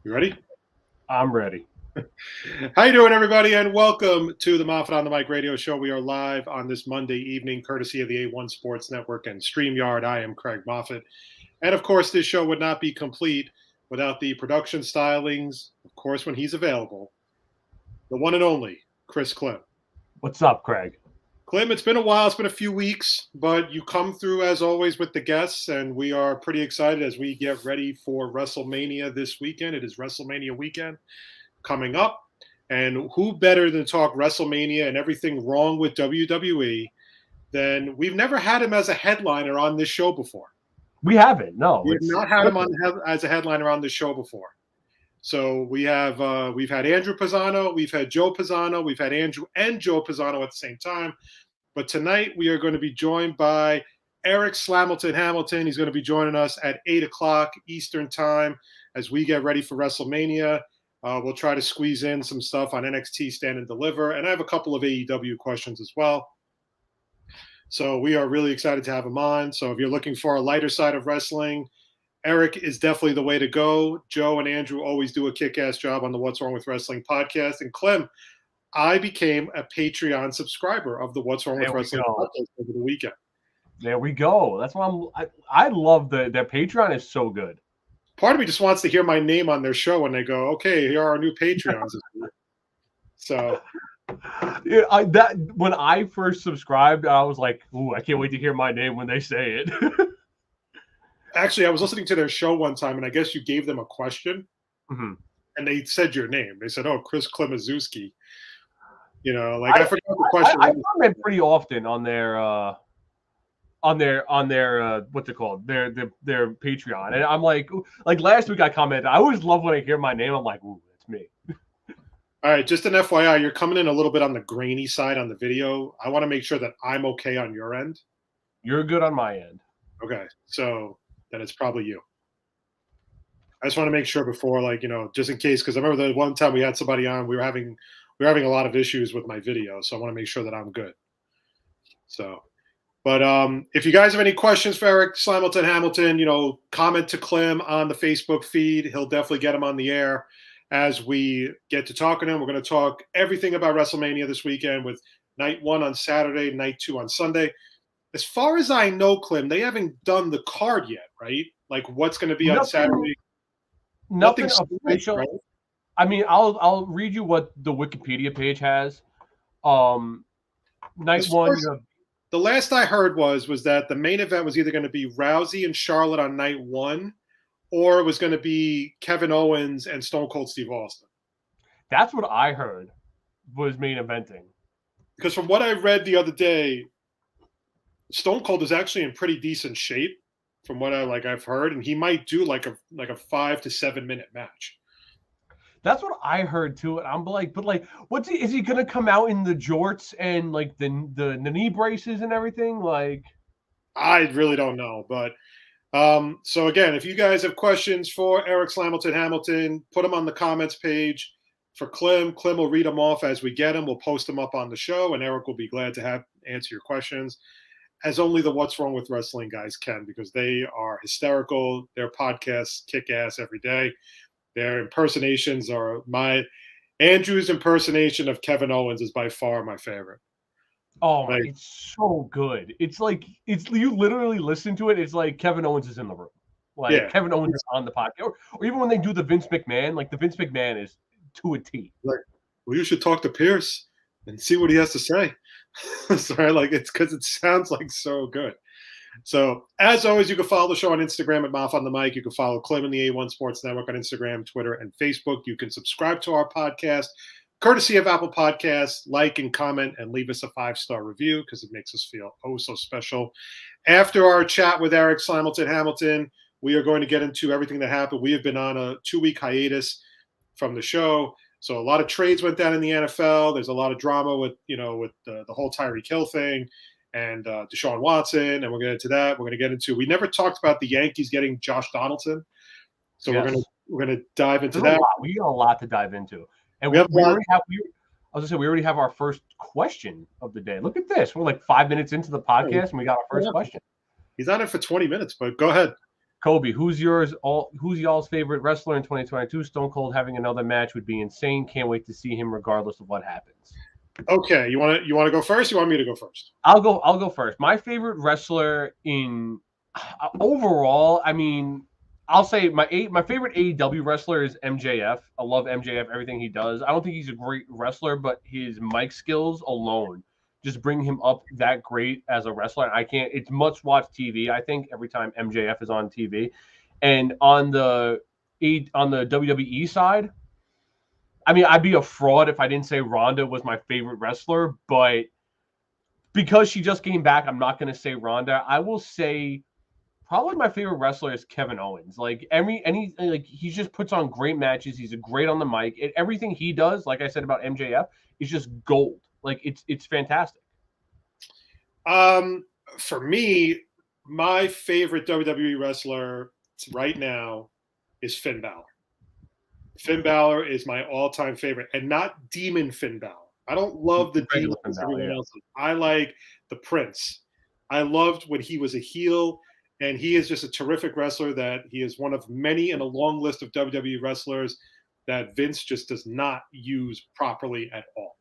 You ready? I'm ready. How you doing, everybody? And welcome to the Moffett on the Mic radio show. We are live on this Monday evening, courtesy of the A1 Sports Network and StreamYard. I am Craig Moffett. And, of course, this show would not be complete without the production stylings, of course, when he's available, the one and only Chris Klim. What's up, Craig? Klim, it's been a while. It's been a few weeks, but you come through, as always, with the guests, and we are pretty excited as we get ready for Wrestlemania this weekend. It is Wrestlemania weekend coming up, and who better than talk Wrestlemania and everything wrong with WWE than we've never had him as a headliner on this show before. We haven't. No, we've not had him on as a headliner on this show before. So we've had Andrew Pisano, we've had Joe Pisano, we've had Andrew and Joe Pisano at the same time. But tonight we are going to be joined by Eric Slamilton Hamilton. He's going to be joining us at 8 o'clock Eastern time as we get ready for WrestleMania. We'll try to squeeze in some stuff on NXT Stand and Deliver. And I have a couple of AEW questions as well. So we are really excited to have him on. So if you're looking for a lighter side of wrestling, Eric is definitely the way to go. Joe and Andrew always do a kick-ass job on the What's Wrong with Wrestling podcast. And Klim, I became a Patreon subscriber of the What's Wrong with Wrestling podcast over the weekend. There we go. That's why I love their Patreon is so good. Part of me just wants to hear my name on their show when they go, okay, here are our new Patreons. So when I first subscribed, I was like, ooh, I can't wait to hear my name when they say it. Actually, I was listening to their show one time, and I guess you gave them a question, and they said your name. They said, "Oh, Chris Klimaszewski." You know, like I forgot the question. I comment pretty often on their on their what's it called, their Patreon, and I'm like last week I commented, I always love when I hear my name, I'm like, ooh, that's me. All right, just an FYI, you're coming in a little bit on the grainy side on the video. I want to make sure that I'm okay on your end. You're good on my end. Okay, so then it's probably you. I just want to make sure before, just in case, because I remember the one time we had somebody on, we were having a lot of issues with my video, so I want to make sure that I'm good. So, but if you guys have any questions for Eric Slamilton Hamilton, comment to Klim on the Facebook feed. He'll definitely get them on the air as we get to talking to him. We're going to talk everything about WrestleMania this weekend with night 1 on Saturday, night 2 on Sunday. As far as I know, Klim, they haven't done the card yet, right? Like what's going to be on Saturday? Nothing official. Right? I mean, I'll read you what the Wikipedia page has. Night 1. The last I heard was that the main event was either going to be Rousey and Charlotte on night 1, or it was going to be Kevin Owens and Stone Cold Steve Austin. That's what I heard was main eventing. Because from what I read the other day, Stone Cold is actually in pretty decent shape, from what I've heard, and he might do like a 5 to 7 minute match. That's what I heard too, and I'm like, but is he gonna come out in the jorts and like the knee braces and everything? Like, I really don't know, but so again, if you guys have questions for Eric Slamilton Hamilton, put them on the comments page. For Klim will read them off as we get them. We'll post them up on the show, and Eric will be glad to answer your questions, as only the What's Wrong with Wrestling guys can, because they are hysterical. Their podcasts kick ass every day. Their impersonations are Andrew's impersonation of Kevin Owens is by far my favorite. Oh, it's so good. It's you literally listen to it. It's like Kevin Owens is in the room. Kevin Owens is on the podcast. Or even when they do the Vince McMahon, the Vince McMahon is to a T. Well, you should talk to Pierce and see what he has to say. Sorry, it's because it sounds so good. So, as always, you can follow the show on Instagram at Moff on the Mic. You can follow Klim and the A1 Sports Network on Instagram, Twitter, and Facebook. You can subscribe to our podcast, courtesy of Apple Podcasts. Like and comment and leave us a 5-star review because it makes us feel oh so special. After our chat with Eric Slamilton Hamilton, we are going to get into everything that happened. We have been on a 2-week hiatus from the show. So a lot of trades went down in the NFL. There's a lot of drama with the whole Tyreek Hill thing and Deshaun Watson, and we're going to get into that. We're going to get into. We never talked about the Yankees getting Josh Donaldson, so yes. we're going to dive into that. We got a lot to dive into, and we already have our first question of the day. Look at this. We're 5 minutes into the podcast, and we got our first question. He's on it for 20 minutes, but go ahead. Kobe, who's y'all's favorite wrestler in 2022? Stone Cold having another match would be insane. Can't wait to see him regardless of what happens. Okay, you want to go first? You want me to go first? I'll go first. My favorite wrestler in overall, I mean, I'll say my favorite AEW wrestler is MJF. I love MJF, everything he does. I don't think he's a great wrestler, but his mic skills alone just bring him up that great as a wrestler. It's must-watch TV, I think, every time MJF is on TV. And on the WWE side, I mean, I'd be a fraud if I didn't say Ronda was my favorite wrestler, but because she just came back, I'm not going to say Ronda. I will say probably my favorite wrestler is Kevin Owens. He just puts on great matches. He's great on the mic. Everything he does, like I said about MJF, is just gold. It's fantastic. For me, my favorite WWE wrestler right now is Finn Balor. Finn Balor is my all-time favorite, and not Demon Finn Balor. I don't love the Demon as everyone else. I like the Prince. I loved when he was a heel, and he is just a terrific wrestler. That he is one of many in a long list of WWE wrestlers that Vince just does not use properly at all.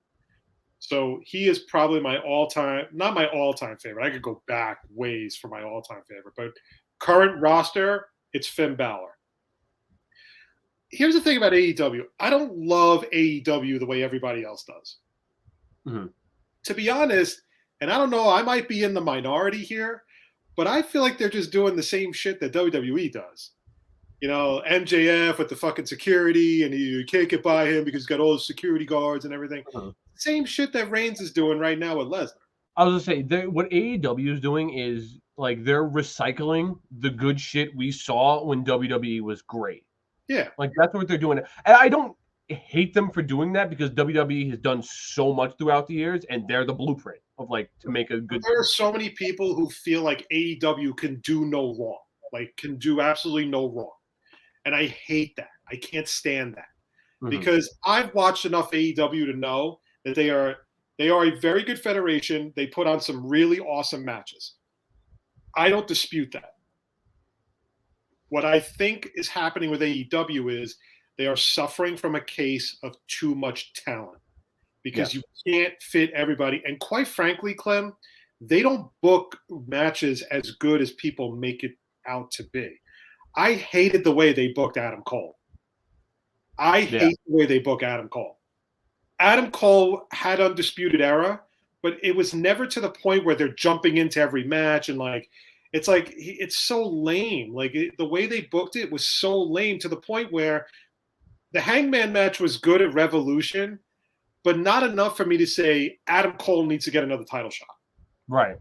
So he is probably my all-time, not my all-time favorite. I could go back ways for my all-time favorite, but current roster, it's Finn Balor. Here's the thing about AEW. I don't love AEW the way everybody else does. Mm-hmm. To be honest, and I don't know, I might be in the minority here, but I feel like they're just doing the same shit that WWE does. MJF with the fucking security, and you can't get by him because he's got all the security guards and everything. Mm-hmm. Same shit that Reigns is doing right now with Lesnar. I was going to say, what AEW is doing is Like they're recycling the good shit we saw when WWE was great. Yeah. Like that's what they're doing. And I don't hate them for doing that because WWE has done so much throughout the years and they're the blueprint of like to make a good. There are so many people who feel like AEW can do no wrong, like can do absolutely no wrong. And I hate that. I can't stand that. Because I've watched enough AEW to know that they are a very good federation. They put on some really awesome matches. I don't dispute that. What I think is happening with AEW is they are suffering from a case of too much talent because you can't fit everybody. And quite frankly, Clem, they don't book matches as good as people make it out to be. I hated the way they booked Adam Cole. I hate the way they book Adam Cole. Adam Cole had Undisputed Era, but it was never to the point where they're jumping into every match and like it's so lame. Like the way they booked it was so lame to the point where the Hangman match was good at Revolution, but not enough for me to say Adam Cole needs to get another title shot. Right.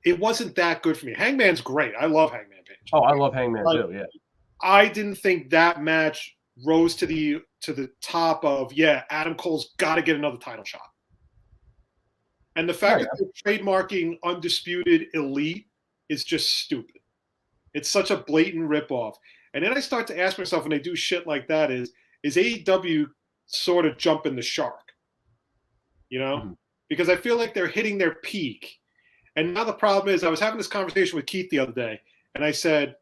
It wasn't that good for me. Hangman's great. I love Hangman Page. Oh, I love Hangman too. Yeah. I didn't think that match rose to the top of Adam Cole's got to get another title shot. And the fact that they're trademarking Undisputed Elite is just stupid. It's such a blatant ripoff. And then I start to ask myself when they do shit like that is AEW sort of jumping the shark? You know? Because I feel like they're hitting their peak. And now the problem is I was having this conversation with Keith the other day, and I said,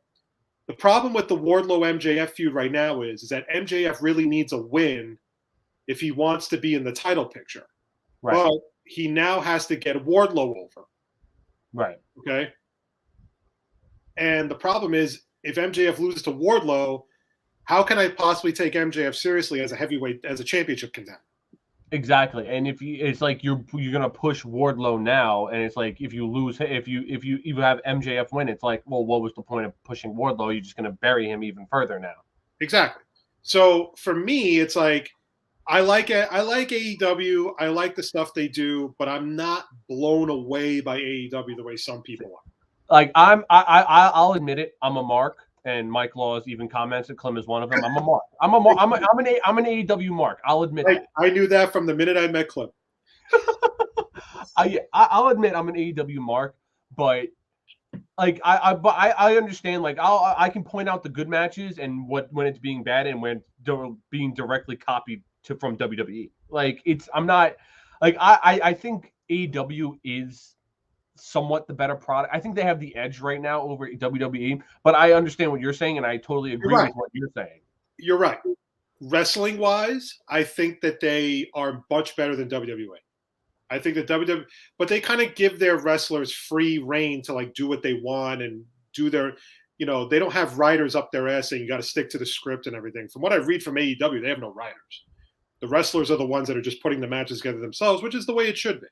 the problem with the Wardlow MJF feud right now is that MJF really needs a win if he wants to be in the title picture. Right. But he now has to get Wardlow over. Right. Okay. And the problem is if MJF loses to Wardlow, how can I possibly take MJF seriously as a heavyweight, as a championship contender? Exactly. And if you, it's like you're gonna push Wardlow now, and it's like if you lose, if you have MJF win, it's like, well, what was the point of pushing Wardlow? You're just gonna bury him even further now. Exactly. So for me, it's like I like AEW. I like the stuff they do, but I'm not blown away by AEW the way some people are. Like I'll admit it. I'm a mark, and Mike Laws even comments that Klim is one of them. I'm a mark. I'm an AEW mark. I'll admit that. I knew that from the minute I met Klim. I'll admit I'm an AEW mark, but like I understand. Like I can point out the good matches and when it's being bad and when they're being directly copied from WWE. Like I'm not like I think AEW is somewhat the better product. I think they have the edge right now over WWE, but I understand what you're saying, and I totally agree with what you're saying. You're right. Wrestling wise, I think that they are much better than WWE. I think that WWE, but they kind of give their wrestlers free reign to like do what they want and do their, they don't have writers up their ass saying you got to stick to the script and everything. From what I read from AEW, they have no writers. The wrestlers are the ones that are just putting the matches together themselves, which is the way it should be.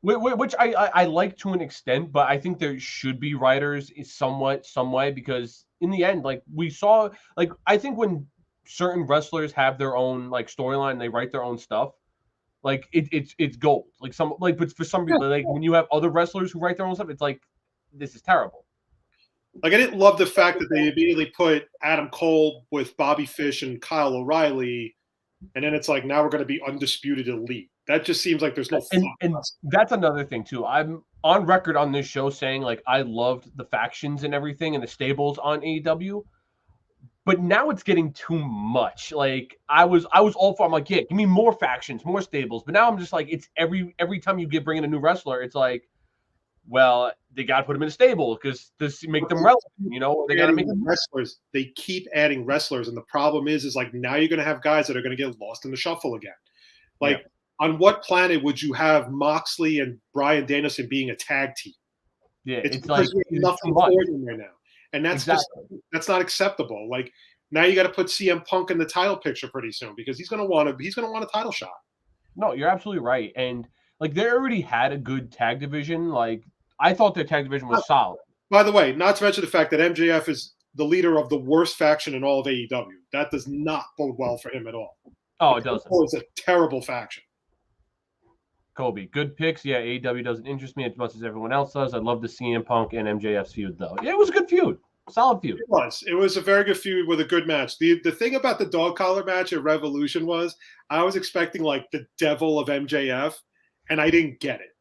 Which I like to an extent, but I think there should be writers some way, because in the end, like we saw, like I think when certain wrestlers have their own like storyline, they write their own stuff, like it's gold. But for some people, like when you have other wrestlers who write their own stuff, it's like this is terrible. Like I didn't love the fact that they immediately put Adam Cole with Bobby Fish and Kyle O'Reilly, and then it's like now we're going to be Undisputed Elite. That just seems like there's no fun. And that's another thing too. I'm on record on this show saying like I loved the factions and everything and the stables on AEW, but now it's getting too much. Like I was all for. I'm like, yeah, give me more factions, more stables. But now I'm just like, it's every time you bring in a new wrestler, it's like, well, they got to put them in a stable because this make them relevant. They got to make them wrestlers. They keep adding wrestlers, and the problem is like now you're going to have guys that are going to get lost in the shuffle again. Like. Yeah. On what planet would you have Moxley and Bryan Danielson being a tag team? Yeah, it's like nothing for them right now, and that's that's not acceptable. Like now you got to put CM Punk in the title picture pretty soon because he's going to want a title shot. No, you're absolutely right, and like they already had a good tag division. Like I thought their tag division was solid. By the way, not to mention the fact that MJF is the leader of the worst faction in all of AEW. That does not bode well for him at all. Oh, it doesn't. It's a terrible faction. Kobe, good picks. Yeah, AEW doesn't interest me as much as everyone else does. I love the CM Punk and MJF feud, though. Yeah, it was a good feud. Solid feud. It was. It was a very good feud with a good match. The thing about the dog collar match at Revolution was I was expecting like the devil of MJF, and I didn't get it.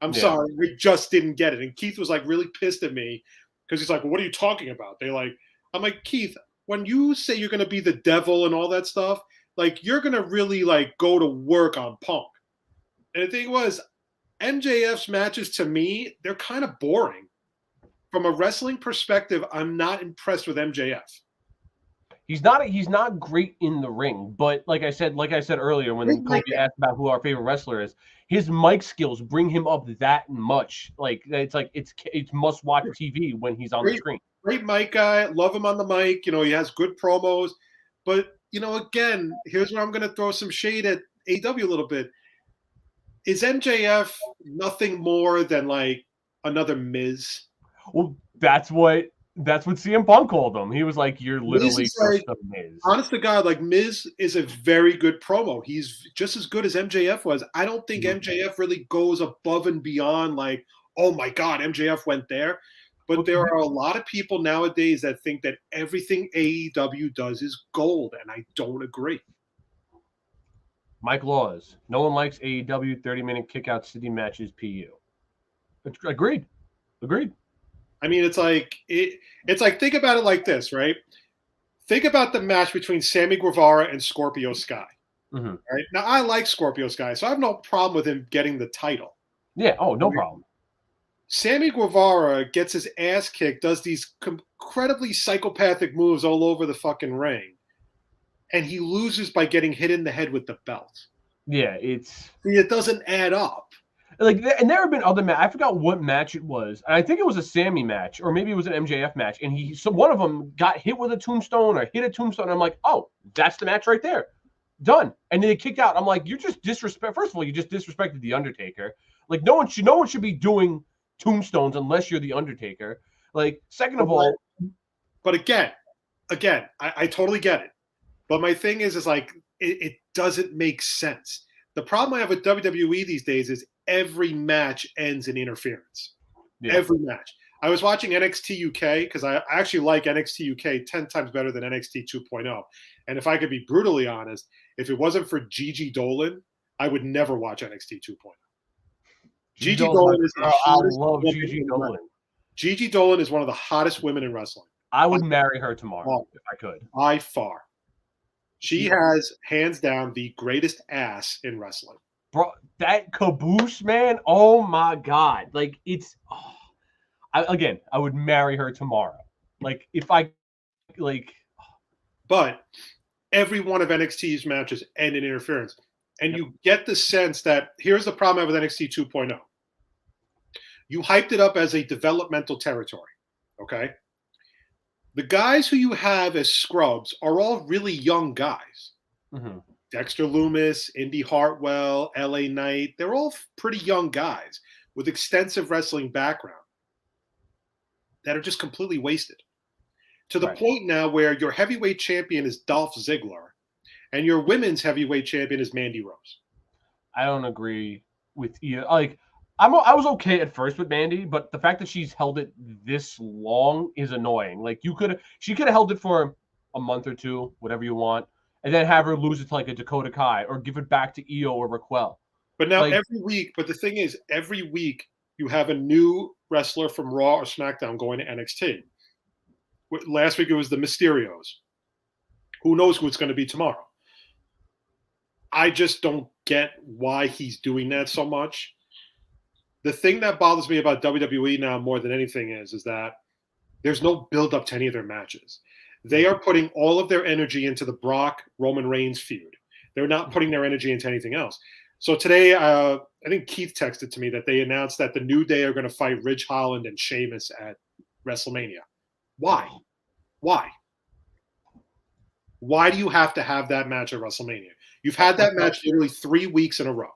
I'm sorry, we just didn't get it. And Keith was like really pissed at me because he's like, well, "What are you talking about?" I'm like, Keith, when you say you're going to be the devil and all that stuff, like you're going to really like go to work on Punk. And the thing was, MJF's matches to me, they're kind of boring. From a wrestling perspective, I'm not impressed with MJF. He's not great in the ring, but like I said earlier when Kobe asked about who our favorite wrestler is, his mic skills bring him up that much. It's must watch TV when he's on the screen. Great mic guy, love him on the mic. He has good promos, but again, here's where I'm going to throw some shade at AEW a little bit. Is MJF nothing more than like another Miz? Well, that's what CM Punk called him. He was like, "You're literally just a Miz." Honest to God, like Miz is a very good promo. He's just as good as MJF was. I don't think MJF really goes above and beyond like, oh my God, MJF went there. But there are a lot of people nowadays that think that everything AEW does is gold, and I don't agree. Mike Laws. No one likes AEW 30-minute kick-out city matches PU. Agreed. I mean, it's like think about it like this, right? Think about the match between Sammy Guevara and Scorpio Sky. Mm-hmm. Right? Now, I like Scorpio Sky, so I have no problem with him getting the title. Yeah, no problem. Sammy Guevara gets his ass kicked, does these incredibly psychopathic moves all over the fucking ring, and he loses by getting hit in the head with the belt. Yeah, it doesn't add up. And there have been other matches. I forgot what match it was. I think it was a Sammy match, or maybe it was an MJF match. And one of them got hit with a tombstone or hit a tombstone. And I'm like, oh, that's the match right there. Done. And then they kicked out. I'm like, you're just disrespect. First of all, you just disrespected the Undertaker. Like no one should be doing tombstones unless you're the Undertaker. Like, second of all. But again, I totally get it. But my thing is like, it doesn't make sense. The problem I have with WWE these days is every match ends in interference. Yeah. Every match. I was watching NXT UK because I actually like NXT UK 10 times better than NXT 2.0. And if I could be brutally honest, if it wasn't for Gigi Dolan, I would never watch NXT 2.0. Gigi Dolan is the hottest woman in wrestling. Gigi Dolan is one of the hottest women in wrestling. I would marry her tomorrow if I could. By far. She has, hands down, the greatest ass in wrestling. Bro, that caboose, man, oh my God. Like, it's... I would marry her tomorrow. Like, if I... like... But every one of NXT's matches end in interference. And you get the sense that... Here's the problem I have with NXT 2.0. You hyped it up as a developmental territory, okay? The guys who you have as scrubs are all really young guys. Mm-hmm. Dexter Lumis, Indy Hartwell, LA Knight, they're all pretty young guys with extensive wrestling background that are just completely wasted. To the point now where your heavyweight champion is Dolph Ziggler and your women's heavyweight champion is Mandy Rose. I don't agree with you. Like, I was okay at first with Mandy, but the fact that she's held it this long is annoying. Like, she could have held it for a month or two, whatever you want, and then have her lose it to like a Dakota Kai or give it back to Io or Raquel. But now the thing is, every week you have a new wrestler from Raw or SmackDown going to NXT. Last week it was the Mysterios. Who knows who it's going to be tomorrow? I just don't get why he's doing that so much. The thing that bothers me about WWE now more than anything is that there's no build up to any of their matches. They are putting all of their energy into the Brock-Roman Reigns feud. They're not putting their energy into anything else. So today, I think Keith texted to me that they announced that the New Day are going to fight Ridge Holland and Sheamus at WrestleMania. Why? Why do you have to have that match at WrestleMania? You've had that match literally 3 weeks in a row.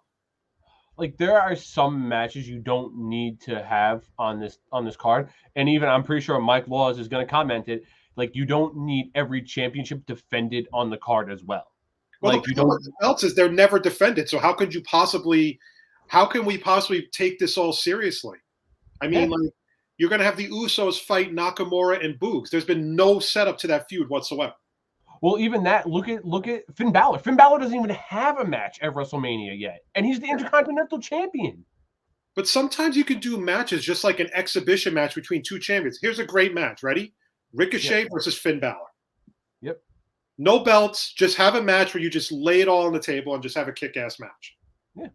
Like, there are some matches you don't need to have on this card. And even I'm pretty sure Mike Laws is going to comment it. Like, you don't need every championship defended on the card as well. Well, like, the belts is they're never defended. So how could you possibly How can we possibly take this all seriously? I mean, like, you're going to have the Usos fight Nakamura and Boogs. There's been no setup to that feud whatsoever. Well, even that, look at Finn Balor. Finn Balor doesn't even have a match at WrestleMania yet, and he's the Intercontinental Champion. But sometimes you can do matches just like an exhibition match between two champions. Here's a great match. Ready? Ricochet versus Finn Balor. Yep. No belts. Just have a match where you just lay it all on the table and just have a kick-ass match. Yeah.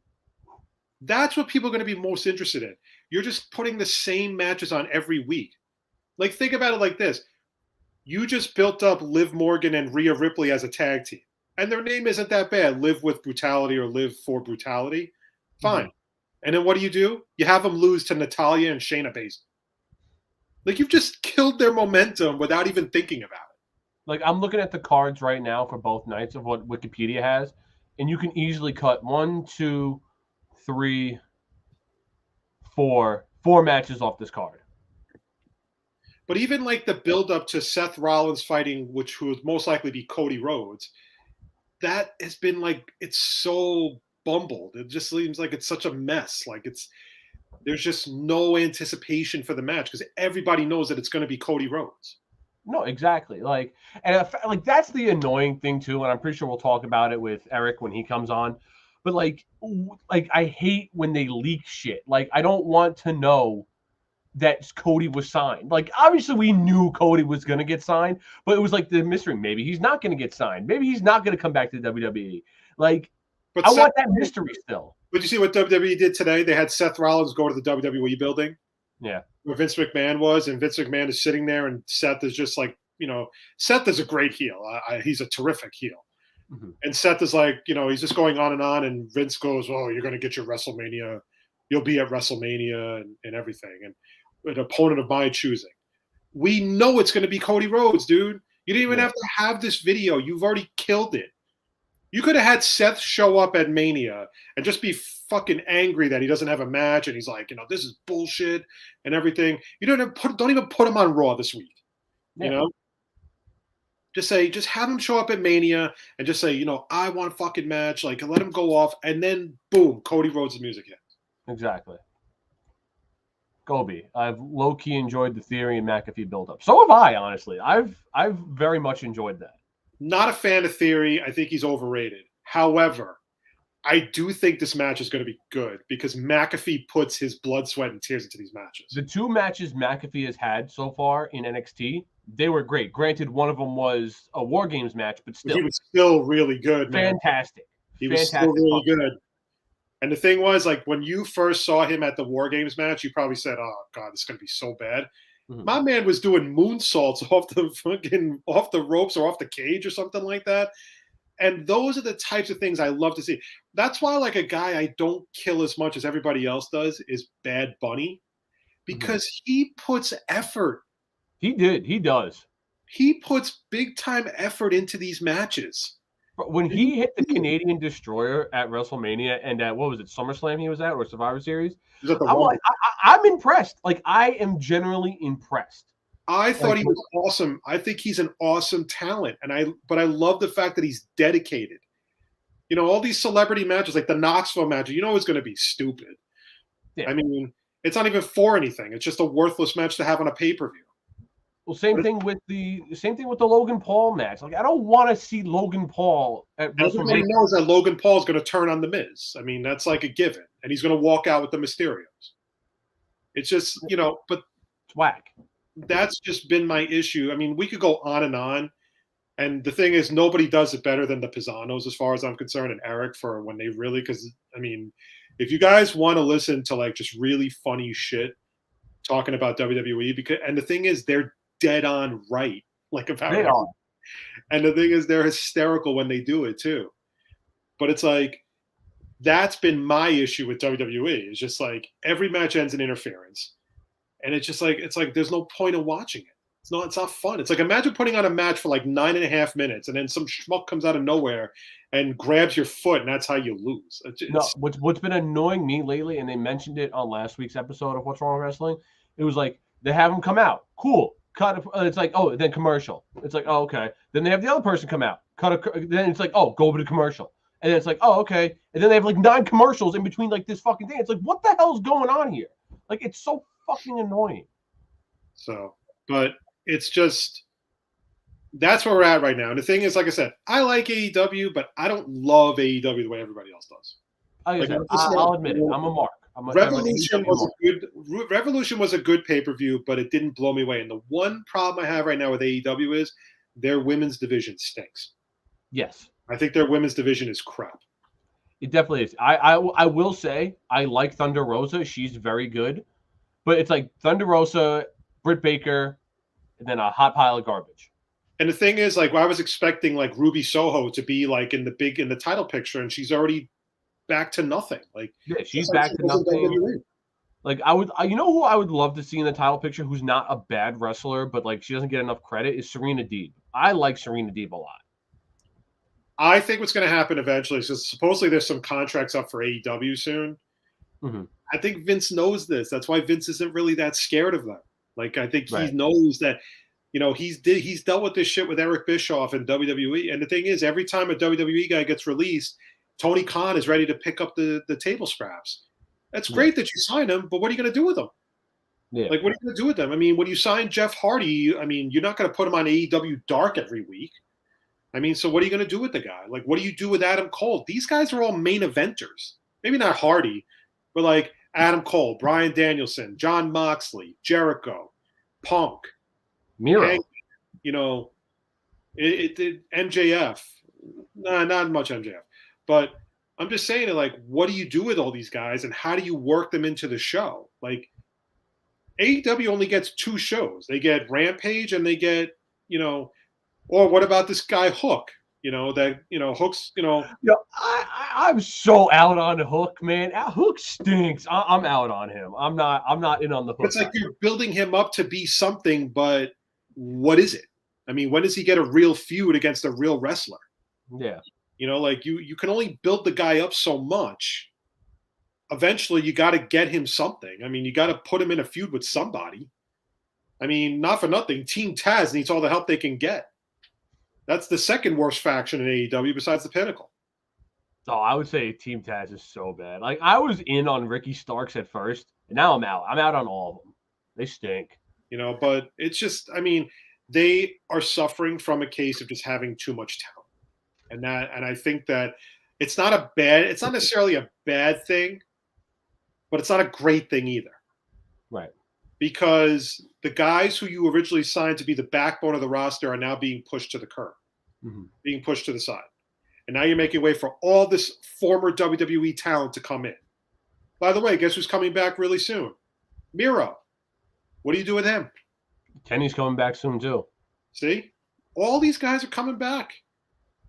That's what people are going to be most interested in. You're just putting the same matches on every week. Like, think about it like this. You just built up Liv Morgan and Rhea Ripley as a tag team. And their name isn't that bad. Live with Brutality or Live for Brutality. Fine. Mm-hmm. And then what do? You have them lose to Natalya and Shayna Baszler. Like, you've just killed their momentum without even thinking about it. Like, I'm looking at the cards right now for both nights of what Wikipedia has, and you can easily cut 1, 2, 3, 4 matches off this card. But even like the build-up to Seth Rollins fighting, which would most likely be Cody Rhodes, that has been like, it's so bumbled. It just seems like it's such a mess. Like, there's just no anticipation for the match because everybody knows that it's going to be Cody Rhodes. No, exactly. Like, and like that's the annoying thing too. And I'm pretty sure we'll talk about it with Eric when he comes on. But like I hate when they leak shit. Like, I don't want to know that Cody was signed. Like, obviously we knew Cody was going to get signed, but it was like the mystery. Maybe he's not going to get signed. Maybe he's not going to come back to WWE. Like, but I want that mystery still. But you see what WWE did today? They had Seth Rollins go to the WWE building. Yeah. Where Vince McMahon was, and Vince McMahon is sitting there, and Seth is just like, Seth is a great heel. He's a terrific heel. Mm-hmm. And Seth is like, he's just going on, and Vince goes, oh, you're going to get your WrestleMania. You'll be at WrestleMania and everything. And an opponent of my choosing. We know it's going to be Cody Rhodes, dude. You didn't even have to have this video. You've already killed it. You could have had Seth show up at Mania and just be fucking angry that he doesn't have a match, and he's like, this is bullshit and everything. You don't even put him on Raw this week. Yeah. Just have him show up at Mania and just say, I want a fucking match. Like, let him go off, and then boom, Cody Rhodes' music hits. Exactly. Gobi, I've low-key enjoyed the Theory and McAfee build-up. So have I, honestly. I've very much enjoyed that. Not a fan of Theory. I think he's overrated. However, I do think this match is going to be good because McAfee puts his blood, sweat, and tears into these matches. The 2 matches McAfee has had so far in NXT, they were great. Granted, one of them was a War Games match, but still. He was still really good, man. Fantastic. He was still really good. And the thing was, like, when you first saw him at the War Games match, you probably said, oh, God, this is going to be so bad. Mm-hmm. My man was doing moonsaults off the ropes or off the cage or something like that. And those are the types of things I love to see. That's why, like, a guy I don't kill as much as everybody else does is Bad Bunny, because he puts effort. He does. He puts big-time effort into these matches. When he hit the Canadian Destroyer at WrestleMania and at, what was it, SummerSlam he was at, or Survivor Series? I'm impressed. Like, I am generally impressed. I thought he was awesome. I think he's an awesome talent, but I love the fact that he's dedicated. All these celebrity matches, like the Knoxville match, it's going to be stupid. Yeah. I mean, it's not even for anything. It's just a worthless match to have on a pay-per-view. Well, same thing with the Logan Paul match. Like, I don't want to see Logan Paul at WrestleMania. Everybody knows that Logan Paul is going to turn on The Miz. I mean, that's like a given, and he's going to walk out with the Mysterios. It's just, but it's whack. That's just been my issue. I mean, we could go on, and the thing is, nobody does it better than the Pisanos, as far as I'm concerned, and Eric for when they really, because I mean, if you guys want to listen to like just really funny shit talking about WWE, and the thing is, they're dead on right, like about it. And the thing is, they're hysterical when they do it too. But it's like, that's been my issue with WWE. It's just like every match ends in interference, and it's just like there's no point in watching it. It's not fun. It's like, imagine putting on a match for like 9.5 minutes, and then some schmuck comes out of nowhere and grabs your foot, and that's how you lose. No, what's been annoying me lately, and they mentioned it on last week's episode of What's Wrong with Wrestling. It was like they have them come out, cool. Cut. It's like, oh, then commercial. It's like, oh, okay. Then they have the other person come out. Then it's like, oh, go over to commercial. And then it's like, oh, okay. And then they have like 9 commercials in between like this fucking thing. It's like, what the hell's going on here? Like, it's so fucking annoying. So, but it's just that's where we're at right now. And the thing is, like I said, I like AEW, but I don't love AEW the way everybody else does. Like I said, I'll admit it. I'm a mark. Revolution was a good pay-per-view, but it didn't blow me away. And the one problem I have right now with AEW is their women's division stinks. Yes. I think their women's division is crap. It definitely is. I will say I like Thunder Rosa. She's very good. But it's like Thunder Rosa, Britt Baker, and then a hot pile of garbage. And the thing is, like, I was expecting like Ruby Soho to be like in the title picture, and she's already back to nothing. Like, yeah, she's back to nothing. Like, you know who I would love to see in the title picture who's not a bad wrestler, but like she doesn't get enough credit is Serena Deeb. I like Serena Deeb a lot. I think what's going to happen eventually is because supposedly there's some contracts up for AEW soon. Mm-hmm. I think Vince knows this. That's why Vince isn't really that scared of them. Like, I think he knows that, you know, he's dealt with this shit with Eric Bischoff and WWE. And the thing is, every time a WWE guy gets released, Tony Khan is ready to pick up the table scraps. That's great that you sign him, but what are you going to do with them? Yeah. Like, what are you going to do with them? I mean, when you sign Jeff Hardy, I mean, you're not going to put him on AEW Dark every week. I mean, so what are you going to do with the guy? Like, what do you do with Adam Cole? These guys are all main eventers. Maybe not Hardy, but like Adam Cole, Bryan Danielson, Jon Moxley, Jericho, Punk, Miro. You know, MJF. Nah, not much MJF. But I'm just saying that, like, what do you do with all these guys and how do you work them into the show? Like, AEW only gets 2 shows. They get Rampage and they get, you know, or what about this guy Hook? You know, that, you know, Hook's, you know. Yeah, I'm so out on Hook, man. Hook stinks. I'm out on him. I'm not in on the Hook. It's like you're building him up to be something, but what is it? I mean, when does he get a real feud against a real wrestler? Yeah. You know, like you can only build the guy up so much. Eventually, you got to get him something. I mean, you got to put him in a feud with somebody. I mean, not for nothing, Team Taz needs all the help they can get. That's the second worst faction in AEW besides the Pinnacle. Oh, I would say Team Taz is so bad. Like, I was in on Ricky Starks at first, and now I'm out. I'm out on all of them. They stink. You know, but it's just, I mean, they are suffering from a case of just having too much talent. And I think that it's not necessarily a bad thing, but it's not a great thing either. Right. Because the guys who you originally signed to be the backbone of the roster are now being pushed to the curb, being pushed to the side. And now you're making way for all this former WWE talent to come in. By the way, guess who's coming back really soon? Miro. What do you do with him? Kenny's coming back soon, too. See? All these guys are coming back.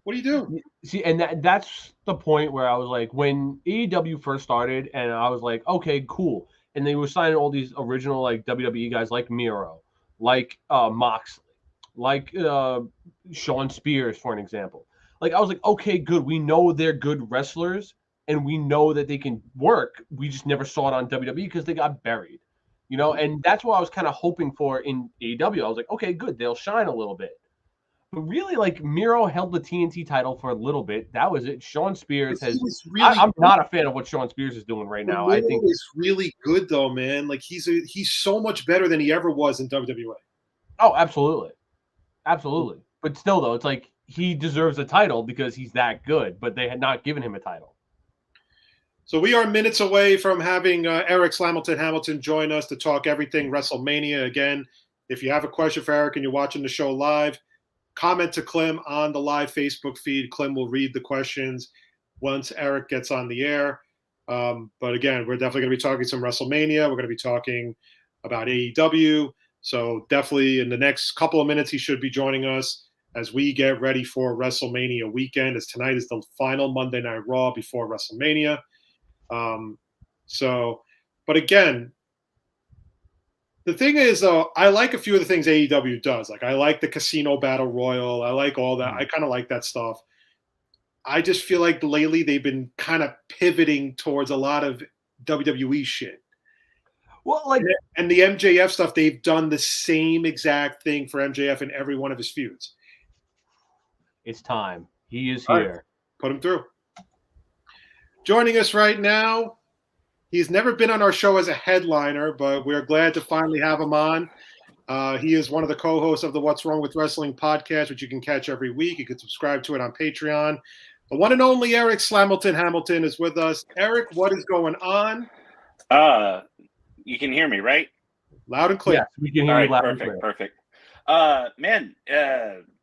What do you do? See, and that's the point where I was like, when AEW first started, and I was like, okay, cool. And they were signing all these original like WWE guys like Miro, like Moxley, like Sean Spears, for an example. Like, I was like, okay, good. We know they're good wrestlers, and we know that they can work. We just never saw it on WWE because they got buried, you know. And that's what I was kind of hoping for in AEW. I was like, okay, good. They'll shine a little bit. But really, like, Miro held the TNT title for a little bit. That was it. Sean Spears has. I'm not a fan of what Sean Spears is doing right now. I think he's really good, though, man. Like, he's so much better than he ever was in WWE. Oh, absolutely, absolutely. But still, though, it's like he deserves a title because he's that good. But they had not given him a title. So we are minutes away from having Eric Slamilton Hamilton join us to talk everything WrestleMania. Again, if you have a question for Eric and you're watching the show live, comment to Klim on the live Facebook feed. Klim will read the questions once Eric gets on the air. But again, we're definitely going to be talking some WrestleMania. We're going to be talking about AEW. So definitely in the next couple of minutes, he should be joining us as we get ready for WrestleMania weekend, as tonight is the final Monday Night Raw before WrestleMania. But again, the thing is, though, I like a few of the things AEW does. Like, I like the Casino Battle Royal. I like all that. I kind of like that stuff. I just feel like lately they've been kind of pivoting towards a lot of WWE shit. Well, like, and the MJF stuff, they've done the same exact thing for MJF in every one of his feuds. It's time. He is here. Right. Put him through. Joining us right now, he's never been on our show as a headliner, but we're glad to finally have him on. He is one of the co-hosts of the What's Wrong with Wrestling podcast, which you can catch every week. You can subscribe to it on Patreon. The one and only Eric Slamilton Hamilton is with us. Eric, what is going on? You can hear me, right? Loud and clear. Yes, we can hear you loud and clear. Perfect. Man,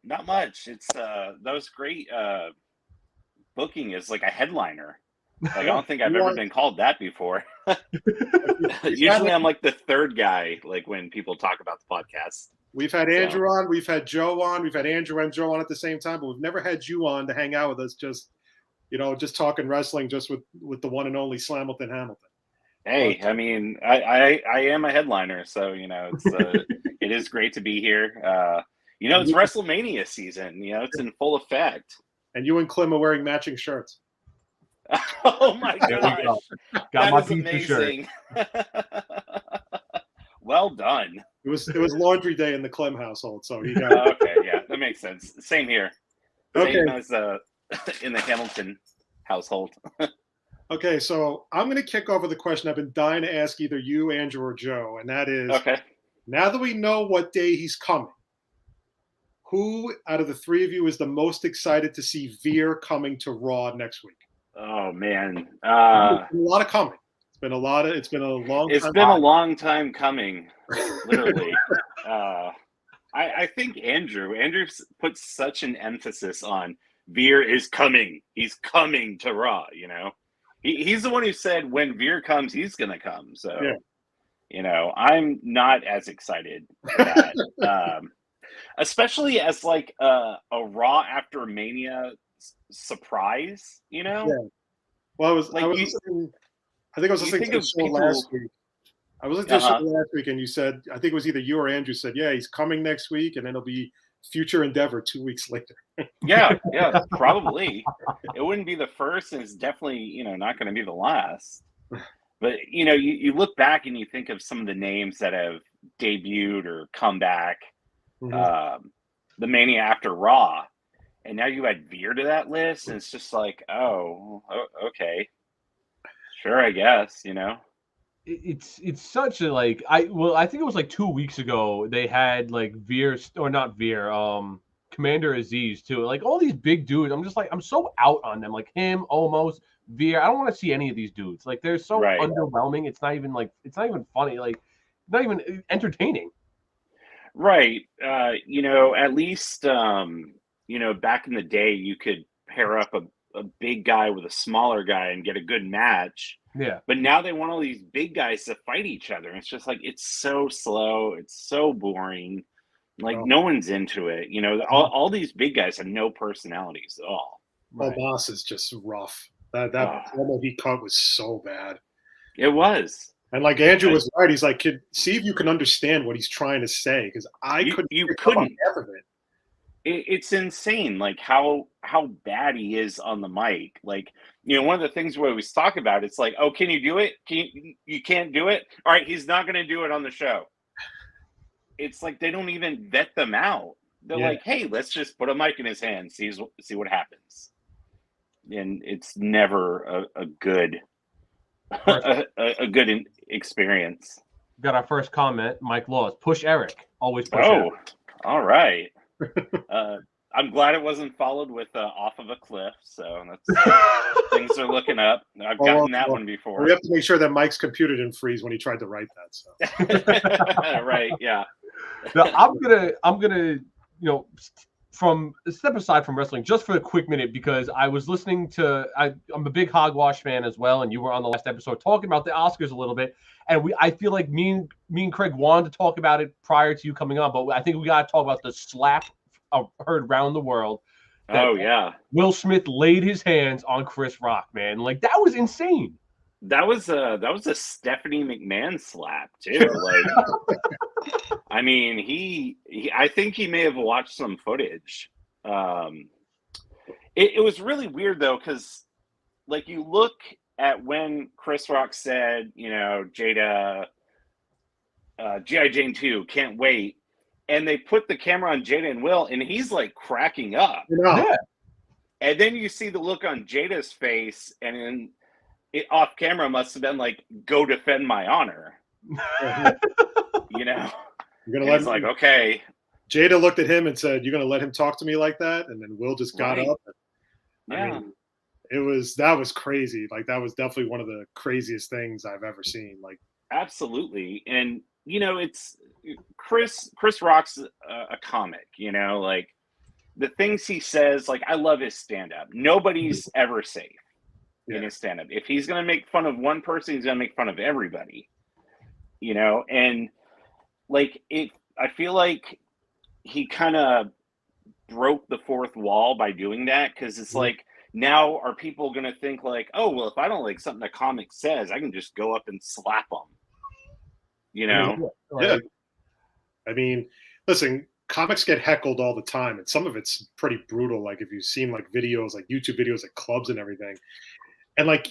not much. It's that was great. Booking is like a headliner. Like, I don't think I've ever been called that before. Usually I'm like the third guy, like when people talk about the podcast. We've had Andrew on, we've had Joe on, we've had Andrew and Joe on at the same time, but we've never had you on to hang out with us, just talking wrestling, just with the one and only Slamilton Hamilton. Hey, I mean, I am a headliner, so it's it is great to be here. It's Wrestlemania season. It's in full effect. And you and Klim are wearing matching shirts. Oh my gosh. Got that my is amazing. Well done. It was laundry day in the Klim household, so he got okay, yeah, that makes sense. Same here. Same as in the Hamilton household. Okay, so I'm going to kick off with a question I've been dying to ask either you, Andrew, or Joe, and that is, now that we know what day he's coming, who out of the three of you is the most excited to see Veer coming to Raw next week? Oh man, a lot of coming. It's been a long. It's been a long time coming, literally. I think Andrew puts such an emphasis on Veer is coming. He's coming to Raw. He's the one who said when Veer comes, he's gonna come. So, I'm not as excited for that. Especially as like a Raw after Mania surprise, Yeah. Well, I think I was listening to the show last week. I was listening to the show last week, and you said, I think it was either you or Andrew said, yeah, he's coming next week, and then it'll be Future Endeavor 2 weeks later. yeah, probably. It wouldn't be the first, and it's definitely, not going to be the last. But, you look back and you think of some of the names that have debuted or come back, the Mania after Raw, and now you add Veer to that list, and it's just like, oh, okay. Sure, I guess, It's such a I think it was like 2 weeks ago they had like Veer, or not Veer, Commander Aziz too. Like all these big dudes, I'm just like, I'm so out on them. Like him, Omos, Veer. I don't want to see any of these dudes. Like they're so underwhelming. It's not even funny. Like not even entertaining. Right. At least back in the day you could pair up a big guy with a smaller guy and get a good match. Yeah. But now they want all these big guys to fight each other. It's just like, it's so slow. It's so boring. Like no one's into it. All these big guys have no personalities at all. Right. Boss is just rough. That promo he cut was so bad. It was. And like Andrew was right. He's like, see if you can understand what he's trying to say, because you couldn't. Half of it. It's insane, like how bad he is on the mic. Like, one of the things we always talk about, it's like, oh, can you do it? You can't do it? All right, he's not going to do it on the show. It's like they don't even vet them out. They're like, hey, let's just put a mic in his hand, see what happens. And it's never a good a good experience. Got our first comment, Mike Laws. Push Eric. Always push Eric. All right. I'm glad it wasn't followed with off of a cliff, so that's things are looking up. I've gotten that one before. We have to make sure that Mike's computer didn't freeze when he tried to write that. So right, yeah. Now, I'm gonna from step aside from wrestling just for a quick minute, because I was listening to I'm a big Hogwash fan as well, and you were on the last episode talking about the Oscars a little bit, and I feel like me and Craig wanted to talk about it prior to you coming on, but I think we got to talk about the slap heard around the world. Oh yeah, Will Smith laid his hands on Chris Rock, man. Like that was insane. That was a Stephanie McMahon slap too. Like, I mean, he I think he may have watched some footage. It was really weird though, because like you look at when Chris Rock said, Jada, G.I. Jane 2, can't wait, and they put the camera on Jada and Will, and he's like cracking up. Yeah. And then you see the look on Jada's face, and then off camera must have been like, "Go defend my honor." You know, You're gonna and let he's like, "Okay." Jada looked at him and said, "You're gonna let him talk to me like that?" And then Will just got Right. up. Yeah. I mean, that was crazy. Like that was definitely one of the craziest things I've ever seen. Like Absolutely. And it's Chris Rock's a comic, like the things he says, like I love his stand up. Nobody's ever safe in his stand up. If he's going to make fun of one person, he's going to make fun of everybody. And like I feel like he kind of broke the fourth wall by doing that, because it's like, now are people going to think like, oh, well, if I don't like something a comic says, I can just go up and slap them, Yeah. I mean, listen, comics get heckled all the time, and some of it's pretty brutal. Like if you've seen like videos, like YouTube videos at clubs and everything, and like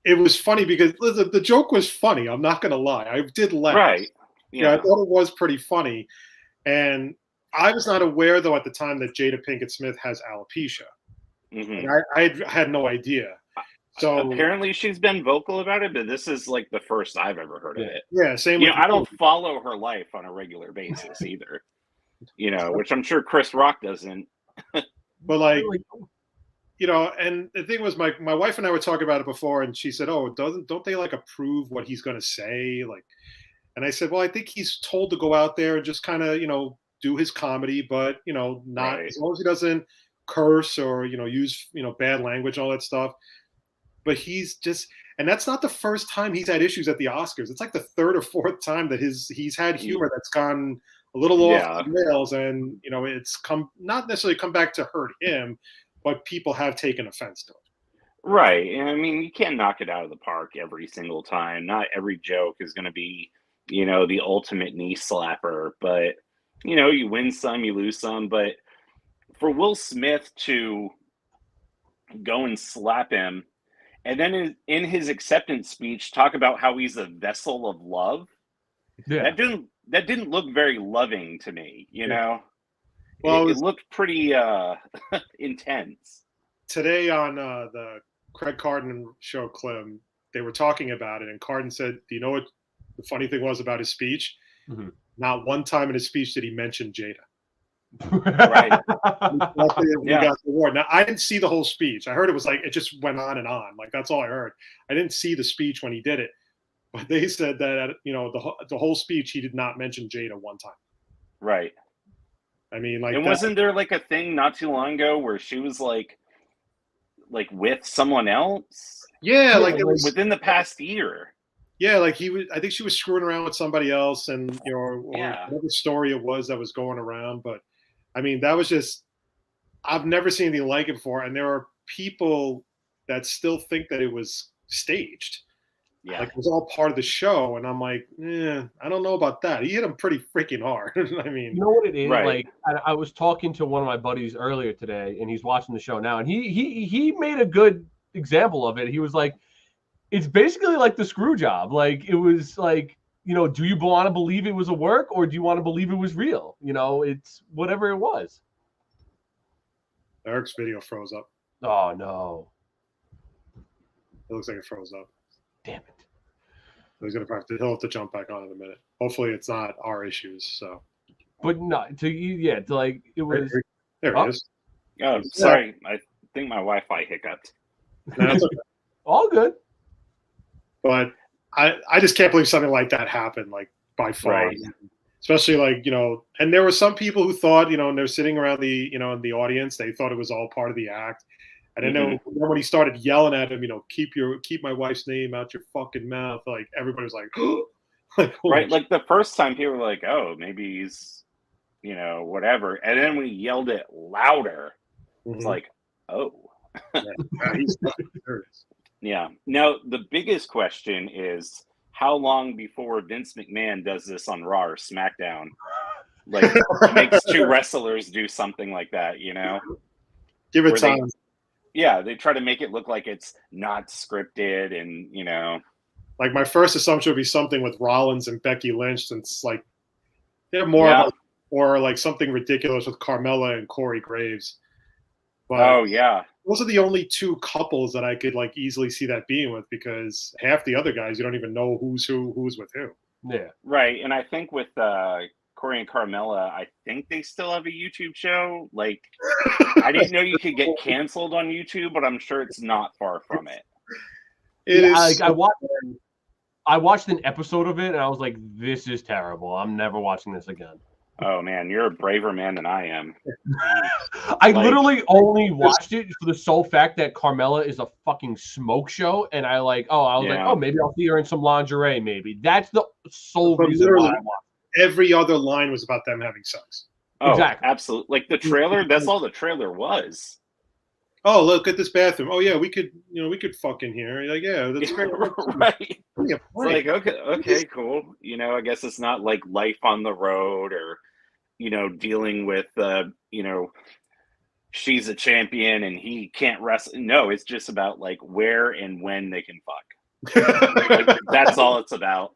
it was funny because the joke was funny. I'm not gonna lie, I did laugh. Right. Yeah, I thought it was pretty funny, and I was not aware though at the time that Jada Pinkett Smith has alopecia. Mm-hmm. I had no idea. So apparently she's been vocal about it, but this is like the first I've ever heard of it. Yeah, same. I don't follow her life on a regular basis either. Which I'm sure Chris Rock doesn't. But like, and the thing was, my wife and I were talking about it before, and she said, "Oh, don't they like approve what he's going to say?" Like, and I said, "Well, I think he's told to go out there and just kind of do his comedy, but not Right. as long as he doesn't curse or use bad language, all that stuff." But he's just, and that's not the first time he's had issues at the Oscars. It's like the third or fourth time that he's had humor that's gone a little off the rails, and it's not necessarily come back to hurt him, but people have taken offense to it. Right. And I mean, you can't knock it out of the park every single time. Not every joke is going to be, the ultimate knee slapper, but you win some, you lose some. But for Will Smith to go and slap him, and then in his acceptance speech, talk about how he's a vessel of love. Yeah. That didn't look very loving to me, know? Well, it looked pretty intense. Today on the Craig Carden show, Klim, they were talking about it, and Carden said, "Do you know what the funny thing was about his speech? Mm-hmm. Not one time in his speech did he mention Jada." Right. He got the award. Now, I didn't see the whole speech. I heard it was like it just went on and on. Like that's all I heard. I didn't see the speech when he did it, but they said that the whole speech he did not mention Jada one time. Right. I mean, like, and wasn't there like a thing not too long ago where she was like with someone else? Yeah, like it was within the past year. Yeah, like I think she was screwing around with somebody else, and or whatever story it was that was going around. But I mean, that was just, I've never seen anything like it before. And there are people that still think that it was staged. Yeah. Like it was all part of the show. And I'm like, I don't know about that. He hit him pretty freaking hard. I mean, you know what it is? Right. Like I was talking to one of my buddies earlier today, and he's watching the show now, and he made a good example of it. He was like, it's basically like the screw job. Like it was like, do you want to believe it was a work, or do you want to believe it was real? It's whatever it was. Eric's video froze up. Oh no. It looks like it froze up. Damn it. He'll have to jump back on in a minute. Hopefully it's not our issues. So. But no, it was. There it is. Oh, sorry. I think my Wi-Fi hiccuped. No, that's okay. All good. But I just can't believe something like that happened, like by far. Right. Especially like, and there were some people who thought, and they're sitting around the, in the audience, they thought it was all part of the act. And I know when he started yelling at him, keep my wife's name out your fucking mouth. Like everybody was like, right. Like the first time people were like, oh, maybe he's, whatever. And then we yelled it louder. It's like, oh. He's serious. Yeah. Now, the biggest question is how long before Vince McMahon does this on Raw or SmackDown? Like, makes two wrestlers do something like that, Give it time. They try to make it look like it's not scripted and, Like, my first assumption would be something with Rollins and Becky Lynch, since, like, they're more or like something ridiculous with Carmella and Corey Graves. But, oh, yeah. those are the only two couples that I could like easily see that being with, because half the other guys you don't even know who's with who. Yeah. Right. And I think with Corey and Carmella, I think they still have a YouTube show. Like, I didn't know you could get canceled on YouTube, but I'm sure it's not far from it. I watched an episode of it and I was like, this is terrible. I'm never watching this again. Oh man, you're a braver man than I am. I literally only watched it for the sole fact that Carmella is a fucking smoke show, and I was like, oh, maybe I'll see her in some lingerie. Maybe that's the sole reason why I watched. Every other line was about them having sex. Oh, exactly. Absolutely. Like the trailer, that's all the trailer was. Oh, look at this bathroom. Oh yeah, we could fuck in here. Like, yeah, that's great. Right. It's like, okay, cool. I guess it's not like life on the road or, dealing with, she's a champion and he can't wrestle. No, it's just about like where and when they can fuck. Like, that's all it's about.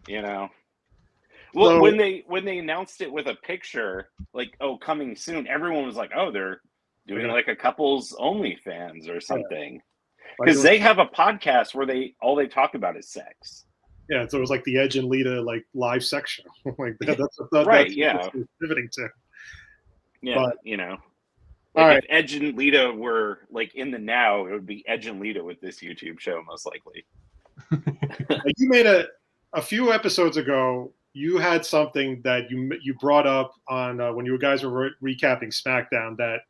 Well, So, when they announced it with a picture, like, coming soon, everyone was like, they're doing like a couples OnlyFans or something, because they have a podcast where they talk about is sex. Yeah, so it was like the Edge and Lita like live sex show. Like that's right. That's yeah, what it's pivoting to. Yeah, all right. If Edge and Lita were like in the now, it would be Edge and Lita with this YouTube show most likely. You made a few episodes ago. You had something that you brought up on when you guys were recapping SmackDown that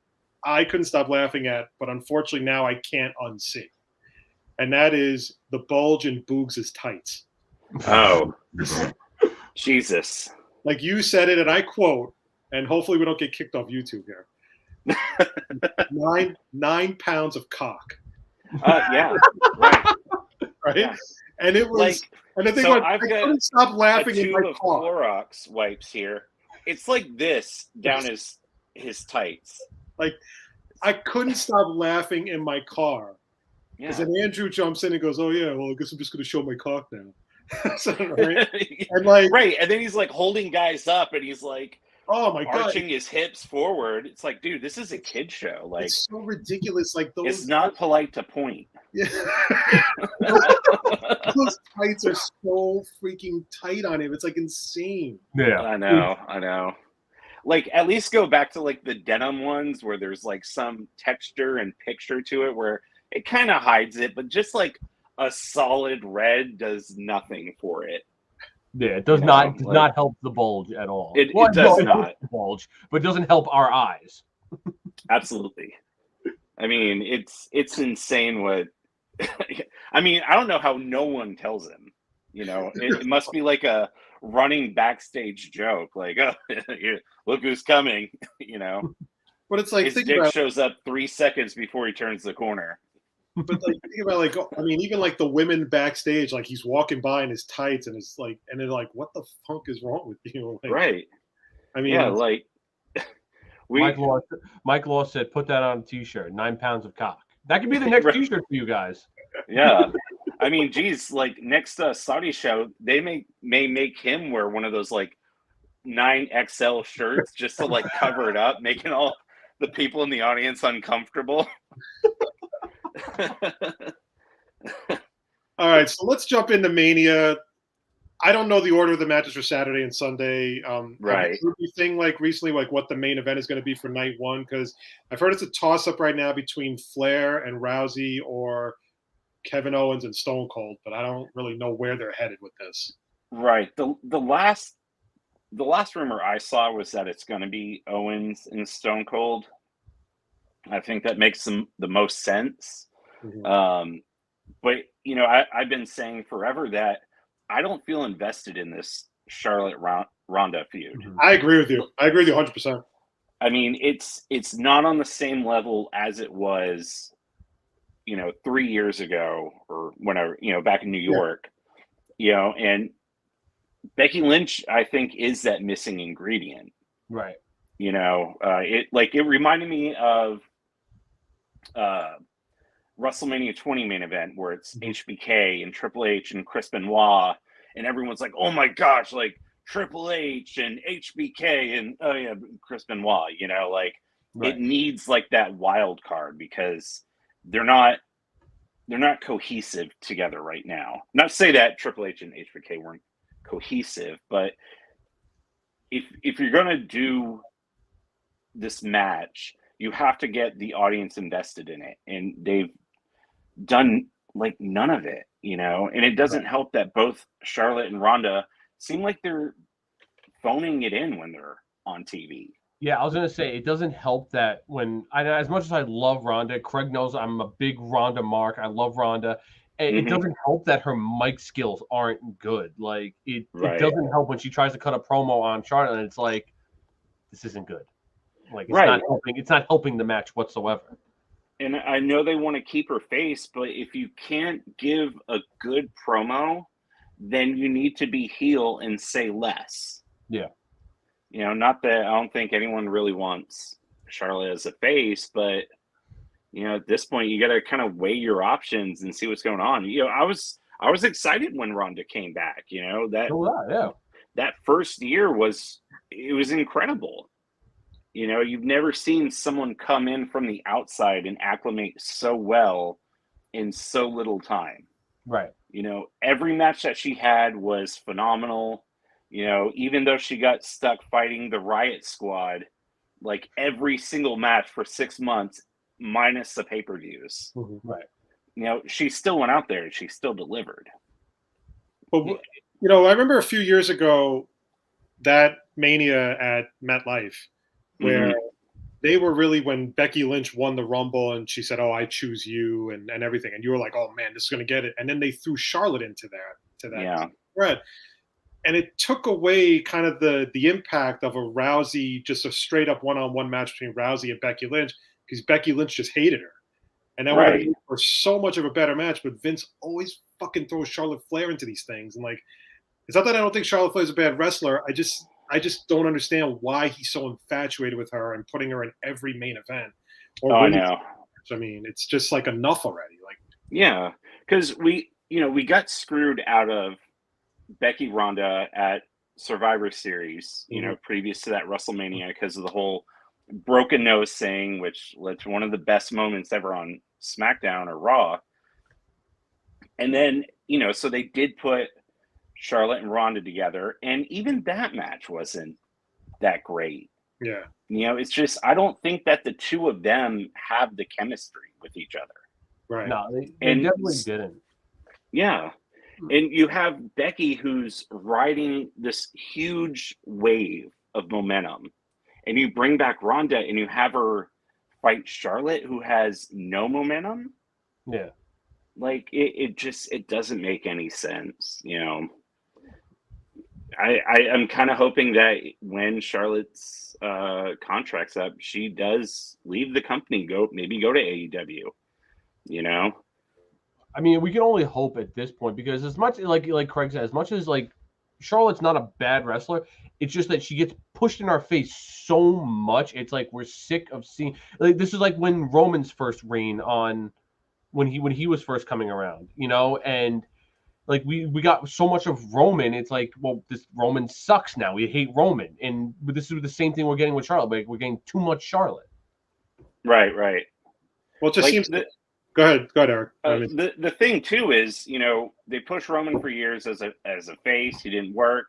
I couldn't stop laughing at, but unfortunately now I can't unsee. And that is the bulge in Boogs' tights. Oh, Jesus. Like you said it, and I quote, and hopefully we don't get kicked off YouTube here. 9 pounds of cock. Yeah. Right. Right? Yeah. And it was, like, and the thing so was, I couldn't stop laughing in my car. Clorox wipes here. It's like this down his tights. Like, I couldn't stop laughing in my car. Yeah. Then Andrew jumps in and goes, "Oh yeah, well I guess I'm just going to show my cock now." So, right? And like, right, and then he's like holding guys up, and he's like, "Oh my god!" arching his hips forward. It's like, dude, this is a kid show. Like, it's so ridiculous. Like those. It's not polite to point. Yeah. Those tights are so freaking tight on him. It's like insane. Yeah, I know. Like, at least go back to like the denim ones where there's like some texture and picture to it where it kind of hides it, but just like a solid red does nothing for it. Yeah, it does not help the bulge at all. It does not help the bulge, but it doesn't help our eyes. Absolutely. I mean, it's insane what. I mean, I don't know how no one tells him. It must be like a running backstage joke, like, oh, look who's coming. But it's like his dick shows up 3 seconds before he turns the corner. But like, think about like, I mean, even like the women backstage, like he's walking by in his tights, and it's like, and they're like, "What the fuck is wrong with you?" Like, right. I mean, yeah, like Mike Law said, "Put that on a T-shirt. 9 pounds of cock." That could be the next T-shirt for you guys. Yeah, I mean, geez, like next Saudi show, they may make him wear one of those like 9XL shirts just to like cover it up, making all the people in the audience uncomfortable. All right, so let's jump into Mania. I don't know the order of the matches for Saturday and Sunday. Right. You think like recently, like what the main event is going to be for night one? Because I've heard it's a toss-up right now between Flair and Rousey or Kevin Owens and Stone Cold, but I don't really know where they're headed with this. Right. The last rumor I saw was that it's going to be Owens and Stone Cold. I think that makes the most sense. Mm-hmm. But I've been saying forever that I don't feel invested in this Charlotte Ronda feud. I agree with you. 100%. I mean, it's not on the same level as it was, 3 years ago or whenever, back in New York, and Becky Lynch, I think, is that missing ingredient. Right. It reminded me of WrestleMania 20 main event where it's HBK and Triple H and Chris Benoit, and everyone's like, oh my gosh, like Triple H and HBK and Chris Benoit, Right. It needs like that wild card because they're not cohesive together right now. Not to say that Triple H and HBK weren't cohesive, but if you're gonna do this match, you have to get the audience invested in it, and they've done like none of it, and it doesn't help that both Charlotte and Ronda seem like they're phoning it in when they're on TV. Yeah, I was gonna say it doesn't help that as much as I love Ronda, Craig knows I'm a big Ronda mark. I love Ronda. It doesn't help that her mic skills aren't good. Like it doesn't help when she tries to cut a promo on Charlotte, and it's like, this isn't good. Like it's not helping. It's not helping the match whatsoever. And I know they want to keep her face, but if you can't give a good promo, then you need to be heel and say less. Yeah. Not that I don't think anyone really wants Charlotte as a face, but at this point you got to kind of weigh your options and see what's going on. I was excited when Ronda came back. That first year was incredible. You've never seen someone come in from the outside and acclimate so well in so little time. Right. Every match that she had was phenomenal. Even though she got stuck fighting the Riot Squad, like every single match for 6 months, minus the pay-per-views. Right. She still went out there and she still delivered. But I remember a few years ago that Mania at MetLife, where they were really, when Becky Lynch won the Rumble and she said, "Oh, I choose you," and everything, and you were like, "Oh man, this is going to get it." And then they threw Charlotte into that thread. And it took away kind of the impact of a Rousey, just a straight up one-on-one match between Rousey and Becky Lynch, because Becky Lynch just hated her. And that would have made for so much of a better match, but Vince always fucking throws Charlotte Flair into these things. And like, it's not that I don't think Charlotte Flair is a bad wrestler. I just don't understand why he's so infatuated with her and putting her in every main event. I know. I mean, it's just like enough already. Like, yeah, because we got screwed out of Becky Ronda at Survivor Series, previous to that WrestleMania, because of the whole broken nose thing, which led to one of the best moments ever on SmackDown or Raw. And then, so they did put Charlotte and Ronda together, and even that match wasn't that great. Yeah. It's just, I don't think that the two of them have the chemistry with each other. Right. No, they definitely didn't. Yeah. And you have Becky, who's riding this huge wave of momentum, and you bring back Ronda and you have her fight Charlotte, who has no momentum. Yeah. Like it doesn't make any sense. I'm kind of hoping that when Charlotte's contract's up, she does leave the company, go to AEW, I mean, we can only hope at this point, because as much like Craig said, as much as like Charlotte's not a bad wrestler, it's just that she gets pushed in our face so much. It's like we're sick of seeing. Like, this is like when Roman's first reign on, when he was first coming around, and like we got so much of Roman. It's like, well, this Roman sucks now. We hate Roman, and this is the same thing we're getting with Charlotte. Like, we're getting too much Charlotte. Right. Well, it just seems. Go ahead, Eric. The thing too is, they push Roman for years as a face. He didn't work.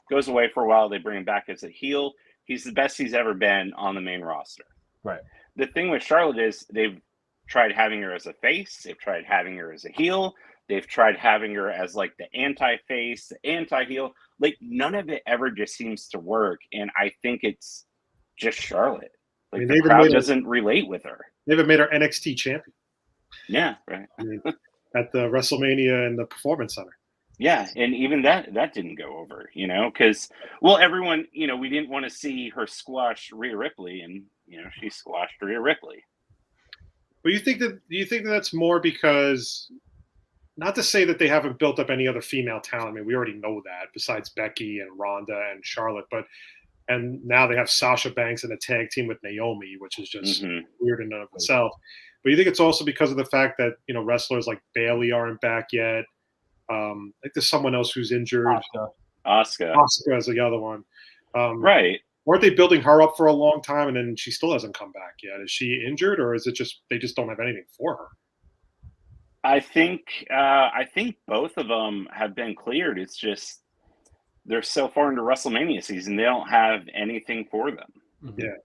Goes away for a while. They bring him back as a heel. He's the best he's ever been on the main roster. Right. The thing with Charlotte is they've tried having her as a face. They've tried having her as a heel. They've tried having her as like the anti-face, the anti-heel. Like, none of it ever just seems to work. And I think it's just Charlotte. Like, the crowd doesn't relate with her. They even made her NXT champion. Yeah, right. I mean, at the WrestleMania and the Performance Center. Yeah, and even that didn't go over, because, well, everyone, we didn't want to see her squash Rhea Ripley, and, she squashed Rhea Ripley. But do you think that that's more because, not to say that they haven't built up any other female talent. I mean, we already know that, besides Becky and Ronda and Charlotte, and now they have Sasha Banks in a tag team with Naomi, which is just weird in and of itself. But you think it's also because of the fact that, wrestlers like Bayley aren't back yet. Like, there's someone else who's injured. Asuka is the other one. Right. weren't they building her up for a long time, and then she still hasn't come back yet? Is she injured, or is it just they just don't have anything for her? I think both of them have been cleared. It's just they're so far into WrestleMania season, they don't have anything for them. Yeah.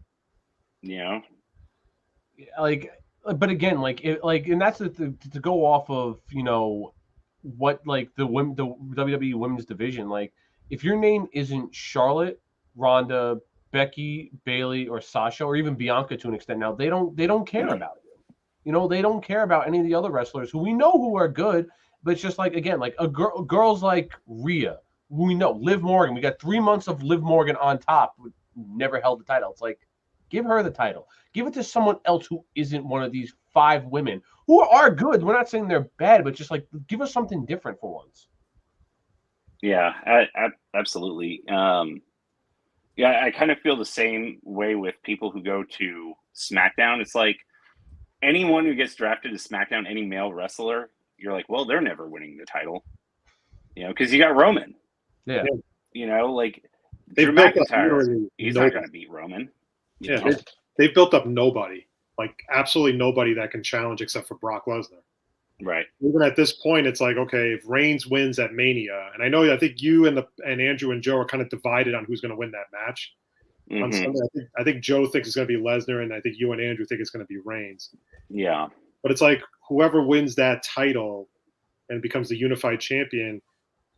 You know, like, but again, and that's to go off of, what like the WWE women's division, like if your name isn't Charlotte, Ronda, Becky, Bailey, or Sasha, or even Bianca to an extent now, they don't care about it. They don't care about any of the other wrestlers who we know who are good, but it's just like, again, like girls like Rhea, who we know, Liv Morgan. We got 3 months of Liv Morgan on top, who never held the title. It's like, give her the title. Give it to someone else who isn't one of these 5 women who are good. We're not saying they're bad, but just like, give us something different for once. Yeah, absolutely. Yeah, I kind of feel the same way with people who go to SmackDown. It's like anyone who gets drafted to SmackDown, any male wrestler, you're like, well, they're never winning the title, because you got Roman. Yeah. Like They've Drew built up McIntyre, he's nobody. not going to beat Roman. Yeah, they've built up nobody, like absolutely nobody that can challenge except for Brock Lesnar. Right. Even at this point, it's like, okay, if Reigns wins at Mania, and I think you and Andrew and Joe are kind of divided on who's going to win that match. Mm-hmm. On Sunday, I think Joe thinks it's going to be Lesnar, and I think you and Andrew think it's going to be Reigns. Yeah. But it's like whoever wins that title and becomes the unified champion,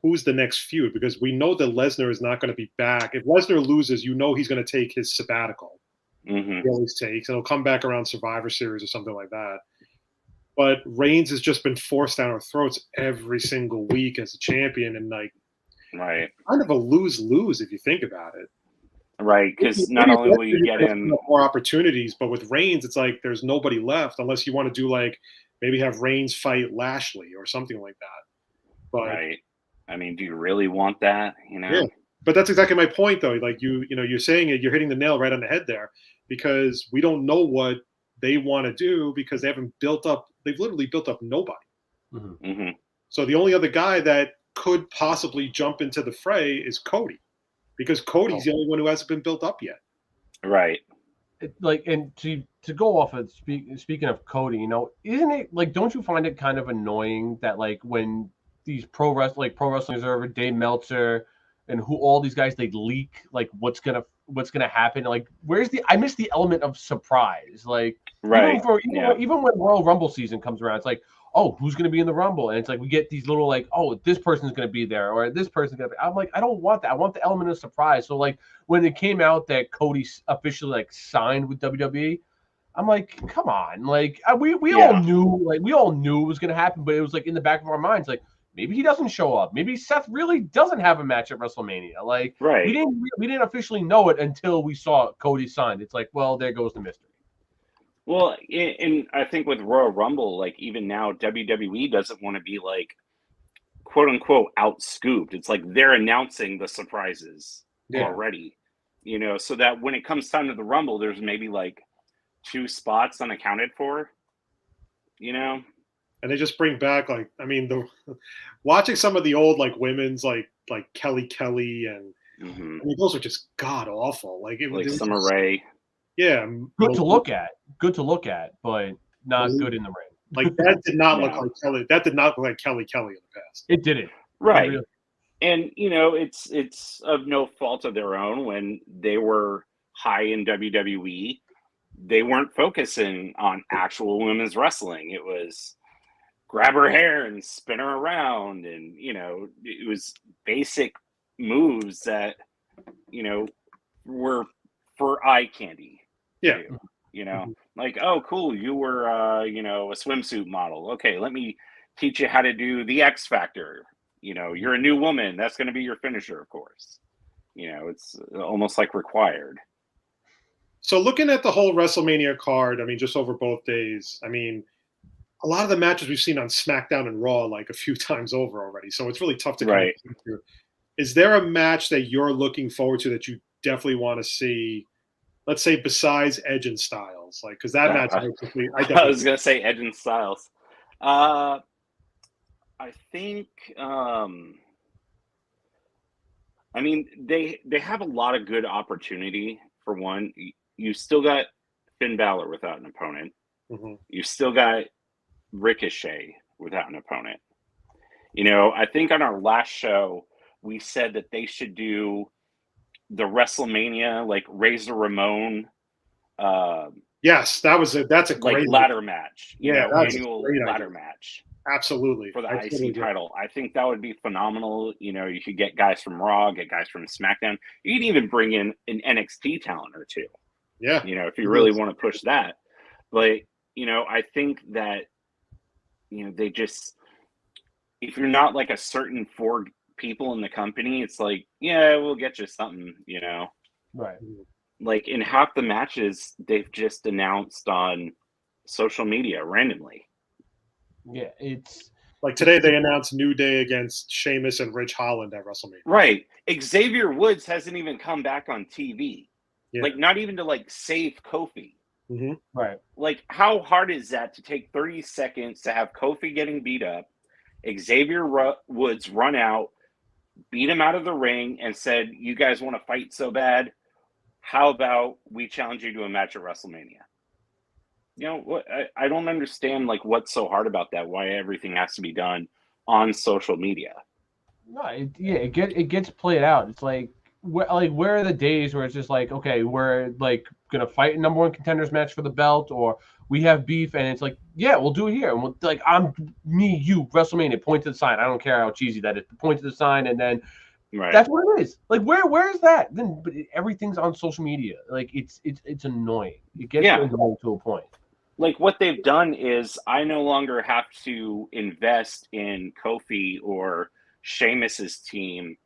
who's the next feud? Because we know that Lesnar is not going to be back. If Lesnar loses, he's going to take his sabbatical. Mm-hmm. He always takes, and he'll come back around Survivor Series or something like that. But Reigns has just been forced down our throats every single week as a champion, and like, right, kind of a lose-lose if you think about it. Right, because not only will you get him more opportunities, but with Reigns, it's like there's nobody left unless you want to do like maybe have Reigns fight Lashley or something like that. But right, I mean, do you really want that? Yeah, but that's exactly my point, though. Like you're saying it, you're hitting the nail right on the head there, because we don't know what they want to do because they've literally built up nobody. Mm-hmm. Mm-hmm. So the only other guy that could possibly jump into the fray is Cody, because Cody's the only one who hasn't been built up yet. Right. And to go off of speaking of Cody, isn't it like, don't you find it kind of annoying that like when these Pro Wrestling Observer, Dave Meltzer, and all these guys, they leak like what's gonna happen? Like, I miss the element of surprise. Like, right, even when Royal Rumble season comes around, it's like, oh, who's gonna be in the Rumble? And it's like we get these little like, oh, this person's gonna be there, or this person's gonna be. I'm like, I don't want that. I want the element of surprise. So like when it came out that Cody officially like signed with WWE, I'm like, come on, like we all knew it was gonna happen, but it was like in the back of our minds, like maybe he doesn't show up. Maybe Seth really doesn't have a match at WrestleMania. Like, right. we didn't officially know it until we saw Cody signed. It's like, well, there goes the mystery. Well, and I think with Royal Rumble, like even now, WWE doesn't want to be like, quote unquote, out scooped. It's like they're announcing the surprises already, so that when it comes time to the Rumble, there's maybe like 2 spots unaccounted for, And they just bring back watching some of the old like women's like Kelly and mm-hmm. I mean, those are just god awful. Like Summer Rae. Yeah, good to look at, but not good in the ring. Like that did not look like Kelly. That did not look like Kelly in the past. It didn't. Right. And it's of no fault of their own. When they were high in WWE, they weren't focusing on actual women's wrestling. It was grab her hair and spin her around, and it was basic moves that were for eye candy. Yeah. Like, oh, cool, you were a swimsuit model. Okay, let me teach you how to do the X Factor. You're a new woman. That's going to be your finisher, of course. It's almost like required. So looking at the whole WrestleMania card, I mean, just over both days, I mean, a lot of the matches we've seen on SmackDown and Raw like a few times over already. So it's really tough to right. Is there a match that you're looking forward to that you definitely want to see? Let's say besides Edge and Styles, like, because that match. I was gonna say Edge and Styles. I think I mean, they have a lot of good opportunity. For one, you still got Finn Balor without an opponent. Mm-hmm. You still got Ricochet without an opponent. You know, I think on our last show we said that they should do the Wrestlemania like Razor Ramon. Yes, that's a like great ladder match. You Yeah, know, that's a annual great ladder idea. match Absolutely. for the I IC totally agree. title. I think that would be phenomenal. You know, you could get guys from Raw, get guys from SmackDown. You can even bring in an NXT talent or two. Yeah. You know, if you really want to push that. But, you know, I think that, you know, they just, if you're not like a certain 4 people in the company, it's like, yeah, we'll get you something, you know. Right. Like in half the matches, they've just announced on social media randomly. Yeah, it's like today they announced New Day against Sheamus and Rich Holland at WrestleMania. Right. Xavier Woods hasn't even come back on TV. Yeah. Like not even to like save Kofi. Mm-hmm. right. Like how hard is that to take 30 seconds to have Kofi getting beat up, Xavier Woods run out, beat him out of the ring and said, "You guys want to fight so bad? How about we challenge you to a match at WrestleMania?" You know, what I don't understand like what's so hard about that, why everything has to be done on social media. No, it gets played out. It's like where are the days where it's just like, okay, we're like gonna fight a number 1 contenders match for the belt, or we have beef, and it's like, yeah, we'll do it here, and we'll, like you WrestleMania, point to the sign. I don't care how cheesy that is. Point to the sign, and then Right. that's what it is. Like where is that? Then but everything's on social media. Like it's annoying. It gets annoying to a point. Like what they've done is I no longer have to invest in Kofi or Sheamus's team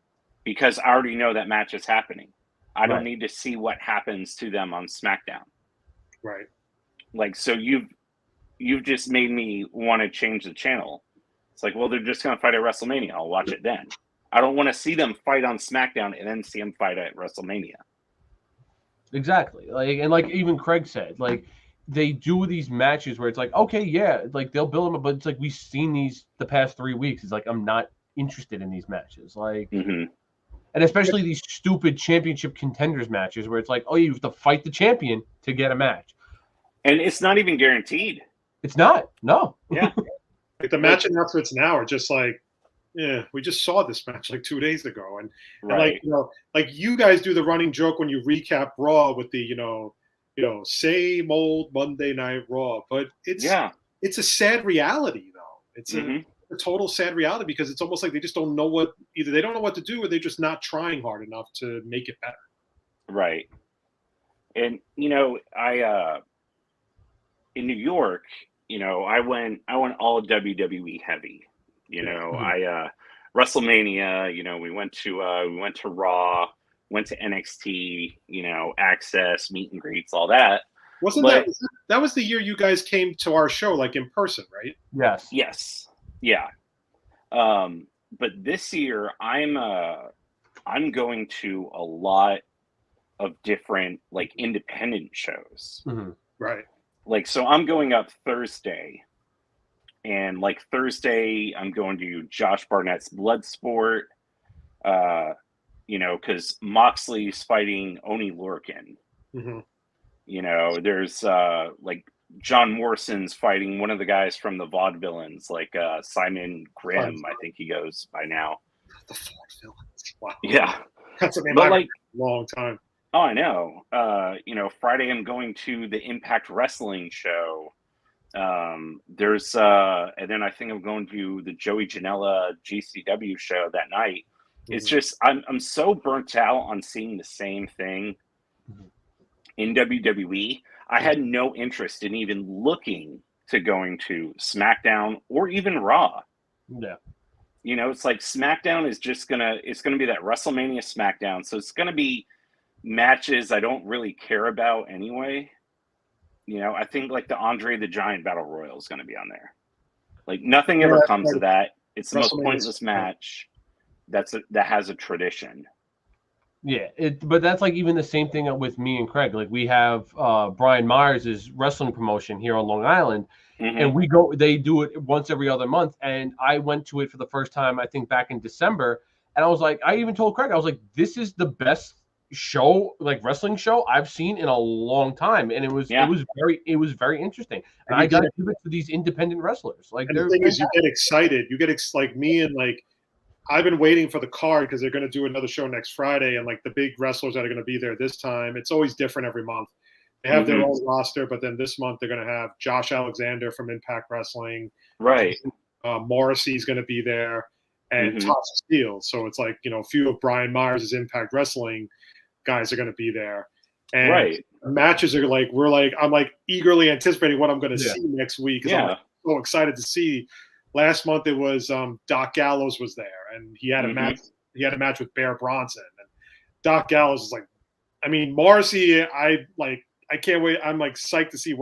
because I already know that match is happening. I don't need to see what happens to them on SmackDown. Right. Like, so you've just made me want to change the channel. It's like, well, they're just going to fight at WrestleMania. I'll watch it then. I don't want to see them fight on SmackDown and then see them fight at WrestleMania. Exactly. Like even Craig said, like they do these matches where it's like, okay, yeah, like they'll build them up, but it's like we've seen these the past 3 weeks. It's like I'm not interested in these matches. Like and especially these stupid championship contenders matches where it's like, oh, you have to fight the champion to get a match. And it's not even guaranteed. It's not. No. Yeah. Like the match announcements now are just like, yeah, we just saw this match like 2 days ago. And like, you know, like you guys do the running joke when you recap Raw with the, you know, same old Monday Night Raw. But it's a sad reality though. It's a total sad reality because it's almost like they just don't know either they don't know what to do or they're just not trying hard enough to make it better. Right. And you know, I in New York, you know, I went all WWE heavy. You know, I WrestleMania, you know, we went to Raw, went to NXT, you know, Access, meet and greets, all that. That was the year you guys came to our show like in person, right? Yes. Yes. Yeah. But this year I'm going to a lot of different like independent shows. Right. Like, so I'm going up Thursday, and like Thursday, I'm going to Josh Barnett's Bloodsport, you know, because Moxley's fighting Oni Lorcan. You know, there's like John Morrison's fighting one of the guys from the Vaudevillains, like Simon Grimm, I think he goes by now. The Vaudevillains. Wow. Yeah. That's a name But I've like, heard a long time. Oh, I know. You know, Friday I'm going to the Impact Wrestling show. There's and then I think I'm going to the Joey Janela GCW show that night. It's just I'm so burnt out on seeing the same thing in WWE. I had no interest in even looking to going to SmackDown or even Raw. Yeah. You know, it's like SmackDown is just it's gonna be that WrestleMania SmackDown. So it's gonna be matches I don't really care about anyway. You know, I think like the Andre the Giant Battle Royal is going to be on there. Like nothing ever comes of that. It's the most pointless match that has a tradition. Yeah, but that's like even the same thing with me and Craig. Like we have Brian Myers' wrestling promotion here on Long Island, and they do it once every other month. And I went to it for the first time, I think back in December, And I was like, I even told Craig, I was like, this is the best show, like wrestling show I've seen in a long time, and it was very interesting. And I got to give it to these independent wrestlers. Like, and the thing is, you get excited. Like me, and like I've been waiting for the card because they're going to do another show next Friday, and like the big wrestlers that are going to be there this time, it's always different every month. They have their own roster, but then this month they're going to have Josh Alexander from Impact Wrestling. Right. Morrissey's going to be there, and Tasha Steele. So it's like, a few of Brian Myers' Impact Wrestling guys are going to be there. And matches are like, I'm like eagerly anticipating what I'm going to see next week. Because I'm like so excited to see. Last month it was Doc Gallows was there, and he had a match. He had a match with Bear Bronson, and Doc Gallows is like, I mean, Morrissey. I can't wait. I'm like psyched to see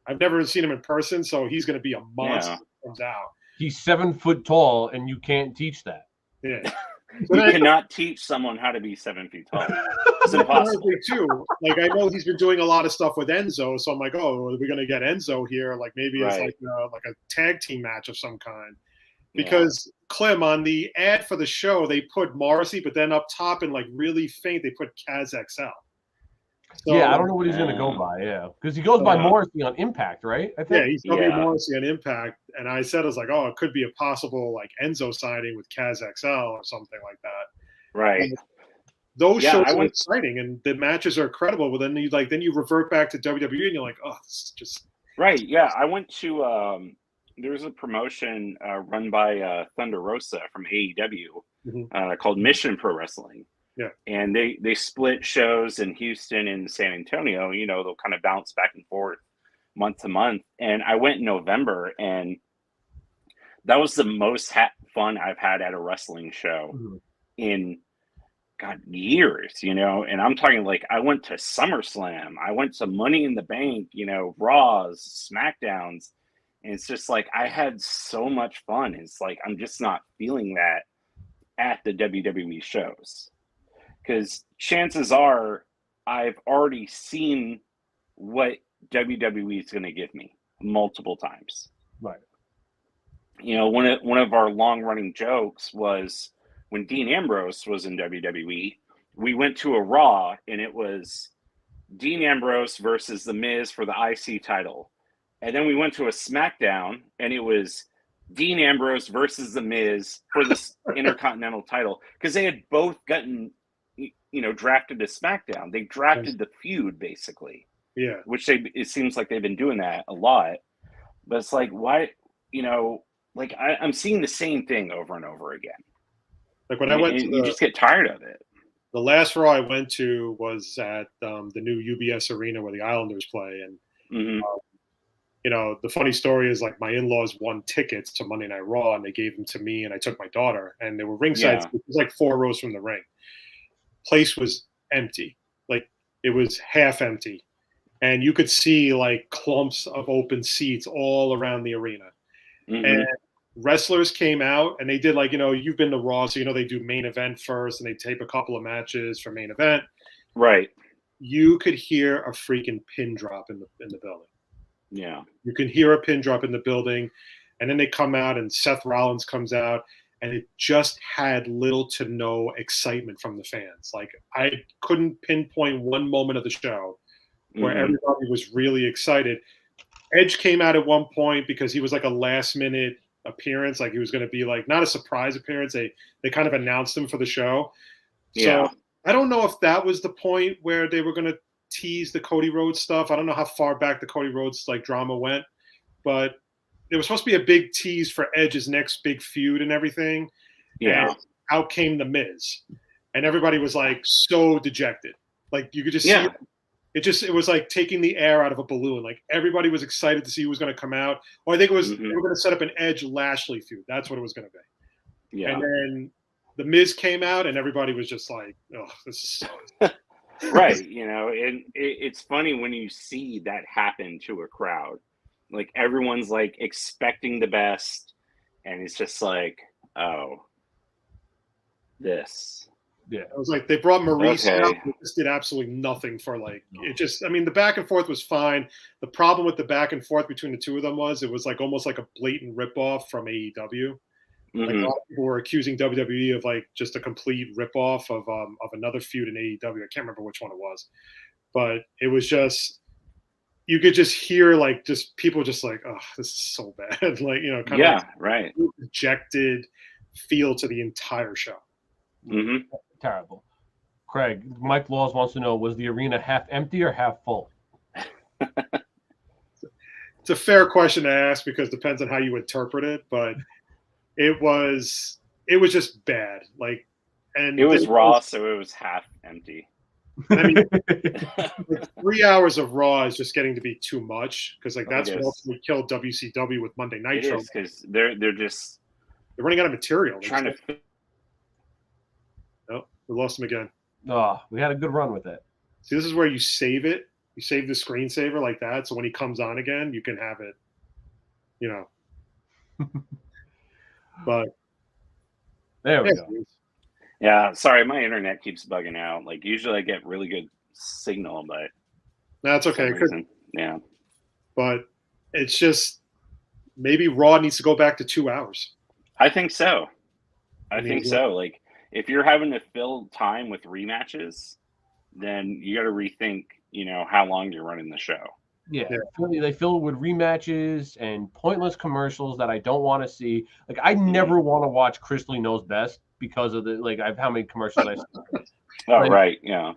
I've never seen him in person, so he's going to be a monster when he comes out. He's 7 foot tall, and you can't teach that. Yeah. You cannot teach someone how to be 7 feet tall. It's impossible. Too. Like, I know he's been doing a lot of stuff with Enzo, so I'm like, oh, are we going to get Enzo here? Like, maybe it's like a tag team match of some kind. Because Klim, on the ad for the show, they put Morrissey, but then up top and like really faint, they put Kaz XL. So, I don't know what he's going to go by, because he goes by Morrissey on Impact, right? I think. Yeah, he's W Morrissey on Impact, and I said, I was like, oh, it could be a possible like Enzo signing with Kaz XL or something like that. Right. And those shows are exciting, and the matches are incredible. But then you revert back to WWE, and you're like, oh, this is just right. Yeah, I went to there was a promotion run by Thunder Rosa from AEW called Mission Pro Wrestling. Yeah. And they split shows in Houston and San Antonio. They'll kind of bounce back and forth month to month. And I went in November, and that was the most fun I've had at a wrestling show in years, and I'm talking like I went to SummerSlam, I went to Money in the Bank, Raws, SmackDowns, and it's just like I had so much fun. It's like I'm just not feeling that at the WWE shows. Because chances are I've already seen what WWE is going to give me multiple times. Right. One of our long-running jokes was when Dean Ambrose was in WWE, we went to a Raw, and it was Dean Ambrose versus The Miz for the IC title. And then we went to a SmackDown, and it was Dean Ambrose versus The Miz for the Intercontinental title. Because they had both gotten drafted to SmackDown. They drafted the feud, basically. Yeah. Which it seems like they've been doing that a lot. But it's like, why, I'm seeing the same thing over and over again. Like when I went to you just get tired of it. The last Raw I went to was at the new UBS Arena where the Islanders play. And, the funny story is like my in-laws won tickets to Monday Night Raw, and they gave them to me, and I took my daughter, and they were ringside. It was like 4 rows from the ring. Place was empty. Like it was half empty. And you could see like clumps of open seats all around the arena. And wrestlers came out, and they did like, you've been to Raw, so they do main event first, and they tape a couple of matches for main event. Right. You could hear a freaking pin drop in the building. Yeah. You can hear a pin drop in the building, and then they come out, and Seth Rollins comes out, and it just had little to no excitement from the fans. Like I couldn't pinpoint one moment of the show where everybody was really excited. Edge came out at one point because he was like a last minute appearance. Like he was going to be like, not a surprise appearance. They kind of announced him for the show. Yeah. So I don't know if that was the point where they were going to tease the Cody Rhodes stuff. I don't know how far back the Cody Rhodes like drama went, but it was supposed to be a big tease for Edge's next big feud and everything. Yeah. And out came The Miz. And everybody was like so dejected. Like you could just see it was like taking the air out of a balloon. Like everybody was excited to see who was going to come out. Or I think it was they were going to set up an Edge Lashley feud. That's what it was going to be. Yeah. And then The Miz came out, and everybody was just like, oh, this is so right. And it's funny when you see that happen to a crowd. Like everyone's like expecting the best, and it's just like, oh, this. Yeah, it was like they brought Maurice out, and just did absolutely nothing for like it. Just, I mean, the back and forth was fine. The problem with the back and forth between the two of them was it was like almost like a blatant ripoff from AEW. Like a Mhm. lot of people were accusing WWE of like just a complete ripoff of another feud in AEW. I can't remember which one it was, but it was just you could just hear like just people just like, oh, this is so bad. Like, you know, kind of like Yeah, right. rejected feel to the entire show. Mhm. Terrible. Craig, Mike Laws wants to know, was the arena half empty or half full? It's a fair question to ask because it depends on how you interpret it, but it was just bad. Like, and It was Raw, so it was half empty. I mean, like 3 hours of Raw is just getting to be too much because like that's It what is. ultimately killed WCW with Monday It Nitro. is because they're just They're running out of material. trying to. Oh, we lost him again. Oh, we had a good run with it. See, this is where you save it. You save the screensaver like that, so when he comes on again, you can have it. You know. But There we yeah, go. Yeah, sorry, my internet keeps bugging out. Like usually, I get really good signal, but that's for okay. some reason, yeah. But it's just maybe Raw needs to go back to 2 hours. I think so. I mean, think so. Like if you're having to fill time with rematches, then you got to rethink, you know, how long you're running the show. Yeah, they fill it with rematches and pointless commercials that I don't want to see. Like I never want to watch Chris Lee Knows Best because of the like I've how many commercials I see. Oh, Like- right. Yeah.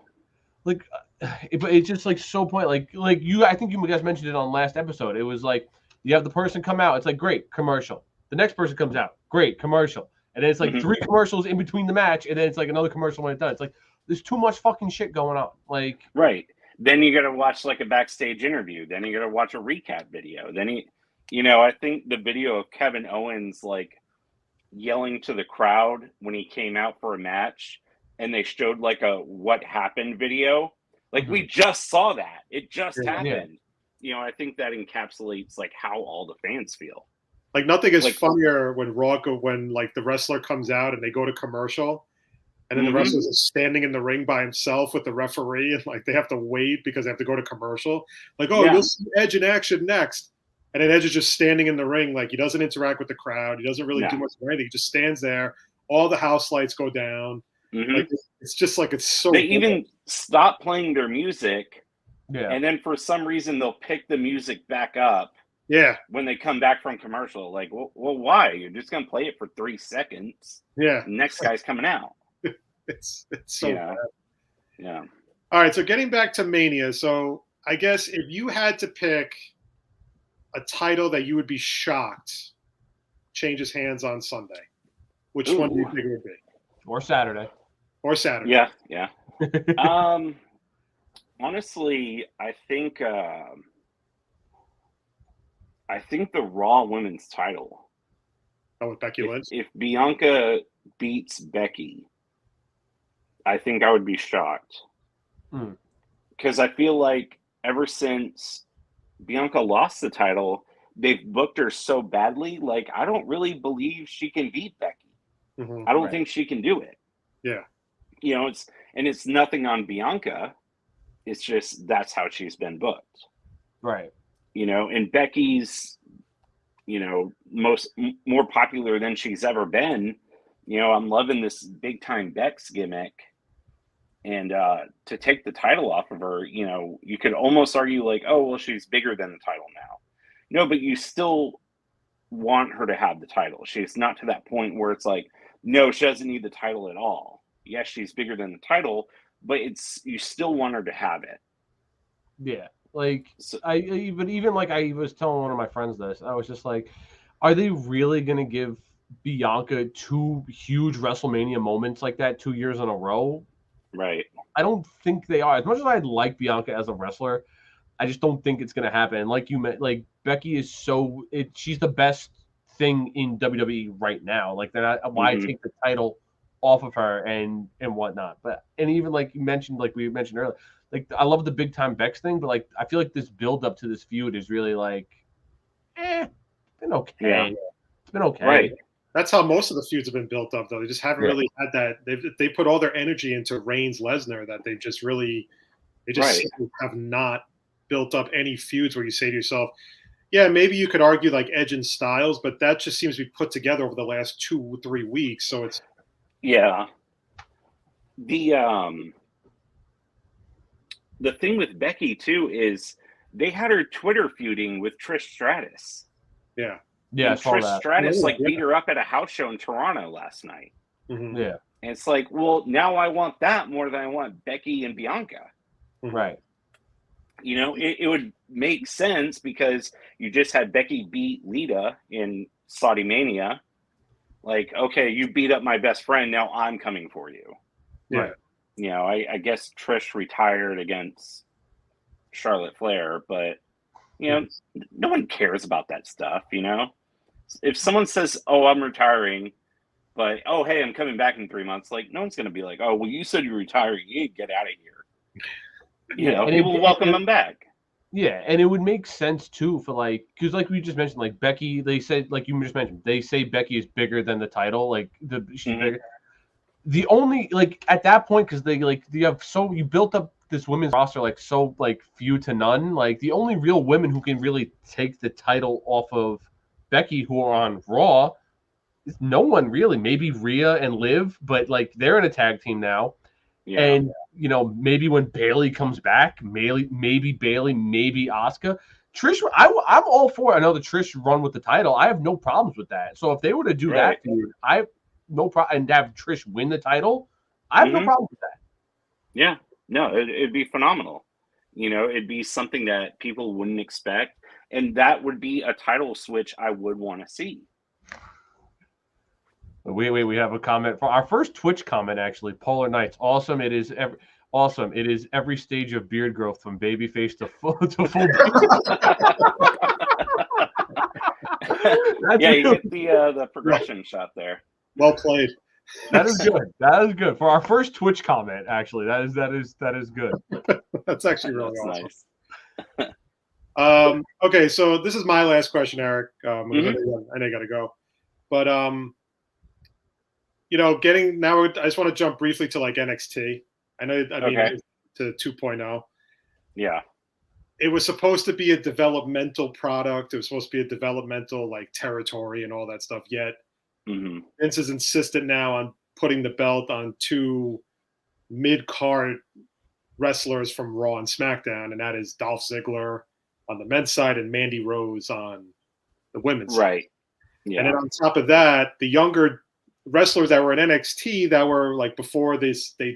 Like it's just like so point like you I think you guys mentioned it on last episode. It was like you have the person come out, it's like great commercial. The next person comes out, great commercial. And then it's like Mhm. 3 commercials in between the match, and then it's like another commercial when it's done. It's like there's too much fucking shit going on. Like Right. Then you got to watch like a backstage interview. Then you got to watch a recap video. Then you know, I think the video of Kevin Owens like yelling to the crowd when he came out for a match, and they showed like a what happened video. Like we just saw that. It just Yeah. happened. You know, I think that encapsulates like how all the fans feel. Like nothing is Like- funnier when when like the wrestler comes out and they go to commercial, and then the Mhm. wrestler's just standing in the ring by himself with the referee, and like they have to wait because they have to go to commercial. Like, oh, Yeah. you'll see Edge in action next, and then Edge is just standing in the ring, like he doesn't interact with the crowd, he doesn't really No. do much of anything. He just stands there. All the house lights go down. Mhm. Like it's just like it's so. They even stop playing their music, yeah. and then for some reason they'll pick the music back up Yeah, when they come back from commercial. Like, well, why? You're just gonna play it for 3 seconds. yeah. Next guy's coming out. It's so Yeah. bad. Yeah. All right, so getting back to Mania, so I guess if you had to pick a title that you would be shocked changes hands on Sunday, which one do you Ooh. think it would be? Or Saturday. Or Saturday? Yeah. Yeah. Honestly, I think the Raw Women's title. Oh, with Becky Lynch? If Bianca beats Becky, I think I would be shocked. Hmm. Because I feel like ever since Bianca lost the title, they've booked her so badly. Like, I don't really believe she can beat Becky. Mhm. I don't Right. think she can do it. Yeah. You know, it's nothing on Bianca. It's just that's how she's been booked. Right. You know, and Becky's, you know, more popular than she's ever been. You know, I'm loving this big time Bex gimmick. And to take the title off of her, you know, you could almost argue like, oh, well, she's bigger than the title now. No, but you still want her to have the title. She's not to that point where it's like, no, she doesn't need the title at all. Yes, she's bigger than the title, but you still want her to have it. Yeah. Like So, but even like I was telling one of my friends this, I was just like, are they really gonna give Bianca 2 huge WrestleMania moments like that 2 years in a row? right. I don't think they are. As much as I'd like Bianca as a wrestler, I just don't think it's gonna happen. Like you meant, like Becky is she's the best thing in WWE right now. Like they're not, why Mhm. take the title off of her and whatnot. But and even like you mentioned, like we mentioned earlier, like I love the big time Bex thing, but like I feel like this build up to this feud is really like, it's been okay. Yeah. It's been okay. Right. That's how most of the feuds have been built up, though. They just haven't Yeah. really had that. They put all their energy into Reigns Lesnar that they just Right. have not built up any feuds where you say to yourself, Yeah, maybe you could argue like Edge and Styles, but that just seems to be put together over the last 2-3 weeks. So it's the thing with Becky too is they had her Twitter feuding with Trish Stratus. Yeah. Yeah, and Trish Stratus beat her up at a house show in Toronto last night. Mm-hmm. Yeah. And it's like, well, now I want that more than I want Becky and Bianca. Right. You know, it would make sense because you just had Becky beat Lita in Saudi Mania. Like, okay, you beat up my best friend. Now I'm coming for you. Yeah. Right. You know, I guess Trish retired against Charlotte Flair, but, you know, no one cares about that stuff, you know? If someone says, oh, I'm retiring, but, oh, hey, I'm coming back in 3 months, like, no one's going to be like, oh, well, you said you're retiring. You need to get out of here. You know, people will welcome them back. Yeah, and it would make sense, too, for, like, because, like we just mentioned, like, Becky, they said, like you just mentioned, they say Becky is bigger than the title. Like, she's bigger. The only, like, at that point, because they, like, you built up this women's roster, like, so, like, few to none. Like, the only real women who can really take the title off of Becky who are on Raw is no one really. Maybe Rhea and Liv, but, like, they're in a tag team now. Yeah. And, you know, maybe when Bayley comes back, maybe Bayley, maybe Asuka. Trish, I'm all for another Trish run with the title. I have no problems with that. So if they were to do that, I have no problem, and have Trish win the title, I have no problem with that. Yeah, no, it'd be phenomenal. You know, it'd be something that people wouldn't expect, and that would be a title switch I would want to see. We have a comment for our first Twitch comment, actually. Polar Knights, awesome. It is awesome. It is every stage of beard growth from babyface to full yeah, you get the progression shot there. Well played. That is good. That is good for our first Twitch comment. Actually, that is good. That's actually really awesome. Nice. Okay, so this is my last question, Eric. I know you got to go, but you know, I just want to jump briefly to like NXT. I mean, to 2.0. Yeah. It was supposed to be a developmental product. It was supposed to be a developmental like territory and all that stuff. Yet Vince is insistent now on putting the belt on two mid-card wrestlers from Raw and SmackDown, and that is Dolph Ziggler on the men's side and Mandy Rose on the women's side. Right. Yeah. And then on top of that, the younger wrestlers that were in NXT that were like before they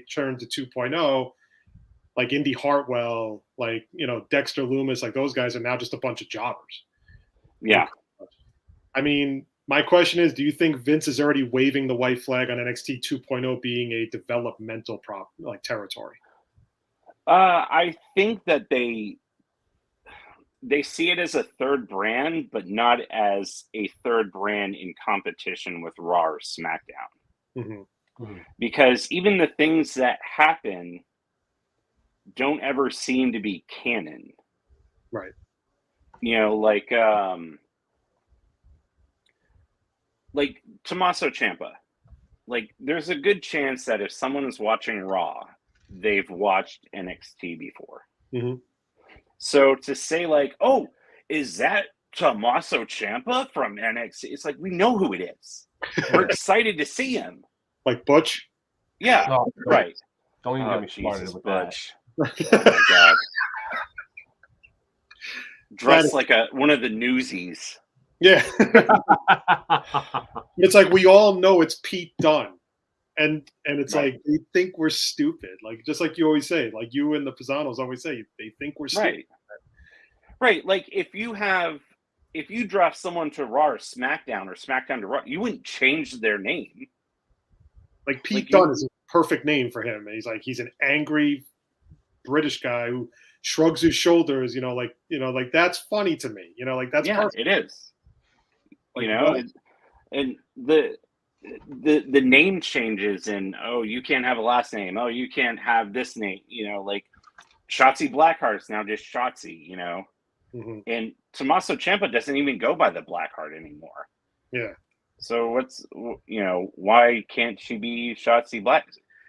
turned to 2.0, like Indy Hartwell, like, you know, Dexter Lumis, like those guys are now just a bunch of jobbers. Yeah. I mean, my question is, do you think Vince is already waving the white flag on NXT 2.0 being a developmental territory? I think that they see it as a third brand, but not as a third brand in competition with Raw or SmackDown. Because even the things that happen don't ever seem to be canon. Right. You know, like Tommaso Ciampa. Like, there's a good chance that if someone is watching Raw, they've watched NXT before. So to say like, oh, is that Tommaso Ciampa from NXT? It's like, we know who it is. We're excited to see him. Like Butch? Yeah, right. Don't even get me started with Butch. That. Oh my God. Dressed like one of the newsies. Yeah. It's like we all know it's Pete Dunne. And it's like they think we're stupid. Like, just like you always say, like you and the Pisanos always say, they think we're stupid. Right. Like if you draft someone to Raw or SmackDown to Raw, you wouldn't change their name. Like Pete Dunne is a perfect name for him. And he's an angry British guy who shrugs his shoulders, like that's funny to me. Like that's perfect. It is. Like, and the name changes and you can't have a last name. Oh, you can't have this name. Like Shotzi Blackheart's now just Shotzi. And Tommaso Ciampa doesn't even go by the Blackheart anymore. Yeah. So why can't she be Shotzi Black?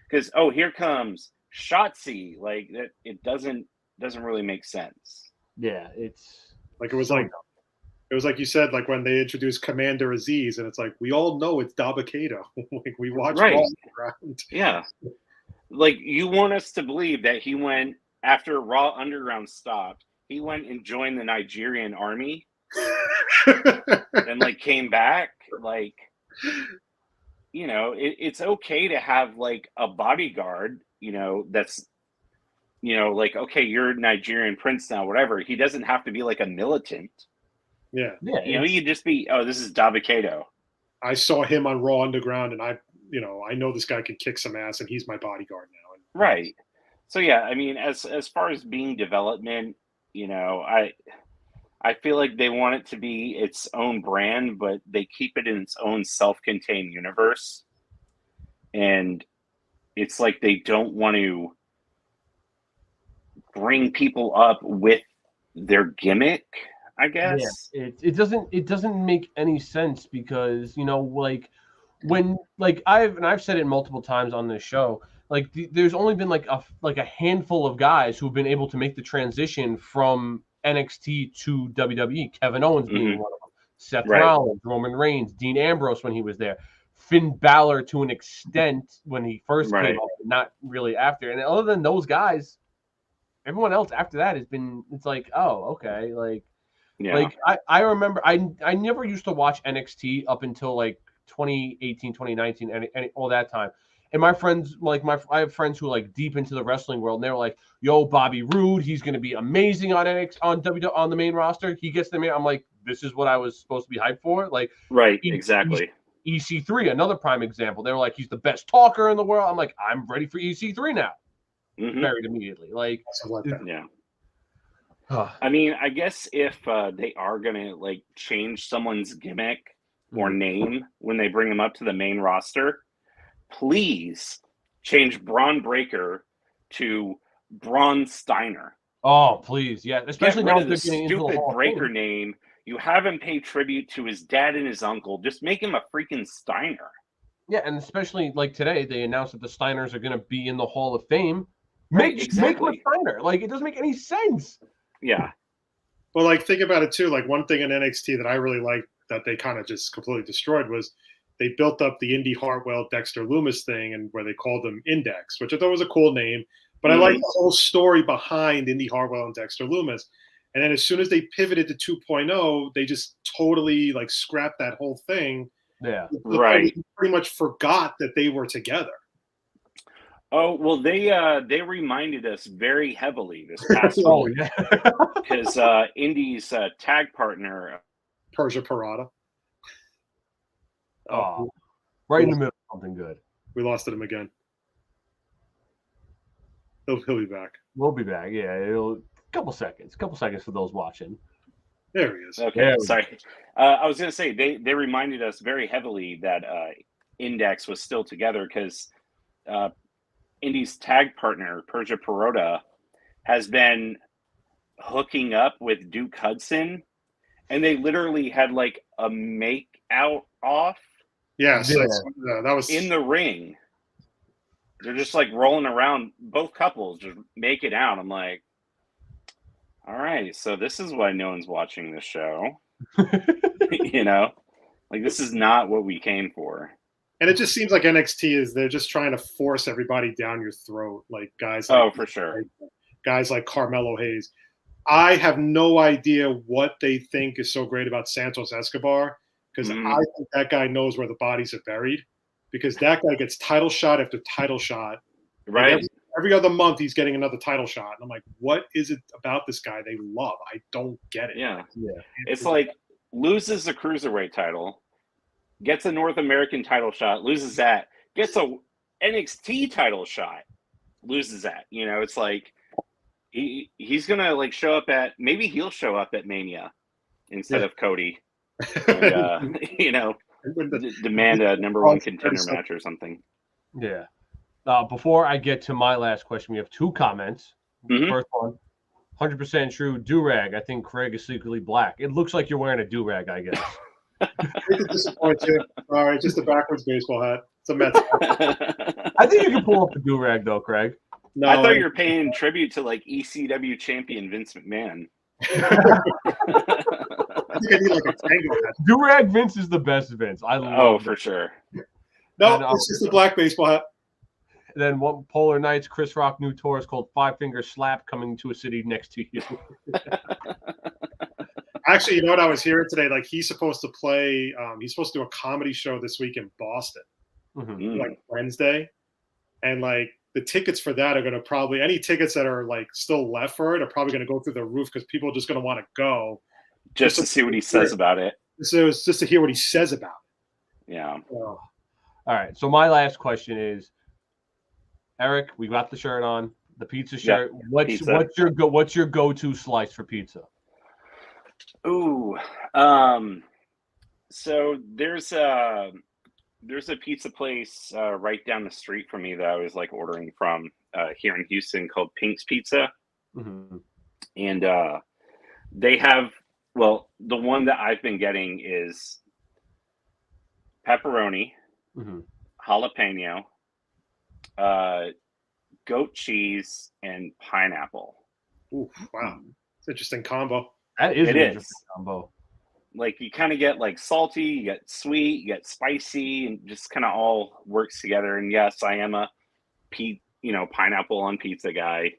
Because here comes Shotzi. Like that, it doesn't really make sense. Yeah, it's like it was like It was like you said, like when they introduced Commander Aziz, and it's like we all know it's Dabba-Kato. Like we watched Right. Raw Underground. Yeah. Like you want us to believe that he went after Raw Underground stopped, he went and joined the Nigerian army and like came back. Like, you know, it's okay to have like a bodyguard, you know, that's, you know, like, okay, you're a Nigerian prince now, whatever. He doesn't have to be like a militant. Yeah. You know, you just be, oh, this is Dabba-Kato. I saw him on Raw Underground, and I know this guy can kick some ass, and he's my bodyguard now. Right. So yeah, I mean, as far as being development, you know, I feel like they want it to be its own brand, but they keep it in its own self-contained universe. And it's like they don't want to bring people up with their gimmick, I guess. Yeah, it doesn't make any sense because, you know, like when like I've said it multiple times on this show, like there's only been like a handful of guys who've been able to make the transition from NXT to WWE. Kevin Owens being one of them, Seth Rollins, Roman Reigns, Dean Ambrose when he was there, Finn Balor to an extent when he first came up, not really after. And other than those guys, everyone else after that has been. It's like, oh, okay, like. Yeah. Like I remember I never used to watch NXT up until like 2018, 2019 and all that time. And my friends, like I have friends who are like deep into the wrestling world, and they're like, "Yo, Bobby Roode, he's going to be amazing on on the main roster. He gets the main." I'm like, "This is what I was supposed to be hyped for." Like, exactly. EC3, another prime example. They were like, "He's the best talker in the world." I'm like, "I'm ready for EC3 now." Very immediately, like yeah. I mean, I guess if they are going to like change someone's gimmick or name when they bring them up to the main roster, please change Braun Breaker to Braun Steiner. Oh, please. Yeah. Especially now the stupid Breaker name. You have him pay tribute to his dad and his uncle. Just make him a freaking Steiner. Yeah. And especially like today, they announced that the Steiners are going to be in the Hall of Fame. Right, Make him a Steiner. Like, it doesn't make any sense. Yeah. Well, like think about it too. Like one thing in NXT that I really liked that they kind of just completely destroyed was they built up the Indy Hartwell Dexter Loomis thing, and where they called them Index, which I thought was a cool name. But I like the whole story behind Indy Hartwell and Dexter Loomis. And then as soon as they pivoted to 2.0, they just totally like scrapped that whole thing. Yeah, right. Pretty much forgot that they were together. Oh, well, they reminded us very heavily this past week. Because Indy's tag partner, Persia Parada. Oh, right in the middle of something good. We lost him again. He'll be back. We'll be back. Yeah, a couple seconds for those watching. There he is. Okay, sorry. I was going to say they reminded us very heavily that Index was still together because Indy's tag partner, Persia Parada, has been hooking up with Duke Hudson, and they literally had like a make out off. Yes, that was in the ring. They're just like rolling around, both couples just make it out. I'm like, all right, so this is why no one's watching this show. You know, like this is not what we came for. And it just seems like NXT they're just trying to force everybody down your throat, like guys. Oh, for sure. Guys like Carmelo Hayes. I have no idea what they think is so great about Santos Escobar, because I think that guy knows where the bodies are buried, because that guy gets title shot after title shot. Right. Every other month he's getting another title shot. And I'm like, what is it about this guy they love? I don't get it. Yeah. It's like loses the Cruiserweight title, gets a North American title shot, loses that, gets a NXT title shot, loses that. You know, it's like he's gonna like show up maybe he'll show up at Mania instead of Cody, and, you know, demand a number one contender match or something. Yeah. Before I get to my last question, we have two comments. First one, 100% true. Do-rag. I think Craig is secretly black. It looks like you're wearing a do-rag, I guess. Disappoint you. All right, just a backwards baseball hat. It's a Mets hat. I think you can pull up the do-rag, though, Craig. No, I thought you were paying tribute to like ECW champion Vince McMahon. think I need like a tango hat. Do-rag Vince is the best Vince. I love for sure. No, it's just a black baseball hat. Then one Polar Nights, Chris Rock new tour is called Five Finger Slap, coming to a city next to you. Actually, you know what I was hearing today? Like he's supposed to play. He's supposed to do a comedy show this week in Boston, like Wednesday, and like the tickets for that are going to probably any tickets that are like still left for it are probably going to go through the roof because people are just going to want to go just to see what he says about it. So it's just to hear what he says about it. Yeah. So, all right. So my last question is, Eric, we got the shirt on, the pizza shirt. Yeah, what's your go-to slice for pizza? Ooh, so there's a pizza place right down the street from me that I was like ordering from here in Houston called Pink's Pizza, and they have the one that I've been getting is pepperoni, jalapeno, goat cheese, and pineapple. Ooh, wow, it's an interesting combo. That is an interesting combo. Like you kind of get like salty, you get sweet, you get spicy, and just kind of all works together. And yes, I am a pineapple on pizza guy.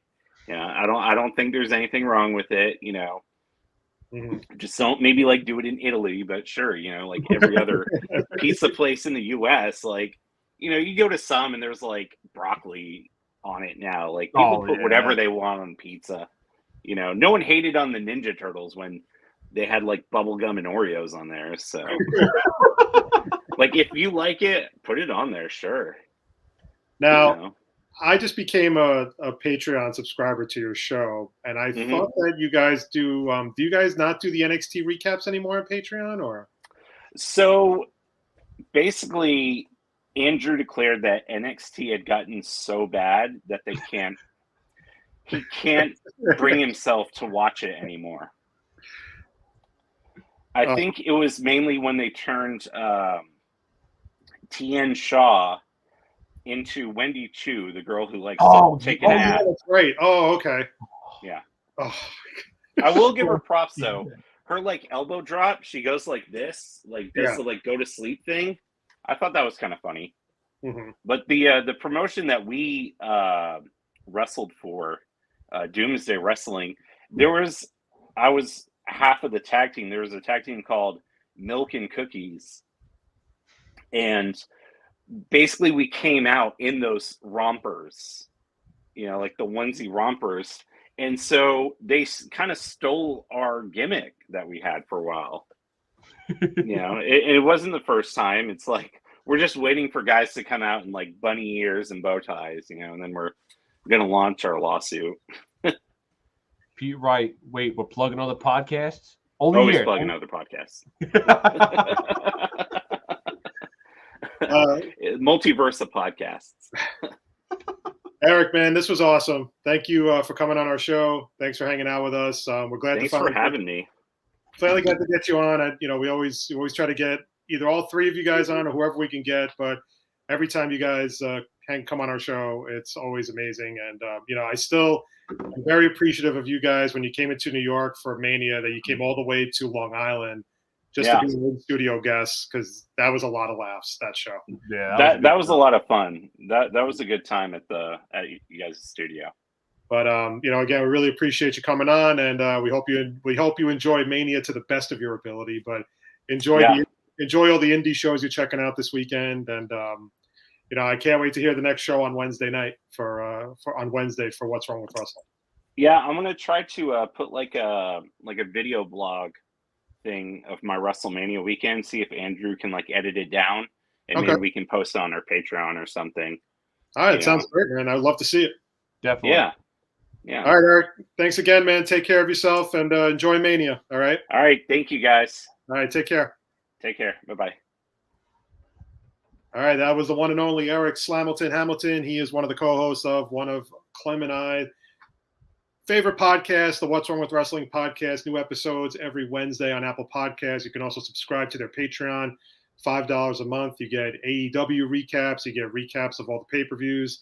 Yeah, I don't think there's anything wrong with it. Just don't maybe like do it in Italy, but sure, like every other pizza place in the U.S. Like you go to some and there's like broccoli on it now. Like people put whatever they want on pizza. No one hated on the Ninja Turtles when they had like bubblegum and Oreos on there. So like if you like it, put it on there, sure. Now I just became a Patreon subscriber to your show, and I thought that you guys do you guys not do the NXT recaps anymore on Patreon, or? So basically Andrew declared that NXT had gotten so bad that he can't bring himself to watch it anymore. I think it was mainly when they turned Tien Shaw into Wendy Chu, the girl who likes to take a nap. Yeah, that's right. Oh, okay. Yeah. Oh, I will give her props though. Her like elbow drop, she goes like this to like go to sleep thing. I thought that was kind of funny. But the promotion that we wrestled for, Doomsday Wrestling, I was half of the tag team. There was a tag team called Milk and Cookies, and basically we came out in those rompers, like the onesie rompers, and so they kind of stole our gimmick that we had for a while. It wasn't the first time. It's like we're just waiting for guys to come out in like bunny ears and bow ties, and then we're going to launch our lawsuit. Pete Wright, wait, we're plugging other podcasts? Always plugging other podcasts. Multiverse of podcasts. Eric, man, this was awesome. Thank you for coming on our show. Thanks for hanging out with us. We're glad Thanks for having me. Finally got to get you on. We always try to get either all three of you guys on or whoever we can get, but every time you guys can come on our show, it's always amazing. And I still am very appreciative of you guys when you came into New York for Mania, that you came all the way to Long Island just to be an in-studio guest, because that was a lot of laughs, that show. Yeah, that was a lot of fun. That was a good time at you guys' studio. But again, we really appreciate you coming on, and we hope you enjoy Mania to the best of your ability. But enjoy all the indie shows you're checking out this weekend, and I can't wait to hear the next show on Wednesday night for What's Wrong with Wrestling. Yeah, I'm gonna try to put like a video blog thing of my WrestleMania weekend. See if Andrew can like edit it down, and maybe we can post it on our Patreon or something. All right, sounds great, man. I'd love to see it. Definitely. Yeah. All right, Eric. Thanks again, man. Take care of yourself and enjoy Mania. All right. All right. Thank you, guys. All right. Take care. Take care. Bye-bye. All right. That was the one and only Eric Slamilton Hamilton. He is one of the co-hosts of one of Klim and I favorite podcast, the What's Wrong with Wrestling podcast. New episodes every Wednesday on Apple Podcasts. You can also subscribe to their Patreon, $5 a month. You get AEW recaps. You get recaps of all the pay-per-views.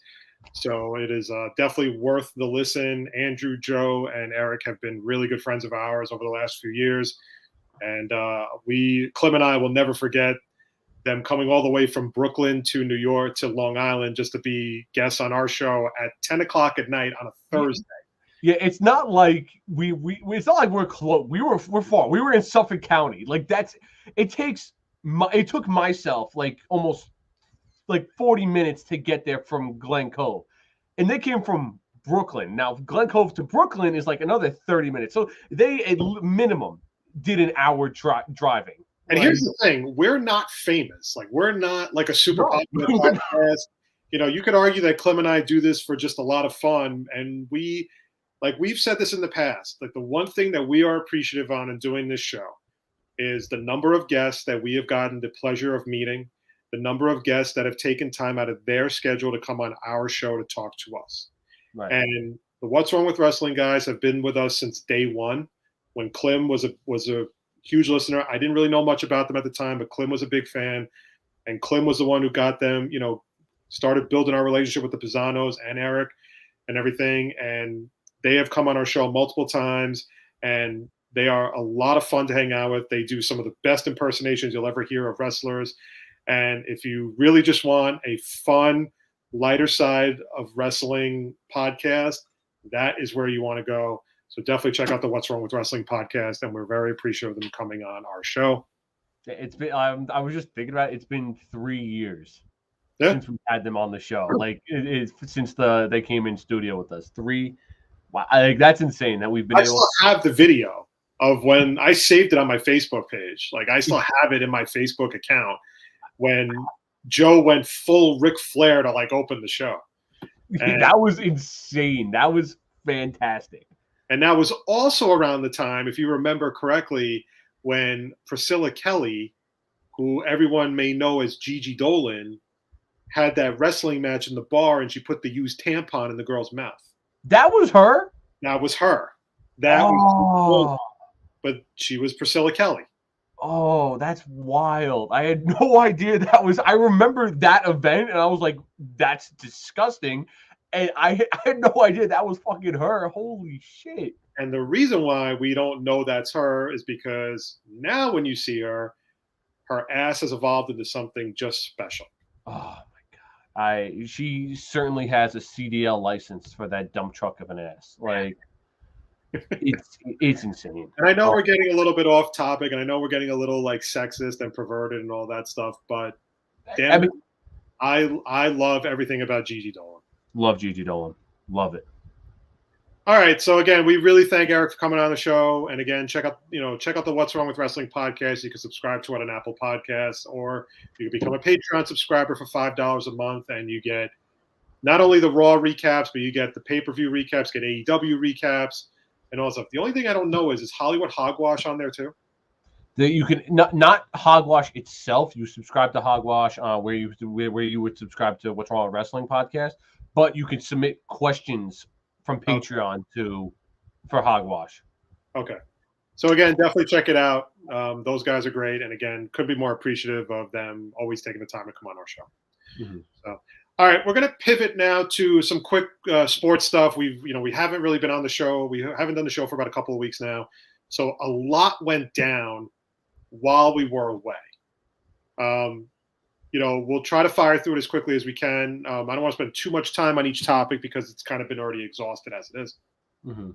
So it is definitely worth the listen. Andrew, Joe, and Eric have been really good friends of ours over the last few years. And Klim and I will never forget them coming all the way from Brooklyn to New York to Long Island just to be guests on our show at 10 o'clock at night on a Thursday. Yeah, it's not like it's not like we're close. We're far. We were in Suffolk County. Like it took myself like almost like 40 minutes to get there from Glen Cove. And they came from Brooklyn. Now, Glen Cove to Brooklyn is like another 30 minutes. So they at minimum did an hour driving. And here's the thing. We're not famous. Like, we're not like a super popular podcast. You know, you could argue that Klim and I do this for just a lot of fun. And we've said this in the past. Like, the one thing that we are appreciative on in doing this show is the number of guests that we have gotten the pleasure of meeting, the number of guests that have taken time out of their schedule to come on our show to talk to us. Right. And the What's Wrong with Wrestling guys have been with us since day one. When Klim was a huge listener, I didn't really know much about them at the time, but Klim was a big fan. And Klim was the one who got them, you know, started building our relationship with the Pisanos and Eric and everything. And they have come on our show multiple times, and they are a lot of fun to hang out with. They do some of the best impersonations you'll ever hear of wrestlers. And if you really just want a fun, lighter side of wrestling podcast, that is where you want to go. So definitely check out the What's Wrong with Wrestling podcast, and we're very appreciative of them coming on our show. It's been I was just thinking about it. It's been 3 years since we had them on the show. Like since they came in studio with us. 3. Wow, like that's insane that we've been able. I still have the video of when I saved it on my Facebook page. Like, I still have it in my Facebook account when Joe went full Ric Flair to like open the show. And that was insane. That was fantastic. And that was also around the time, if you remember correctly, when Priscilla Kelly, who everyone may know as Gigi Dolan, had that wrestling match in the bar, and she put the used tampon in the girl's mouth. That was her? That was her. Was, but she was Priscilla Kelly. Oh, that's wild. I had no idea that was. I remember that event, and I was like, that's disgusting. And I had no idea that was fucking her. Holy shit. And the reason why we don't know that's her is because now when you see her, her ass has evolved into something just special. Oh, my God. She certainly has a CDL license for that dump truck of an ass. Like, it's insane. And I know we're getting a little bit off topic, and I know we're getting a little like sexist and perverted and all that stuff, but damn, I love everything about Gigi Dolan. Love Gigi Dolan. Love it. All right. So again, we really thank Eric for coming on the show. And again, check out the What's Wrong with Wrestling podcast. You can subscribe to it on Apple Podcasts, or you can become a Patreon subscriber for $5 a month, and you get not only the Raw recaps, but you get the pay-per-view recaps, get AEW recaps, and all that stuff. The only thing I don't know is Hollywood Hogwash on there too? That you can not Hogwash itself. You subscribe to Hogwash where you would subscribe to What's Wrong with Wrestling podcast, but you can submit questions from Patreon for Hogwash. Okay. So again, definitely check it out. Those guys are great, and again, could be more appreciative of them always taking the time to come on our show. Mm-hmm. So, all right, we're going to pivot now to some quick sports stuff. We haven't really been on the show. We haven't done the show for about a couple of weeks now. So a lot went down while we were away. We'll try to fire through it as quickly as we can. I don't want to spend too much time on each topic because it's kind of been already exhausted as it is. Mm-hmm.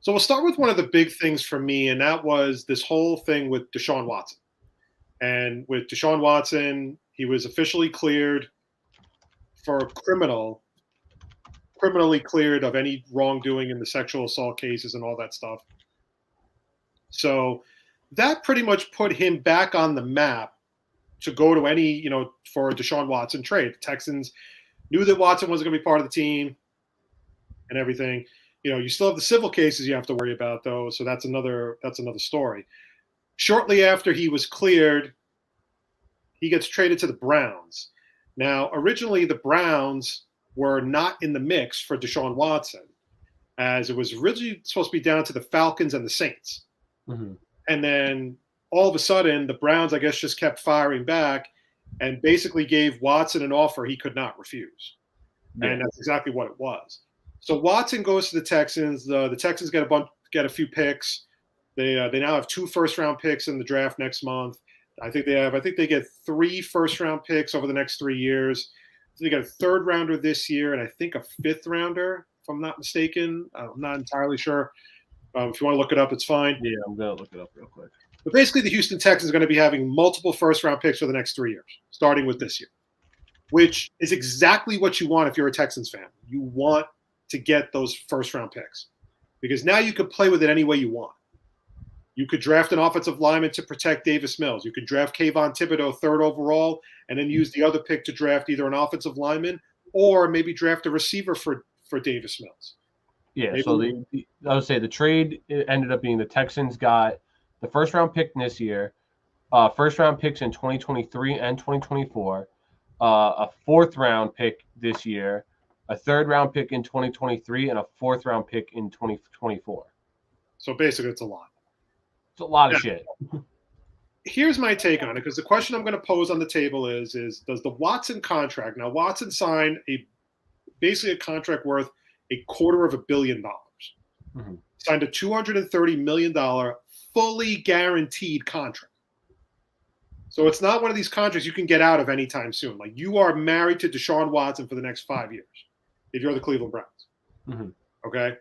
So we'll start with one of the big things for me, and that was this whole thing with Deshaun Watson. And with Deshaun Watson, he was officially cleared for criminally cleared of any wrongdoing in the sexual assault cases and all that stuff. So that pretty much put him back on the map to go to any, for a Deshaun Watson trade. The Texans knew that Watson wasn't going to be part of the team and everything. You still have the civil cases you have to worry about, though. So that's another story. Shortly after he was cleared, he gets traded to the Browns. Now, originally the Browns were not in the mix for Deshaun Watson, as it was originally supposed to be down to the Falcons and the Saints. Mm-hmm. And then all of a sudden, the Browns, I guess, just kept firing back and basically gave Watson an offer he could not refuse. Yeah. And that's exactly what it was. So Watson goes to the Texans. The Texans get a few picks. They now have 2 first-round picks in the draft next month. I think they get 3 first-round picks over the next 3 years. So they got a 3rd rounder this year, and I think a 5th rounder, if I'm not mistaken. I'm not entirely sure. If you want to look it up, it's fine. Yeah, I'm gonna look it up real quick. But basically, the Houston Texans are going to be having multiple first-round picks for the next 3 years, starting with this year, which is exactly what you want if you're a Texans fan. You want to get those first-round picks because now you could play with it any way you want. You could draft an offensive lineman to protect Davis Mills. You could draft Kayvon Thibodeau 3rd overall and then use the other pick to draft either an offensive lineman or maybe draft a receiver for Davis Mills. Yeah, Maybe. so I would say the trade ended up being the Texans got the first-round pick this year, first-round picks in 2023 and 2024, a 4th-round pick this year, a 3rd-round pick in 2023, and a 4th-round pick in 2024. So basically, it's a lot. It's a lot of shit. Here's my take on it, because the question I'm going to pose on the table is does the Watson contract – now, Watson signed basically a contract worth $250 million. Mm-hmm. Signed a $230 million fully guaranteed contract. So it's not one of these contracts you can get out of anytime soon. Like, you are married to Deshaun Watson for the next 5 years if you're the Cleveland Browns. Mm-hmm. Okay?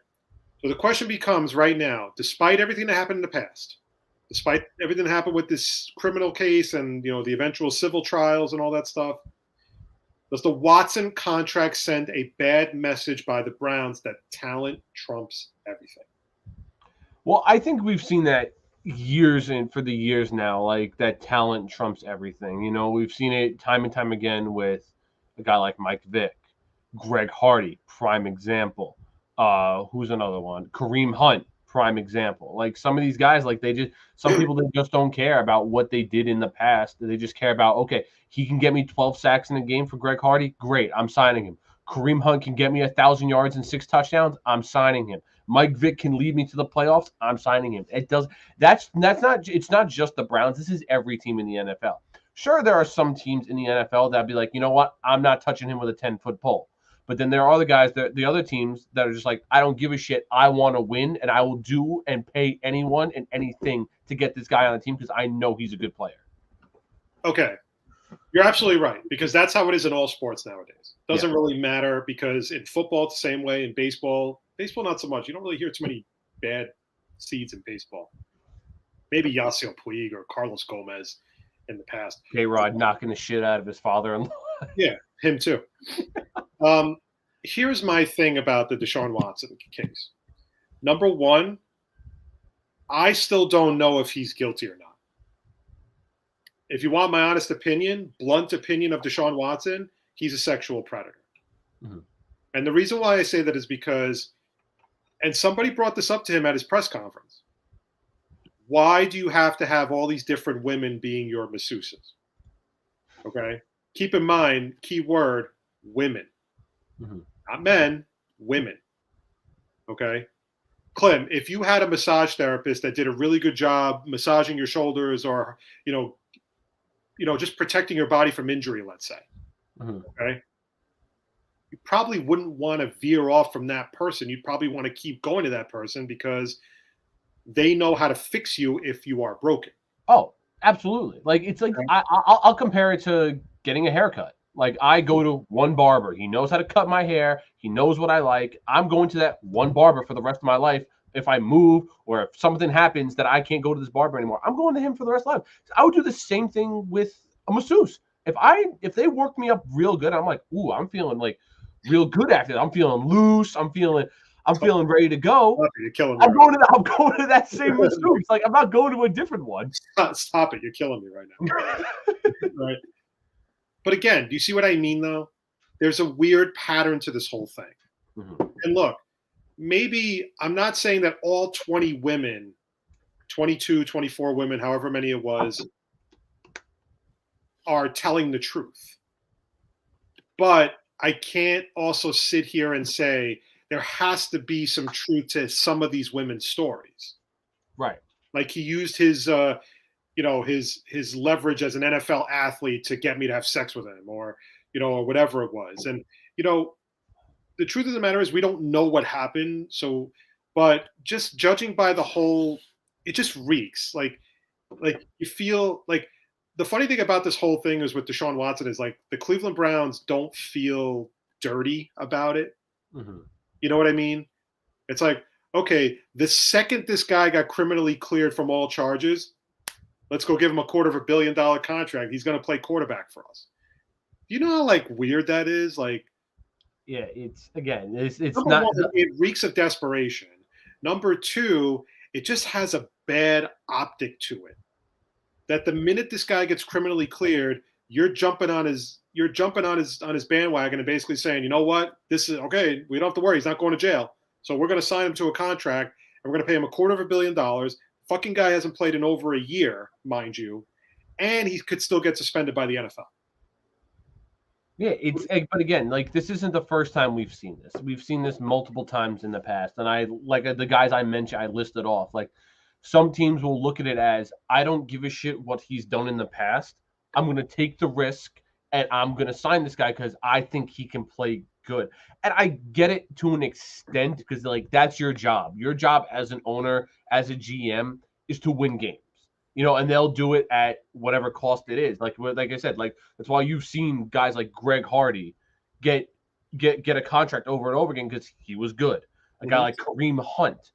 So the question becomes right now, despite everything that happened in the past, despite everything that happened with this criminal case and, you know, the eventual civil trials and all that stuff, does the Watson contract send a bad message by the Browns that talent trumps everything? Well, I think we've seen that for the years now, like that talent trumps everything. You know, we've seen it time and time again with a guy like Mike Vick, Greg Hardy, prime example. Who's another one? Kareem Hunt, prime example. Like some of these guys, like some people they just don't care about what they did in the past. They just care about, okay, he can get me 12 sacks in a game for Greg Hardy. Great, I'm signing him. Kareem Hunt can get me 1,000 yards and 6 touchdowns. I'm signing him. Mike Vick can lead me to the playoffs. I'm signing him. That's not. It's not just the Browns. This is every team in the NFL. Sure, there are some teams in the NFL that'd be like, you know what, I'm not touching him with a 10-foot pole. But then there are the guys, the other teams that are just like, I don't give a shit. I want to win, and I will do and pay anyone and anything to get this guy on the team because I know he's a good player. Okay. You're absolutely right, because that's how it is in all sports nowadays. Doesn't really matter, because in football it's the same way. In baseball not so much. You don't really hear too many bad seeds in baseball. Maybe Yasiel Puig or Carlos Gomez in the past. K-Rod knocking the shit out of his father-in-law. Yeah, him too. Here's my thing about the Deshaun Watson case. Number one, I still don't know if he's guilty or not. If you want my honest opinion, blunt opinion of Deshaun Watson, he's a sexual predator. Mm-hmm. And the reason why I say that is because, and somebody brought this up to him at his press conference, why do you have to have all these different women being your masseuses? Okay? Keep in mind, key word, women. Mm-hmm. Not men, women. Okay? Klim, if you had a massage therapist that did a really good job massaging your shoulders or, just protecting your body from injury, let's say, okay, you probably wouldn't want to veer off from that person. You'd probably want to keep going to that person because they know how to fix you if you are broken. Oh, absolutely. Like, it's like, okay. I'll compare it to getting a haircut. Like, I go to one barber. He knows how to cut my hair. He knows what I like. I'm going to that one barber for the rest of my life. If I move or if something happens that I can't go to this barber anymore, I'm going to him for the rest of life. I would do the same thing with a masseuse. If they work me up real good, I'm like, ooh, I'm feeling like real good after that. I'm feeling loose. I'm feeling ready to go. You're killing me. I'm going to that same masseuse. Like, I'm not going to a different one. Stop it. You're killing me right now. Right. But again, do you see what I mean, though? There's a weird pattern to this whole thing. Mm-hmm. And look, maybe I'm not saying that all 20 women, 22, 24 women, however many it was, are telling the truth. But I can't also sit here and say there has to be some truth to some of these women's stories. Right. Like he used his leverage as an NFL athlete to get me to have sex with him or whatever it was. And, the truth of the matter is we don't know what happened. So, but just judging by the whole it just reeks. Like you feel like the funny thing about this whole thing is with Deshaun Watson is like the Cleveland Browns don't feel dirty about it. Mm-hmm. You know what I mean? It's like, okay, the second this guy got criminally cleared from all charges, let's go give him $250 million contract. He's going to play quarterback for us. You know how like weird that is? Like, yeah, it's number not. one, it reeks of desperation. Number two, it just has a bad optic to it. That the minute this guy gets criminally cleared, you're jumping on his bandwagon and basically saying, you know what, this is okay. We don't have to worry. He's not going to jail. So we're going to sign him to a contract and we're going to pay him $250 million. Fucking guy hasn't played in over a year, mind you, and he could still get suspended by the NFL. Yeah, but again, like this isn't the first time we've seen this. We've seen this multiple times in the past, and I like the guys I mentioned, I listed off. Like some teams will look at it as I don't give a shit what he's done in the past. I'm going to take the risk and I'm going to sign this guy because I think he can play good. And I get it to an extent because like that's your job. Your job as an owner, as a GM, is to win games. You know, and they'll do it at whatever cost it is. Like I said, like that's why you've seen guys like Greg Hardy get a contract over and over again because he was good. A guy like Kareem Hunt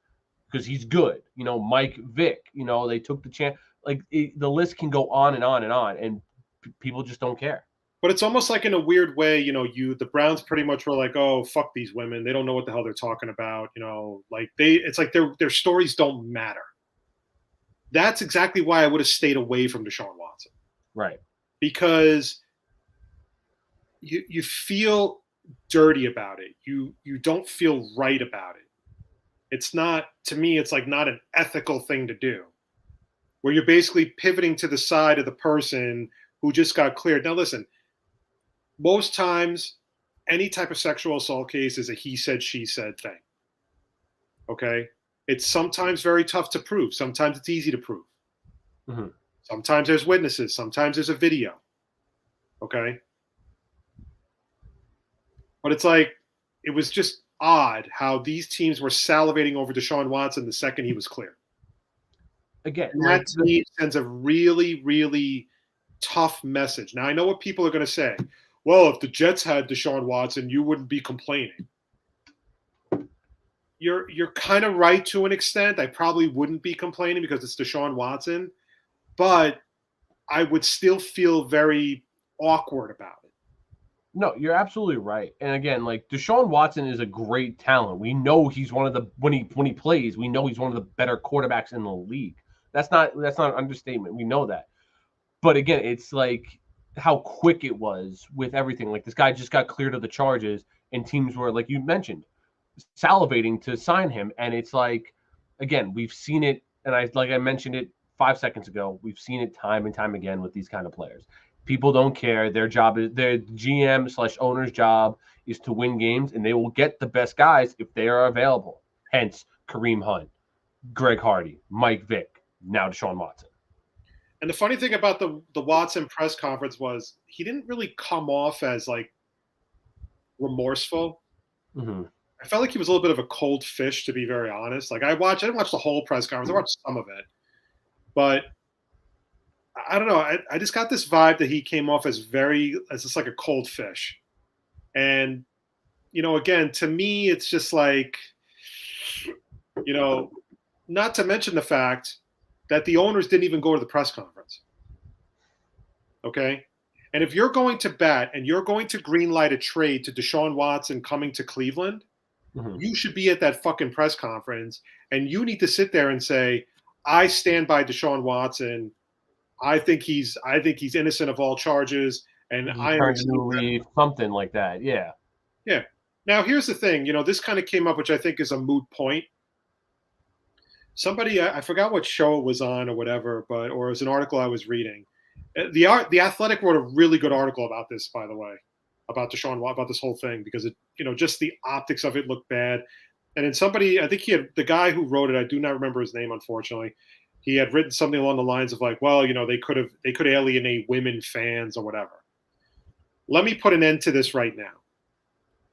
because he's good. You know, Mike Vick. You know, they took the chance. Like the list can go on and on and on, and people just don't care. But it's almost like in a weird way, you know, the Browns pretty much were like, oh, fuck these women. They don't know what the hell they're talking about. You know, like it's like their stories don't matter. That's exactly why I would have stayed away from Deshaun Watson. Right. Because you feel dirty about it. You don't feel right about it. It's not, to me, it's like not an ethical thing to do. Where you're basically pivoting to the side of the person who just got cleared. Now listen, most times any type of sexual assault case is a he said, she said thing. Okay? It's sometimes very tough to prove. Sometimes it's easy to prove. Mm-hmm. Sometimes there's witnesses. Sometimes there's a video. Okay? But it's like, it was just odd how these teams were salivating over Deshaun Watson the second he was cleared. Again, and that to me sends a really, really tough message. Now, I know what people are going to say. Well, if the Jets had Deshaun Watson, you wouldn't be complaining. You're kind of right to an extent. I probably wouldn't be complaining because it's Deshaun Watson, but I would still feel very awkward about it. No, you're absolutely right. And again, like Deshaun Watson is a great talent. We know he's one of the when he plays, we know he's one of the better quarterbacks in the league. That's not an understatement. We know that. But again, it's like how quick it was with everything. Like this guy just got cleared of the charges, and teams were, like you mentioned, salivating to sign him. And it's like, again, we've seen it, and I mentioned it 5 seconds ago. We've seen it time and time again with these kind of players. People don't care. Their job is their GM/owner's job is to win games, and they will get the best guys if they are available. Hence, Kareem Hunt, Greg Hardy, Mike Vick, now Deshaun Watson. And the funny thing about the Watson press conference was he didn't really come off as like remorseful. Mm-hmm. I felt like he was a little bit of a cold fish, to be very honest. Like I didn't watch the whole press conference. I watched some of it, but I don't know. I just got this vibe that he came off as just like a cold fish. And, you know, again, to me, it's just like, you know, not to mention the fact that the owners didn't even go to the press conference. Okay? And if you're going to bat and you're going to greenlight a trade to Deshaun Watson coming to Cleveland, mm-hmm. you should be at that fucking press conference and you need to sit there and say, I stand by Deshaun Watson. I think he's innocent of all charges, and I understand something like that. Yeah. Yeah. Now here's the thing. You know, this kind of came up, which I think is a moot point. Somebody, I forgot what show it was on or whatever, or it was an article I was reading. The Athletic wrote a really good article about this, by the way, about Deshaun Watson, about this whole thing, because it, you know, just the optics of it looked bad. And then somebody, I think the guy who wrote it, I do not remember his name, unfortunately. He had written something along the lines of like, well, you know, they could alienate women fans or whatever. Let me put an end to this right now.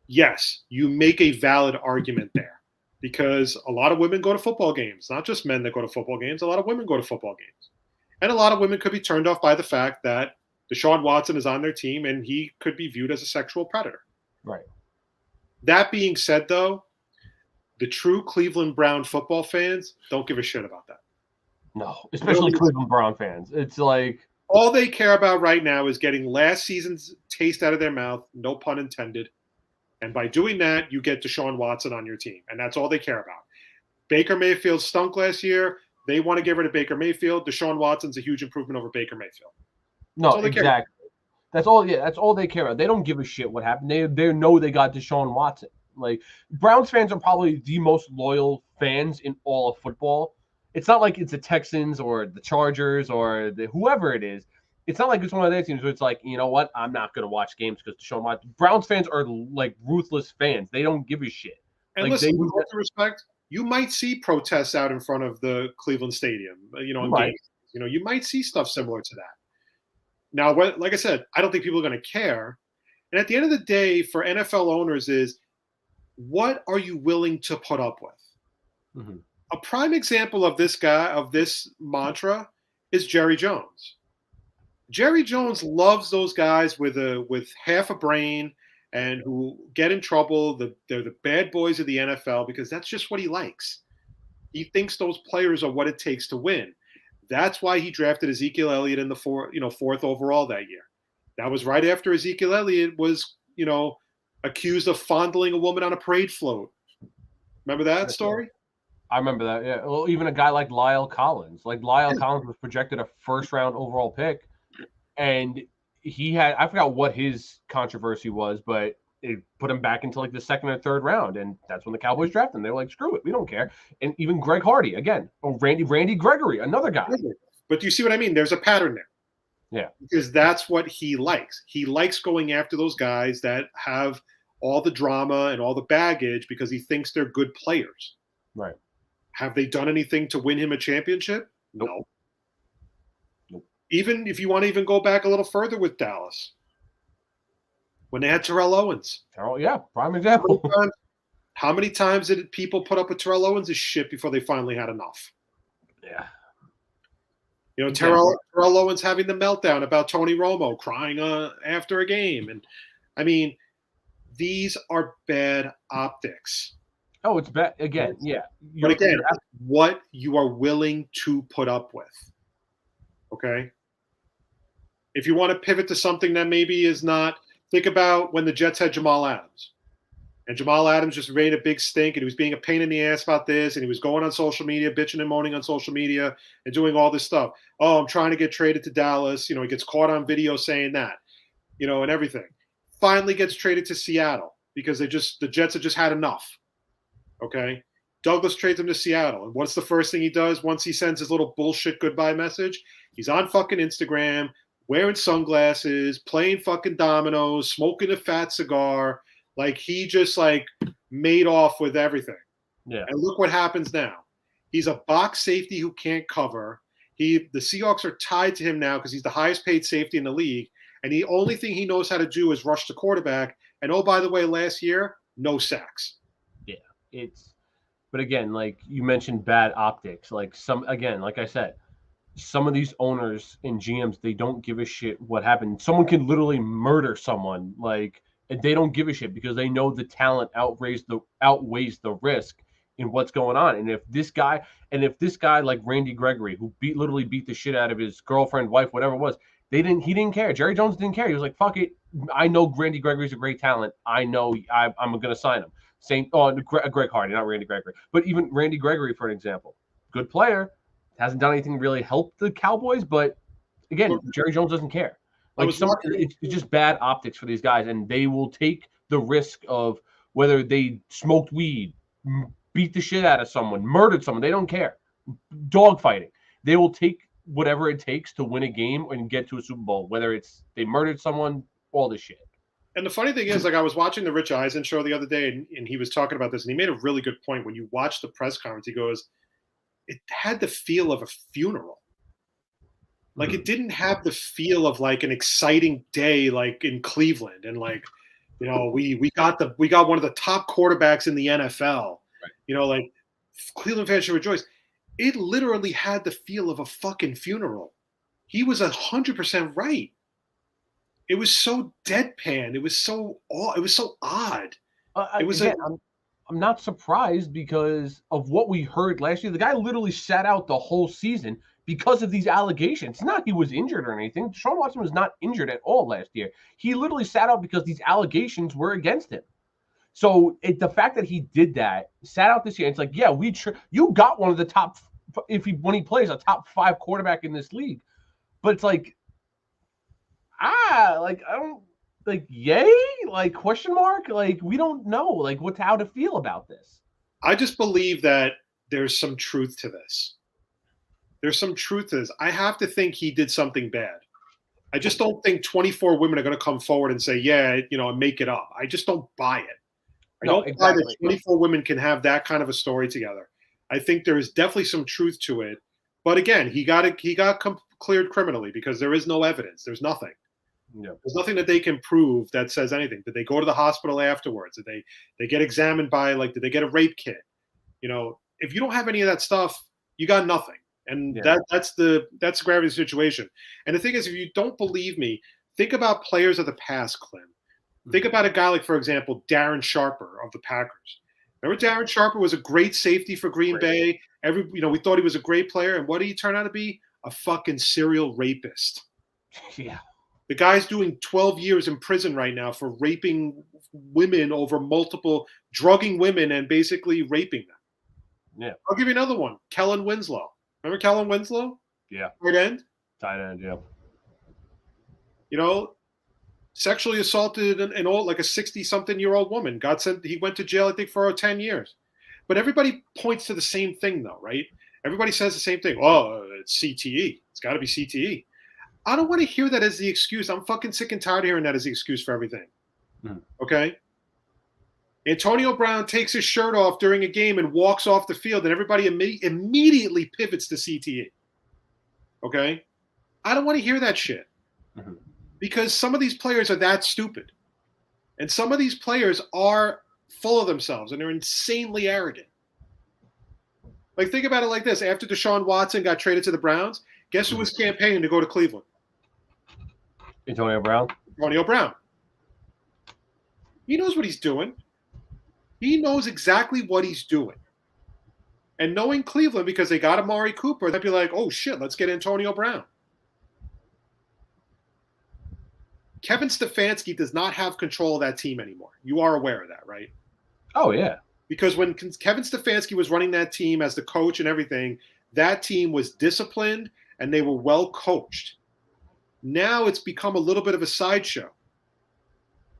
Yes, you make a valid argument there. because a lot of women go to football games, not just men that go to football games. A lot of women go to football games. And a lot of women could be turned off by the fact that Deshaun Watson is on their team and he could be viewed as a sexual predator. Right. That being said, though, the true Cleveland Brown football fans don't give a shit about that. No, especially Cleveland Brown fans. It's like all they care about right now is getting last season's taste out of their mouth, no pun intended. And by doing that, you get Deshaun Watson on your team. And that's all they care about. Baker Mayfield stunk last year. They want to get rid of Baker Mayfield. Deshaun Watson's a huge improvement over Baker Mayfield. No, exactly. That's all. Yeah, that's all they care about. They don't give a shit what happened. They know they got Deshaun Watson. Like Browns fans are probably the most loyal fans in all of football. It's not like it's the Texans or the Chargers or the whoever it is. It's not like it's one of their teams where it's like, you know what, I'm not going to watch games because Deshaun Watson. Browns fans are like ruthless fans. They don't give a shit. And like, listen, with all due respect, you might see protests out in front of the Cleveland Stadium, in games. You might see stuff similar to that. Now, like I said, I don't think people are going to care. And at the end of the day, for NFL owners is, what are you willing to put up with? Mm-hmm. A prime example of this mantra is Jerry Jones. Jerry Jones loves those guys with half a brain and who get in trouble. They're the bad boys of the NFL because that's just what he likes. He thinks those players are what it takes to win. That's why he drafted Ezekiel Elliott in the fourth overall that year. That was right after Ezekiel Elliott was, accused of fondling a woman on a parade float. Remember that story? I remember that. Yeah. Well, even a guy like Lyle Collins. Collins was projected a first-round overall pick, and he had, I forgot what his controversy was, but it put him back into like the second or third round, and that's when the Cowboys drafted him. They were like, screw it, we don't care. And even Greg Hardy, again, Randy Gregory, another guy. But do you see what I mean? There's a pattern there. Yeah. Because that's what he likes. He likes going after those guys that have all the drama and all the baggage because he thinks they're good players. Right. Have they done anything to win him a championship? Nope. No. Even if you want to even go back a little further with Dallas, when they had Terrell Owens. Yeah, prime example. How many times did people put up with Terrell Owens' shit before they finally had enough? Yeah. Terrell Owens having the meltdown about Tony Romo crying after a game. And, I mean, these are bad optics. Oh, it's bad. Again, yeah. But again, what you are willing to put up with. Okay? If you want to pivot to something that maybe is not – think about when the Jets had Jamal Adams. And Jamal Adams just made a big stink, and he was being a pain in the ass about this, and he was going on social media, bitching and moaning on social media, and doing all this stuff. Oh, I'm trying to get traded to Dallas. He gets caught on video saying that, and everything. Finally gets traded to Seattle because the Jets have just had enough. Okay? Douglas trades him to Seattle. And what's the first thing he does once he sends his little bullshit goodbye message? He's on fucking Instagram, wearing sunglasses, playing fucking dominoes, smoking a fat cigar. Like, he just, made off with everything. Yeah. And look what happens now. He's a box safety who can't cover. The Seahawks are tied to him now because he's the highest paid safety in the league. And the only thing he knows how to do is rush the quarterback. And, oh, by the way, last year, no sacks. Yeah. But again, like you mentioned, bad optics. Like I said, some of these owners and GMs, they don't give a shit what happened. Someone can literally murder someone, and they don't give a shit because they know the talent outweighs the risk in what's going on. And if this guy like Randy Gregory, who literally beat the shit out of his girlfriend, wife, whatever it was, he didn't care. Jerry Jones didn't care. He was like, fuck it. I know Randy Gregory's a great talent. I know I'm going to sign him. Greg Hardy, not Randy Gregory. But even Randy Gregory, for an example, good player, hasn't done anything to really help the Cowboys. But again, Jerry Jones doesn't care. It's just bad optics for these guys, and they will take the risk of whether they smoked weed, beat the shit out of someone, murdered someone. They don't care. Dogfighting. They will take whatever it takes to win a game and get to a Super Bowl, whether it's they murdered someone, all this shit. And the funny thing is, I was watching the Rich Eisen show the other day, and he was talking about this, and he made a really good point. When you watch the press conference, he goes, it had the feel of a funeral. Like, it didn't have the feel of an exciting day in Cleveland, and we got one of the top quarterbacks in the NFL. Like Cleveland fans should rejoice. It literally had the feel of a fucking funeral. He was 100% right. It was so deadpan. It was so odd. It was again, I'm not surprised because of what we heard last year. The guy literally sat out the whole season because of these allegations. It's not he was injured or anything. Deshaun Watson was not injured at all last year. He literally sat out because these allegations were against him. So the fact that he did that, sat out this year, it's like, yeah, you got one of the top, when he plays, a top 5 quarterback in this league. But it's like, I don't, yay? Question mark? We don't know, how to feel about this. I just believe that there's some truth to this. There's some truth to this. I have to think he did something bad. I just don't think 24 women are going to come forward and say, yeah, make it up. I just don't buy it. I don't buy that 24 women can have that kind of a story together. I think there is definitely some truth to it. But again, he got cleared criminally because there is no evidence. There's nothing. Yeah. There's nothing that they can prove that says anything. Did they go to the hospital afterwards? Did they get examined by, did they get a rape kit? If you don't have any of that stuff, you got nothing. And that's the gravity of the situation. And the thing is, if you don't believe me, think about players of the past, Klim. Think about a guy like, for example, Darren Sharper of the Packers. Remember Darren Sharper was a great safety for Green Bay. We thought he was a great player. And what did he turn out to be? A fucking serial rapist. Yeah. The guy's doing 12 years in prison right now for raping women drugging women and basically raping them. Yeah. I'll give you another one. Kellen Winslow. Remember Kellen Winslow? Yeah. Tight end, yeah. Sexually assaulted a 60-something-year-old woman. He went to jail, I think, for 10 years. But everybody points to the same thing, though, right? Everybody says the same thing. Oh, it's CTE. It's got to be CTE. I don't want to hear that as the excuse. I'm fucking sick and tired of hearing that as the excuse for everything. Okay? Antonio Brown takes his shirt off during a game and walks off the field, and everybody immediately pivots to CTE. Okay? I don't want to hear that shit. Because some of these players are that stupid. And some of these players are full of themselves, and they're insanely arrogant. Think about it like this. After Deshaun Watson got traded to the Browns, guess who was campaigning to go to Cleveland? Antonio Brown. He knows what he's doing. He knows exactly what he's doing. And knowing Cleveland, because they got Amari Cooper, they'd be like, oh, shit, let's get Antonio Brown. Kevin Stefanski does not have control of that team anymore. You are aware of that, right? Oh, yeah. Because when Kevin Stefanski was running that team as the coach and everything, that team was disciplined and they were well coached. Now it's become a little bit of a sideshow.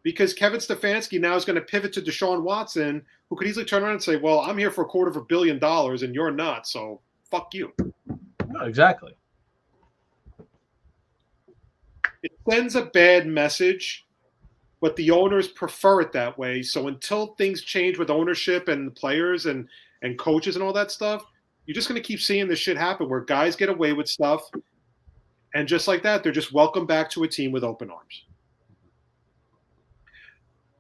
Because Kevin Stefanski now is going to pivot to Deshaun Watson, who could easily turn around and say, well, I'm here for $250 million and you're not, so fuck you. No, exactly. It sends a bad message, but the owners prefer it that way. So until things change with ownership and players and coaches and all that stuff, you're just going to keep seeing this shit happen where guys get away with stuff. And just like that, they're just welcomed back to a team with open arms.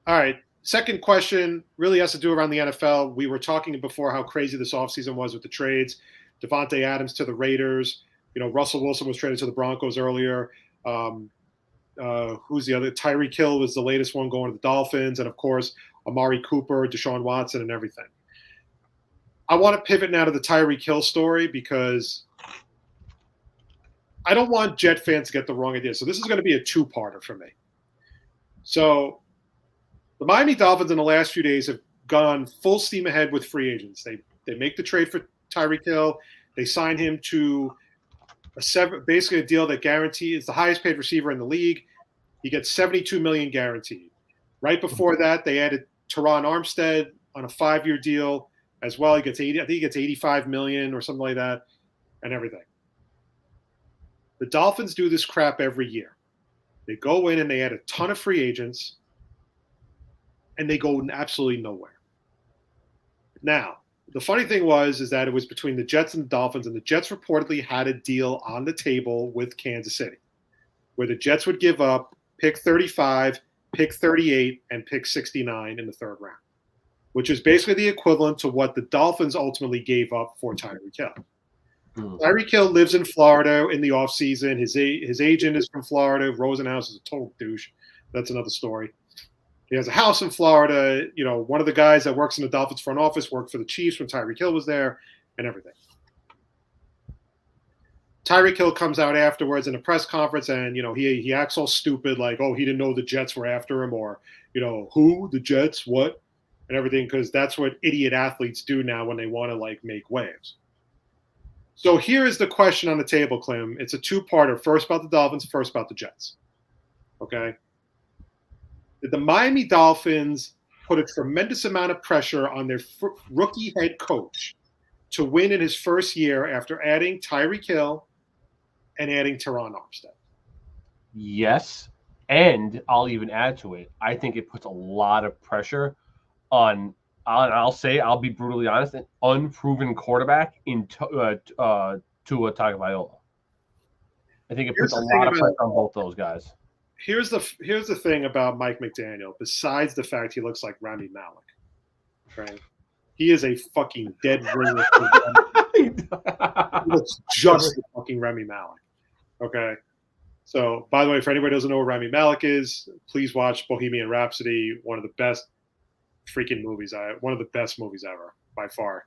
All right. Second question really has to do around the NFL. We were talking before how crazy this offseason was with the trades. Devontae Adams to the Raiders. Russell Wilson was traded to the Broncos earlier. Who's the other? Tyreek Hill was the latest one going to the Dolphins. And, of course, Amari Cooper, Deshaun Watson, and everything. I want to pivot now to the Tyreek Hill story because I don't want Jet fans to get the wrong idea. So this is going to be a two-parter for me. So the Miami Dolphins in the last few days have gone full steam ahead with free agents. They make the trade for Tyreek Hill. They sign him to basically a deal that guarantees the highest paid receiver in the league. He gets $72 million guaranteed. Right before that, they added Teron Armstead on a 5-year deal as well. He gets $85 million or something like that, and everything. The Dolphins do this crap every year. They go in and they add a ton of free agents, and they go absolutely nowhere. Now, the funny thing is that it was between the Jets and the Dolphins, and the Jets reportedly had a deal on the table with Kansas City, where the Jets would give up pick 35, pick 38, and pick 69 in the third round. which is basically the equivalent to what the Dolphins ultimately gave up for Tyreek Hill. Tyreek Hill lives in Florida in the offseason. His agent is from Florida. Rosenhaus is a total douche. That's another story. He has a house in Florida. You know, one of the guys that works in the Dolphins front office worked for the Chiefs when Tyreek Hill was there and everything. Tyreek Hill comes out afterwards in a press conference and, you know, he acts all stupid like, oh, he didn't know the Jets were after him or, you know, who? The Jets? What? And everything, because that's what idiot athletes do now when they want to, like, make waves. So here is the question on the table, Klim. It's a two-parter. First about the Dolphins, first about the Jets. Okay? Did the Miami Dolphins put a tremendous amount of pressure on their rookie head coach to win in his first year after adding Tyreek Hill and adding Teron Armstead? Yes, and I'll even add to it. I think it puts a lot of pressure on I'll be brutally honest, an unproven quarterback in Tua Tagovailoa. I think it puts a lot of pressure on both those guys. Here's the thing about Mike McDaniel, besides the fact he looks like Rami Malek, right? He is a fucking dead ringer. He looks just like fucking Rami Malek. Okay. So, by the way, for anybody who doesn't know what Rami Malek is, please watch Bohemian Rhapsody, one of the best freaking movies, one of the best movies ever, by far.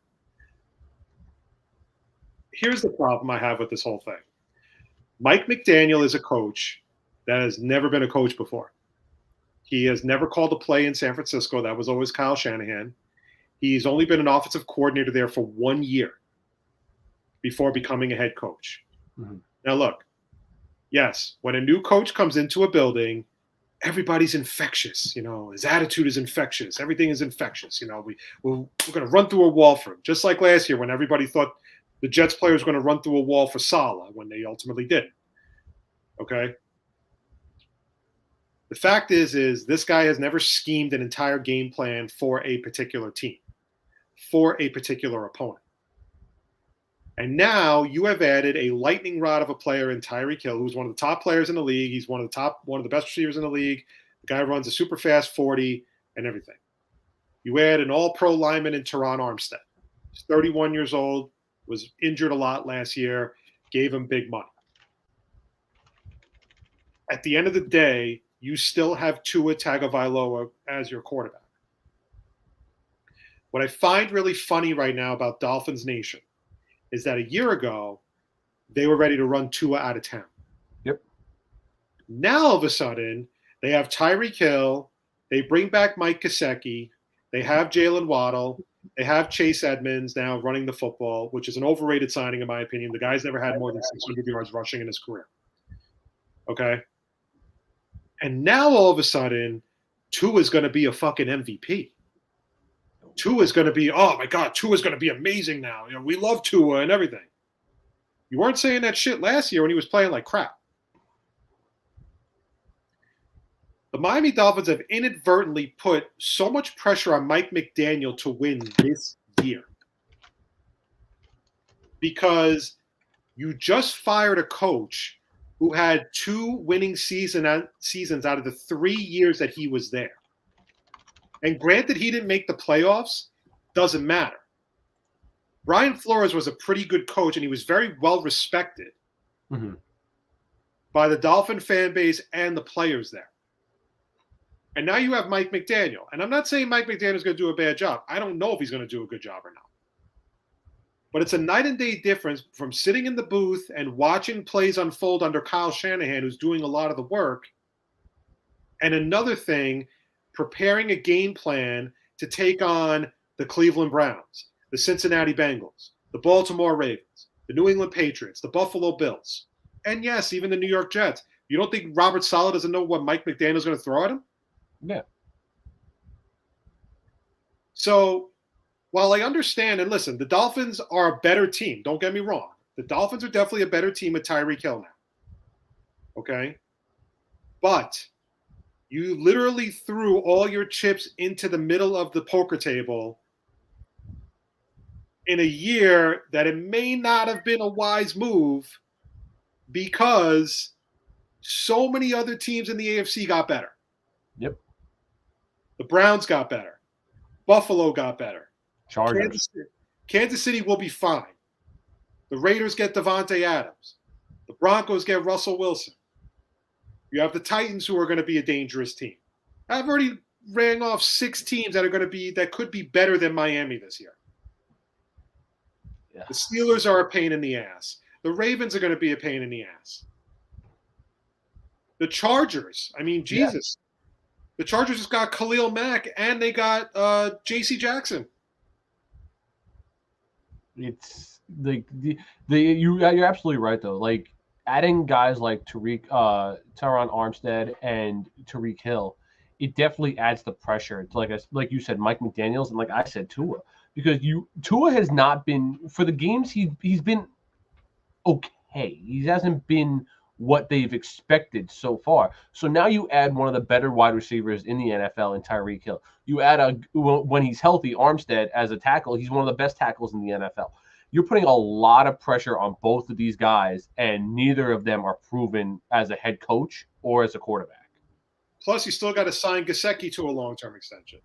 Here's the problem I have with this whole thing. Mike McDaniel is a coach that has never been a coach before. He has never called a play in San Francisco. That was always Kyle Shanahan. He's only been an offensive coordinator there for 1 year before becoming a head coach. Mm-hmm. Now, look, yes, when a new coach comes into a building, everybody's infectious. You know, his attitude is infectious. Everything is infectious. You know, we're going to run through a wall for him. Just like last year when everybody thought the Jets players were going to run through a wall for Saleh when they ultimately didn't. Okay? The fact is this guy has never schemed an entire game plan for a particular team, for a particular opponent. And now you have added a lightning rod of a player in Tyreek Hill, who's one of the top players in the league. He's one of the best receivers in the league. The guy runs a super fast 40 and everything. You add an all-pro lineman in Teron Armstead. He's 31 years old, was injured a lot last year, gave him big money. At the end of the day, you still have Tua Tagovailoa as your quarterback. What I find really funny right now about Dolphins Nation is that a year ago, they were ready to run Tua out of town. Yep. Now, all of a sudden, they have Tyreek Hill. They bring back Mike Gesicki. They have Jalen Waddle. They have Chase Edmonds now running the football, which is an overrated signing, in my opinion. The guy's never had more than 600 yards rushing in his career. Okay? And now, all of a sudden, Tua is going to be a fucking MVP. Tua is going to be, oh my God, Tua is going to be amazing now. You know, we love Tua and everything. You weren't saying that shit last year when he was playing like crap. The Miami Dolphins have inadvertently put so much pressure on Mike McDaniel to win this year. Because you just fired a coach who had 2 winning seasons out of the 3 years that he was there. And granted, he didn't make the playoffs, doesn't matter. Brian Flores was a pretty good coach, and he was very well respected by the Dolphin fan base and the players there. And now you have Mike McDaniel. And I'm not saying Mike McDaniel is going to do a bad job. I don't know if he's going to do a good job or not. But it's a night and day difference from sitting in the booth and watching plays unfold under Kyle Shanahan, who's doing a lot of the work, and another thing, preparing a game plan to take on the Cleveland Browns, the Cincinnati Bengals, the Baltimore Ravens, the New England Patriots, the Buffalo Bills, and yes, even the New York Jets. You don't think Robert Saleh doesn't know what Mike McDaniel is going to throw at him? Yeah. So while I understand, and listen, the Dolphins are a better team. Don't get me wrong. The Dolphins are definitely a better team with Tyreek Hill now. Okay? But you literally threw all your chips into the middle of the poker table in a year that it may not have been a wise move because so many other teams in the AFC got better. Yep. The Browns got better. Buffalo got better. Chargers. Kansas City will be fine. The Raiders get Devontae Adams. The Broncos get Russell Wilson. You have the Titans, who are going to be a dangerous team. I've already ran off 6 teams that could be better than Miami this year. Yeah. The Steelers are a pain in the ass. The Ravens are going to be a pain in the ass. The Chargers, I mean, Jesus. Yeah. The Chargers just got Khalil Mack, and they got J.C. Jackson. It's like you're absolutely right though. Like adding guys like Teron Armstead and Tyreek Hill, it definitely adds the pressure. It's like you said, Mike McDaniels, and like I said, Tua, because Tua has not been, for the games he's been okay. He hasn't been what they've expected so far. So now you add one of the better wide receivers in the NFL in Tyreek Hill. You add when he's healthy, Armstead as a tackle. He's one of the best tackles in the NFL. You're putting a lot of pressure on both of these guys, and neither of them are proven as a head coach or as a quarterback. Plus, you still got to sign Gesicki to a long-term extension.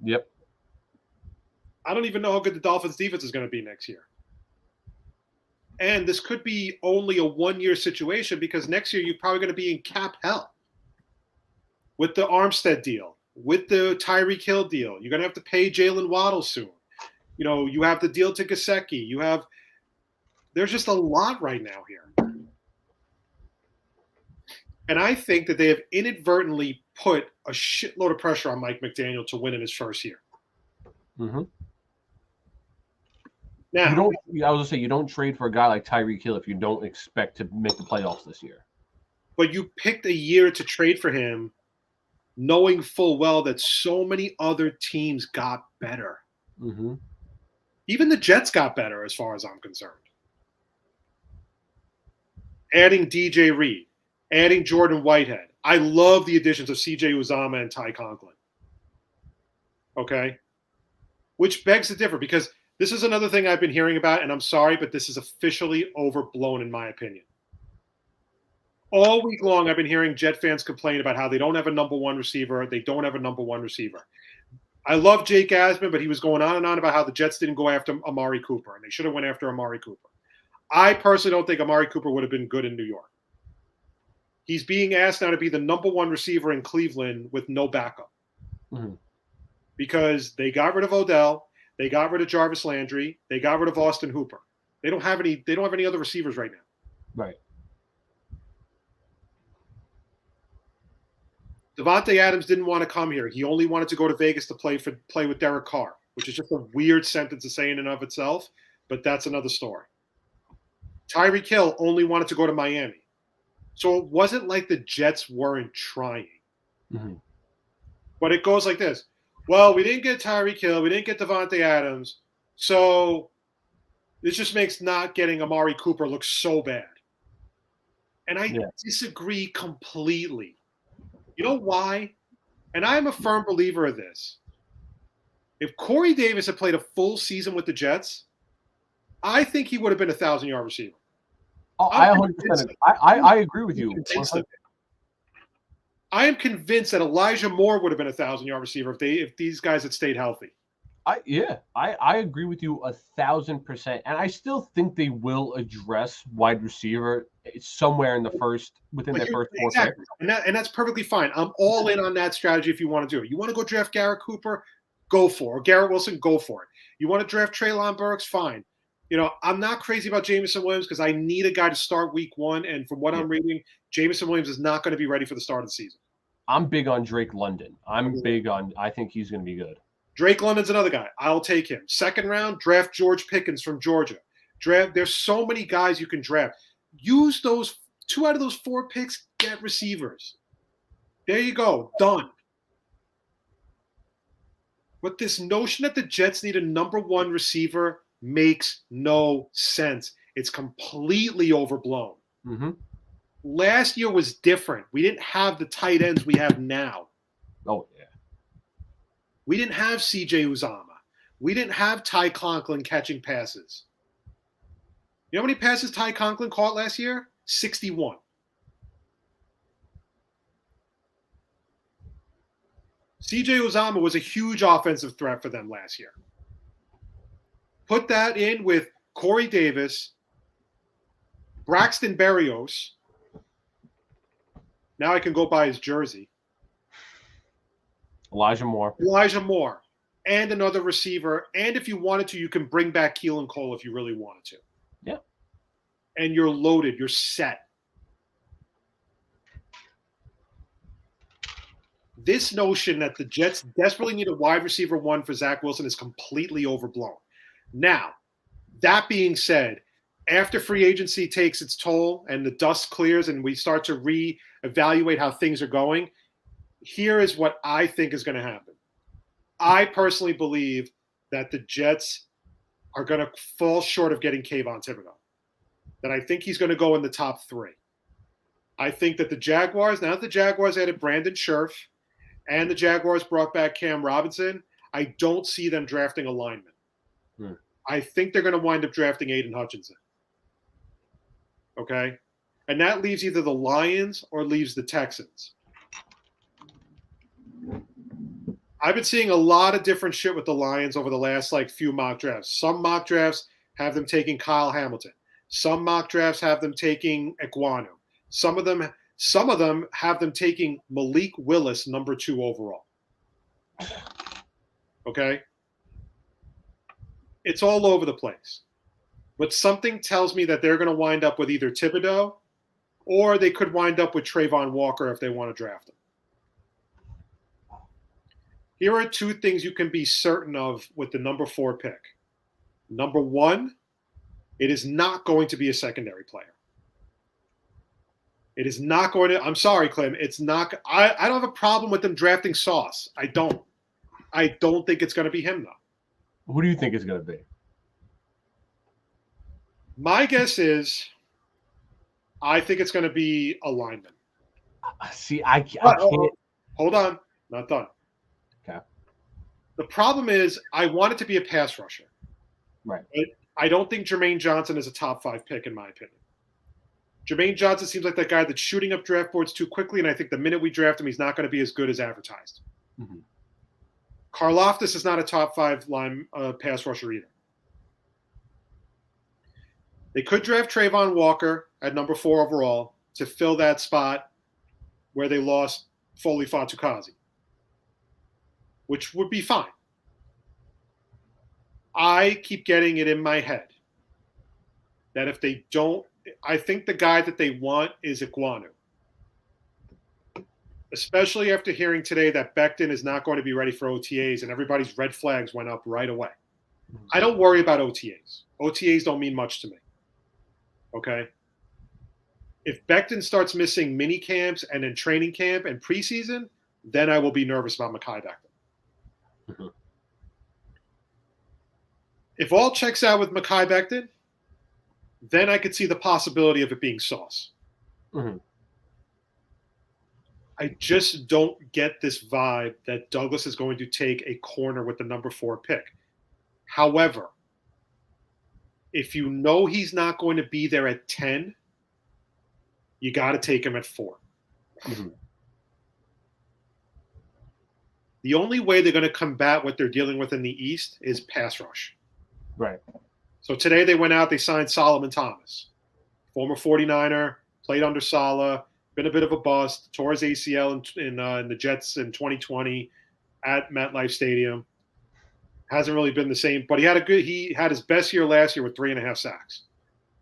Yep. I don't even know how good the Dolphins' defense is going to be next year. And this could be only a 1-year situation, because next year you're probably going to be in cap hell with the Armstead deal, with the Tyreek Hill deal. You're going to have to pay Jalen Waddle soon. You know, you have the deal to Gesicki. There's just a lot right now here. And I think that they have inadvertently put a shitload of pressure on Mike McDaniel to win in his first year. Mm-hmm. Now, I was going to say, you don't trade for a guy like Tyreek Hill if you don't expect to make the playoffs this year. But you picked a year to trade for him, knowing full well that so many other teams got better. Mm-hmm. Even the Jets got better, as far as I'm concerned. Adding DJ Reed, adding Jordan Whitehead. I love the additions of CJ Uzomah and Ty Conklin. Okay? Which begs to differ, because this is another thing I've been hearing about, and I'm sorry, but this is officially overblown in my opinion. All week long, I've been hearing Jet fans complain about how they don't have a number one receiver. They don't have a number one receiver. I love Jake Asman, but he was going on and on about how the Jets didn't go after Amari Cooper, and they should have went after Amari Cooper. I personally don't think Amari Cooper would have been good in New York. He's being asked now to be the number one receiver in Cleveland with no backup. Mm-hmm. Because they got rid of Odell. They got rid of Jarvis Landry. They got rid of Austin Hooper. They don't have any other receivers right now. Right. Devontae Adams didn't want to come here. He only wanted to go to Vegas to play with Derek Carr, which is just a weird sentence to say in and of itself, but that's another story. Tyreek Hill only wanted to go to Miami. So it wasn't like the Jets weren't trying. Mm-hmm. But it goes like this. Well, we didn't get Tyreek Hill. We didn't get Devontae Adams. So this just makes not getting Amari Cooper look so bad. And I disagree completely. You know why? And I'm a firm believer of this. If Corey Davis had played a full season with the Jets, I think he would have been a 1,000-yard receiver. Oh, I 100%. I agree with you. I am convinced that Elijah Moore would have been a 1,000-yard receiver if these guys had stayed healthy. I agree with you 1,000%, and I still think they will address wide receiver somewhere in within their first 4 picks. And that's perfectly fine. I'm all in on that strategy if you want to do it. You want to go draft Garrett Cooper, go for it. Or Garrett Wilson, go for it. You want to draft Treylon Burks, fine. You know, I'm not crazy about Jameson Williams because I need a guy to start week 1, and from what I'm reading, Jameson Williams is not going to be ready for the start of the season. I'm big on Drake London. I think he's going to be good. Drake London's another guy. I'll take him. Second round, draft George Pickens from Georgia. There's so many guys you can draft. Use those 2 out of those 4 picks, get receivers. There you go. Done. But this notion that the Jets need a number 1 receiver makes no sense. It's completely overblown. Mm-hmm. Last year was different. We didn't have the tight ends we have now. Oh, yeah. We didn't have CJ Uzomah. We didn't have Ty Conklin catching passes. You know how many passes Ty Conklin caught last year? 61. CJ Uzomah was a huge offensive threat for them last year. Put that in with Corey Davis, Braxton Berrios. Now I can go buy his jersey. Elijah Moore, and another receiver. And if you wanted to, you can bring back Keelan Cole if you really wanted to. Yeah. And you're loaded. You're set. This notion that the Jets desperately need a wide receiver one for Zach Wilson is completely overblown. Now, that being said, after free agency takes its toll and the dust clears and we start to reevaluate how things are going, here is what I think is going to happen. I personally believe that the Jets are going to fall short of getting Kayvon Thibodeau. That I think he's going to go in the top 3. I think that the Jaguars, now that the Jaguars added Brandon Scherf and the Jaguars brought back Cam Robinson, I don't see them drafting a lineman. I think they're going to wind up drafting Aiden Hutchinson. Okay? And that leaves either the Lions or leaves the Texans. I've been seeing a lot of different shit with the Lions over the last few mock drafts. Some mock drafts have them taking Kyle Hamilton. Some mock drafts have them taking Ekwonu. Some of them have them taking Malik Willis, number 2 overall. Okay? It's all over the place. But something tells me that they're going to wind up with either Thibodeau or they could wind up with Trayvon Walker if they want to draft him. Here are 2 things you can be certain of with the number 4 pick. Number 1, it is not going to be a secondary player. It is not going to – I'm sorry, Klim. It's not – I don't have a problem with them drafting Sauce. I don't think it's going to be him, though. Who do you think it's going to be? My guess is I think it's going to be a lineman. See, I can't. Hold on. Not done. Okay. The problem is I want it to be a pass rusher. Right. I don't think Jermaine Johnson is a top 5 pick, in my opinion. Jermaine Johnson seems like that guy that's shooting up draft boards too quickly, and I think the minute we draft him, he's not going to be as good as advertised. Mm-hmm. Karlaftis is not a top 5 line pass rusher either. They could draft Trayvon Walker at number 4 overall to fill that spot where they lost Foley Fatukazi, which would be fine. I keep getting it in my head that if they don't, I think the guy that they want is Ekwonu. Especially after hearing today that Becton is not going to be ready for OTAs and everybody's red flags went up right away. I don't worry about OTAs. OTAs don't mean much to me. Okay? If Becton starts missing mini camps and then training camp and preseason, then I will be nervous about Mekhi Becton. Mm-hmm. If all checks out with Mekhi Becton, then I could see the possibility of it being Sauce. Mm-hmm. I just don't get this vibe that Douglas is going to take a corner with the number 4 pick. However, if you know he's not going to be there at 10, you got to take him at 4. Mm-hmm. The only way they're going to combat what they're dealing with in the East is pass rush. Right. So today they went out, they signed Solomon Thomas, former 49er, played under Saleh, been a bit of a bust, tore his ACL in the Jets in 2020 at MetLife Stadium. Hasn't really been the same, but he had his best year last year with 3.5 sacks.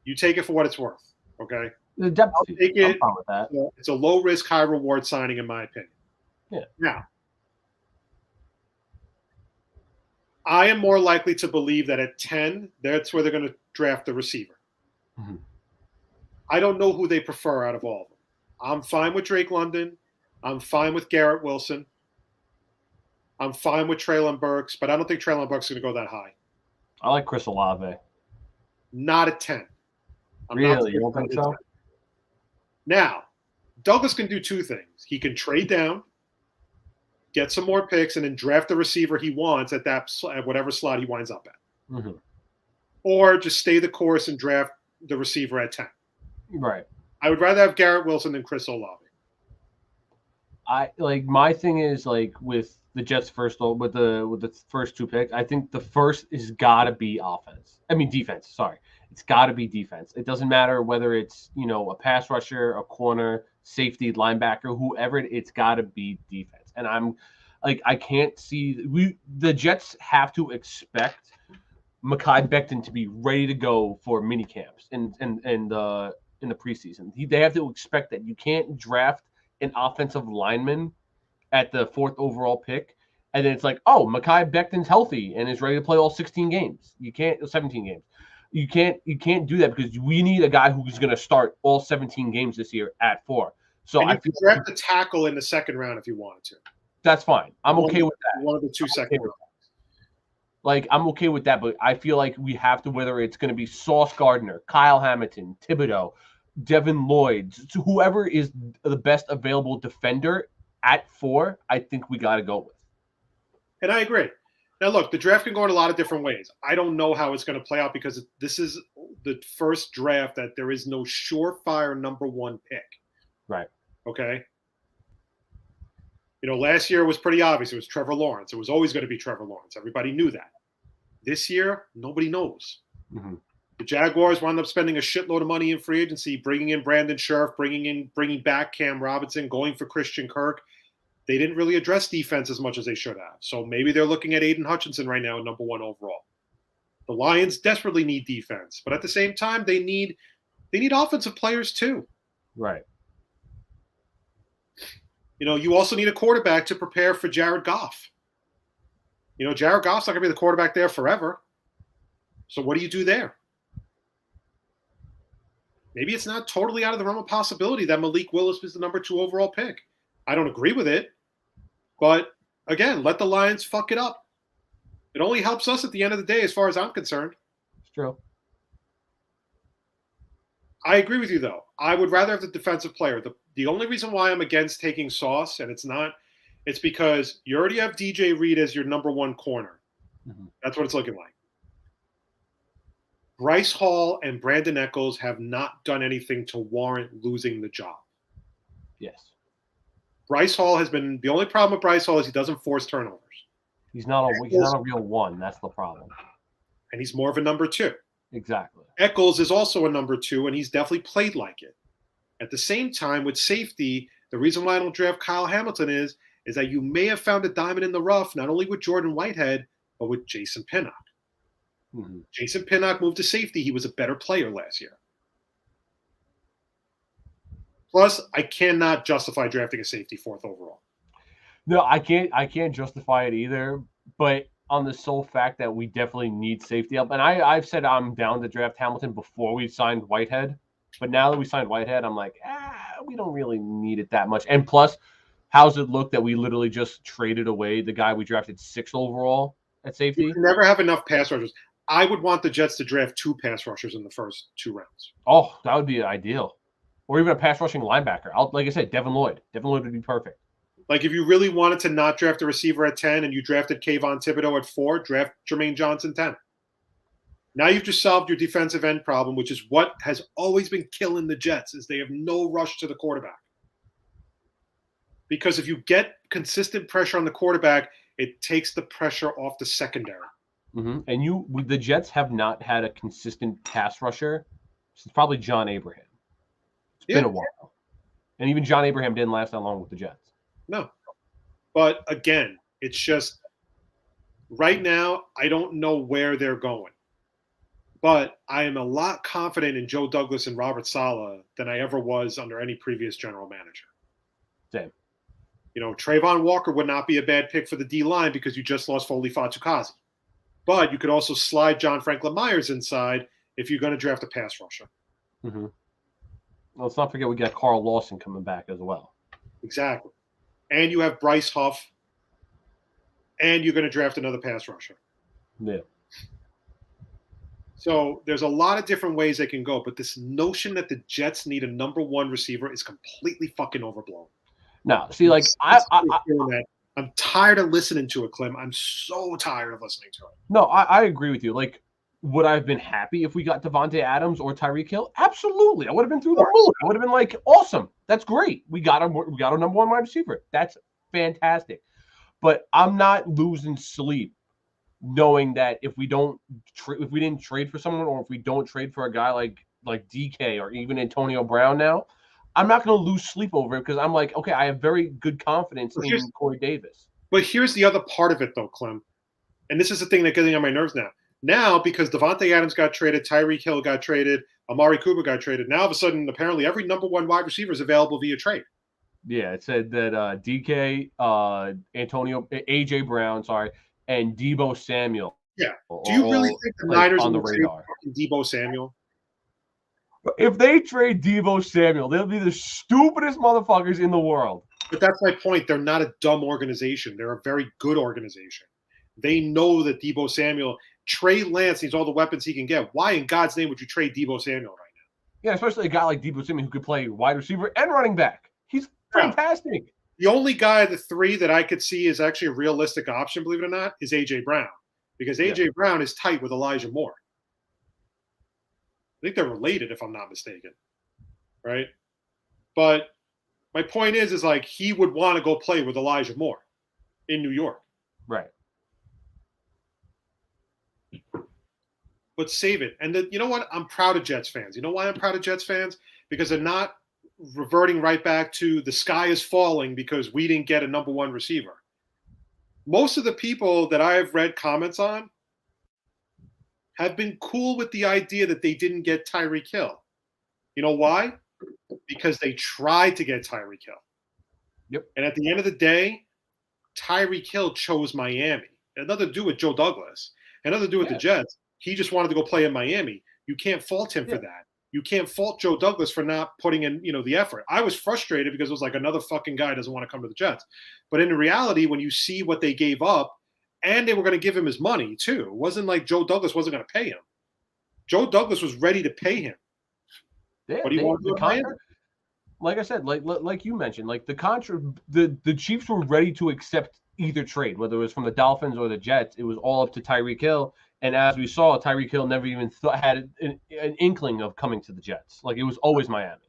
You take it for what it's worth, okay? The depth. I'll take it. I'm fine with that. It's a low risk, high reward signing, in my opinion. Yeah. Now, I am more likely to believe that at 10, that's where they're going to draft the receiver. Mm-hmm. I don't know who they prefer out of all of them. I'm fine with Drake London. I'm fine with Garrett Wilson. I'm fine with Treylon Burks, but I don't think Treylon Burks is going to go that high. I like Chris Olave. Not at 10. Really? You don't think so? Now, Douglas can do 2 things. He can trade down, get some more picks, and then draft the receiver he wants at whatever slot he winds up at. Mm-hmm. Or just stay the course and draft the receiver at 10. Right. I would rather have Garrett Wilson than Chris Olave. My thing is with the Jets first with the first 2 picks. I think the first is gotta be defense. Sorry. It's gotta be defense. It doesn't matter whether it's, a pass rusher, a corner, safety, linebacker, whoever it's gotta be defense. And I'm like, I can't see the Jets have to expect Mekhi Becton to be ready to go for mini camps in the preseason. They have to expect that. You can't draft an offensive lineman at the 4th overall pick, and then it's like, oh, Mekhi Becton's healthy and is ready to play all 16 games. 17 games. You can't do that because we need a guy who's going to start all 17 games this year at 4. So I feel draft a tackle in the 2nd round if you wanted to. That's fine. I'm okay with that. One of the 2 second rounds. Like, I'm okay with that, but I feel like we have to, whether it's going to be Sauce Gardner, Kyle Hamilton, Thibodeau, Devin Lloyd, so whoever is the best available defender at 4, I think we got to go with. And I agree. Now, look, the draft can go in a lot of different ways. I don't know how it's going to play out because this is the first draft that there is no surefire number 1 pick. Right. Okay? Last year was pretty obvious. It was Trevor Lawrence. It was always going to be Trevor Lawrence. Everybody knew that. This year, nobody knows. Mm-hmm. The Jaguars wound up spending a shitload of money in free agency, bringing in Brandon Scherf, bringing back Cam Robinson, going for Christian Kirk. They didn't really address defense as much as they should have. So maybe they're looking at Aiden Hutchinson right now at number 1 overall. The Lions desperately need defense, but at the same time, they need offensive players too. Right. You also need a quarterback to prepare for Jared Goff. Jared Goff's not going to be the quarterback there forever. So what do you do there? Maybe it's not totally out of the realm of possibility that Malik Willis is the number 2 overall pick. I don't agree with it. But, again, let the Lions fuck it up. It only helps us at the end of the day as far as I'm concerned. It's true. I agree with you, though. I would rather have the defensive player. The only reason why I'm against taking Sauce, and it's because you already have DJ Reed as your number 1 corner. Mm-hmm. That's what it's looking like. Bryce Hall and Brandon Echols have not done anything to warrant losing the job. Yes. Bryce Hall has been – the only problem with Bryce Hall is he doesn't force turnovers. He's not a real 1. That's the problem. And he's more of a number 2. Exactly. Echols is also a number 2, and he's definitely played like it. At the same time, with safety, the reason why I don't draft Kyle Hamilton is that you may have found a diamond in the rough, not only with Jordan Whitehead, but with Jason Pinnock. Mm-hmm. Jason Pinnock moved to safety. He was a better player last year. Plus, I cannot justify drafting a safety 4th overall. No, I can't justify it either, but on the sole fact that we definitely need safety up. And I've said I'm down to draft Hamilton before we signed Whitehead. But now that we signed Whitehead, I'm like, we don't really need it that much. And plus, how's it look that we literally just traded away the guy we drafted 6th overall at safety? You never have enough pass rushers. I would want the Jets to draft 2 pass rushers in the first 2 rounds. Oh, that would be ideal. Or even a pass rushing linebacker. Like I said, Devin Lloyd. Devin Lloyd would be perfect. Like if you really wanted to not draft a receiver at 10 and you drafted Kayvon Thibodeau at 4, draft Jermaine Johnson 10. Now you've just solved your defensive end problem, which is what has always been killing the Jets, is they have no rush to the quarterback. Because if you get consistent pressure on the quarterback, it takes the pressure off the secondary. Mm-hmm. And the Jets have not had a consistent pass rusher since probably John Abraham. It's been a while. And even John Abraham didn't last that long with the Jets. No. But again, it's just right now, I don't know where they're going. But I am a lot confident in Joe Douglas and Robert Saleh than I ever was under any previous general manager. Same. Trayvon Walker would not be a bad pick for the D-line because you just lost Foley Fatukazi. But you could also slide John Franklin Myers inside if you're going to draft a pass rusher. Mm-hmm. Well, let's not forget we got Carl Lawson coming back as well. Exactly. And you have Bryce Huff. And you're going to draft another pass rusher. Yeah. So there's a lot of different ways they can go. But this notion that the Jets need a number 1 receiver is completely fucking overblown. No, see, like, I'm tired of listening to it, Klim. I'm so tired of listening to it. No, I agree with you. Like, would I have been happy if we got Devontae Adams or Tyreek Hill? Absolutely. I would have been through the moon. I would have been like, awesome. That's great. We got a number 1 wide receiver. That's fantastic. But I'm not losing sleep knowing that if we didn't trade for someone, or if we don't trade for a guy like DK or even Antonio Brown now, I'm not going to lose sleep over it because I'm like, okay, I have very good confidence in Corey Davis. But here's the other part of it, though, Klim. And this is the thing that's getting on my nerves now. Now, because Devontae Adams got traded, Tyreek Hill got traded, Amari Cooper got traded, now all of a sudden, apparently every number one wide receiver is available via trade. Yeah, it said that DK, AJ Brown, and Deebo Samuel. Yeah. Do you really think the Niners on the will radar? trade Deebo Samuel? If they trade Deebo Samuel, they'll be the stupidest motherfuckers in the world. But that's my point. They're not a dumb organization. They're a very good organization. They know that Deebo Samuel, Trey Lance needs all the weapons he can get. Why in God's name would you trade Deebo Samuel right now? Yeah, especially a guy like Deebo Samuel who could play wide receiver and running back. He's fantastic. The only guy of the three that I could see is actually a realistic option, believe it or not, is A.J. Brown. Because A.J. Brown is tight with Elijah Moore. I think they're related, if I'm not mistaken. Right? But my point is like he would want to go play with Elijah Moore in New York. Right. But save it. And you know what? I'm proud of Jets fans. You know why I'm proud of Jets fans? Because they're not reverting right back to the sky is falling because we didn't get a number one receiver. Most of the people that I've read comments on have been cool with the idea that they didn't get Tyreek Hill. You know why? Because they tried to get Tyreek Hill. Yep. And at the end of the day, Tyreek Hill chose Miami. It had nothing to do with Joe Douglas. It had nothing to do with the Jets. He just wanted to go play in Miami. You can't fault him for that. You can't fault Joe Douglas for not putting in, the effort. I was frustrated because it was like another fucking guy doesn't want to come to the Jets. But in reality, when you see what they gave up, and they were going to give him his money too. It wasn't like Joe Douglas wasn't going to pay him. Joe Douglas was ready to pay him. Yeah, but he wanted to pay him. Like I said, like you mentioned, like the Chiefs were ready to accept either trade, whether it was from the Dolphins or the Jets. It was all up to Tyreek Hill. And as we saw, Tyreek Hill never even had an inkling of coming to the Jets. Like, it was always Miami.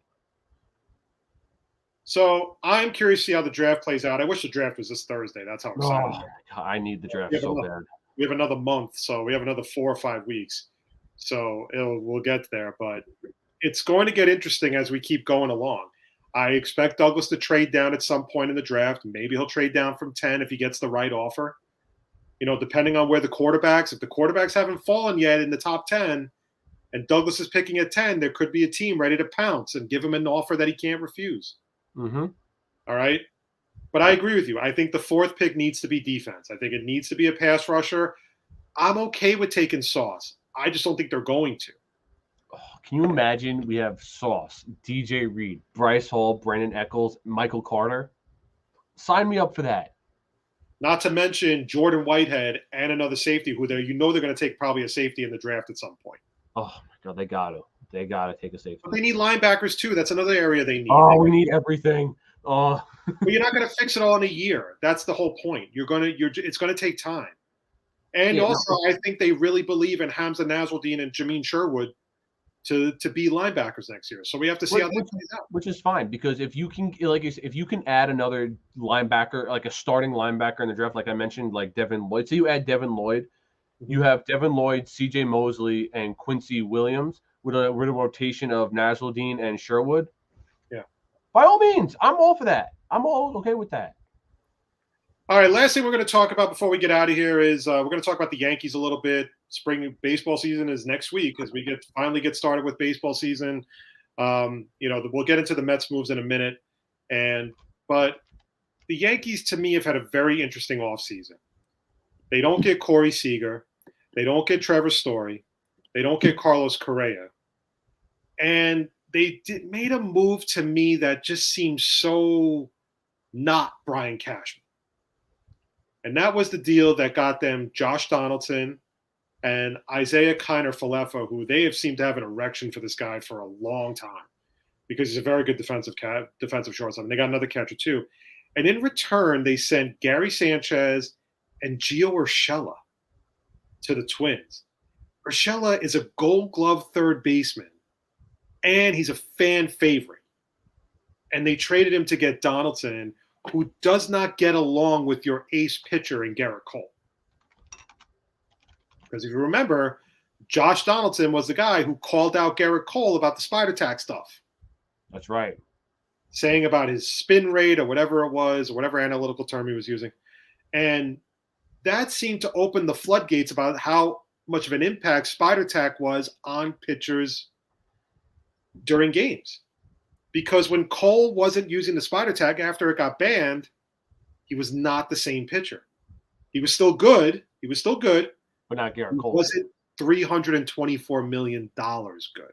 So I'm curious to see how the draft plays out. I wish the draft was this Thursday. That's how excited I need the draft so bad. We have another month, so we have another 4 or 5 weeks. So we'll get there. But it's going to get interesting as we keep going along. I expect Douglas to trade down at some point in the draft. Maybe he'll trade down from 10 if he gets the right offer. Depending on where if the quarterbacks haven't fallen yet in the top 10 and Douglas is picking at 10, there could be a team ready to pounce and give him an offer that he can't refuse. Mm-hmm. All right. But I agree with you. I think the fourth pick needs to be defense. I think it needs to be a pass rusher. I'm okay with taking Sauce. I just don't think they're going to. Oh, can you imagine we have Sauce, DJ Reed, Bryce Hall, Brandon Eccles, Michael Carter? Sign me up for that. Not to mention Jordan Whitehead and another safety who they're going to take probably a safety in the draft at some point. Oh my God, they got to take a safety. But they need linebackers too. That's another area they need. Oh, we need everything. Oh, but you're not going to fix it all in a year. That's the whole point. It's going to take time. And I think they really believe in Hamza Nasruddin and Jamin Sherwood to be linebackers next year. So we have to see how that plays out. Which is fine because if you can add another linebacker, like a starting linebacker in the draft, like I mentioned, like Devin Lloyd. So you add Devin Lloyd, you have Devin Lloyd, C.J. Mosley, and Quincy Williams with a rotation of Nasruddin and Sherwood. Yeah. By all means, I'm all for that. I'm all okay with that. All right, last thing we're going to talk about before we get out of here is we're going to talk about the Yankees a little bit. Spring baseball season is next week as we finally get started with baseball season. We'll get into the Mets moves in a minute. But the Yankees, to me, have had a very interesting offseason. They don't get Corey Seager. They don't get Trevor Story. They don't get Carlos Correa. And they made a move to me that just seems so not Brian Cashman. And that was the deal that got them Josh Donaldson and Isaiah Kiner-Falefa, who they have seemed to have an erection for this guy for a long time because he's a very good defensive shortstop. And they got another catcher too. And in return, they sent Gary Sanchez and Gio Urshela to the Twins. Urshela is a Gold Glove third baseman, and he's a fan favorite. And they traded him to get Donaldson, who does not get along with your ace pitcher in Garrett Cole. Because if you remember, Josh Donaldson was the guy who called out Garrett Cole about the spider tack stuff. That's right. Saying about his spin rate or whatever it was, or whatever analytical term he was using. And that seemed to open the floodgates about how much of an impact spider tack was on pitchers during games. Because when Cole wasn't using the spider tack after it got banned, he was not the same pitcher. He was still good. But not Garrett Cole. Was it $324 million good?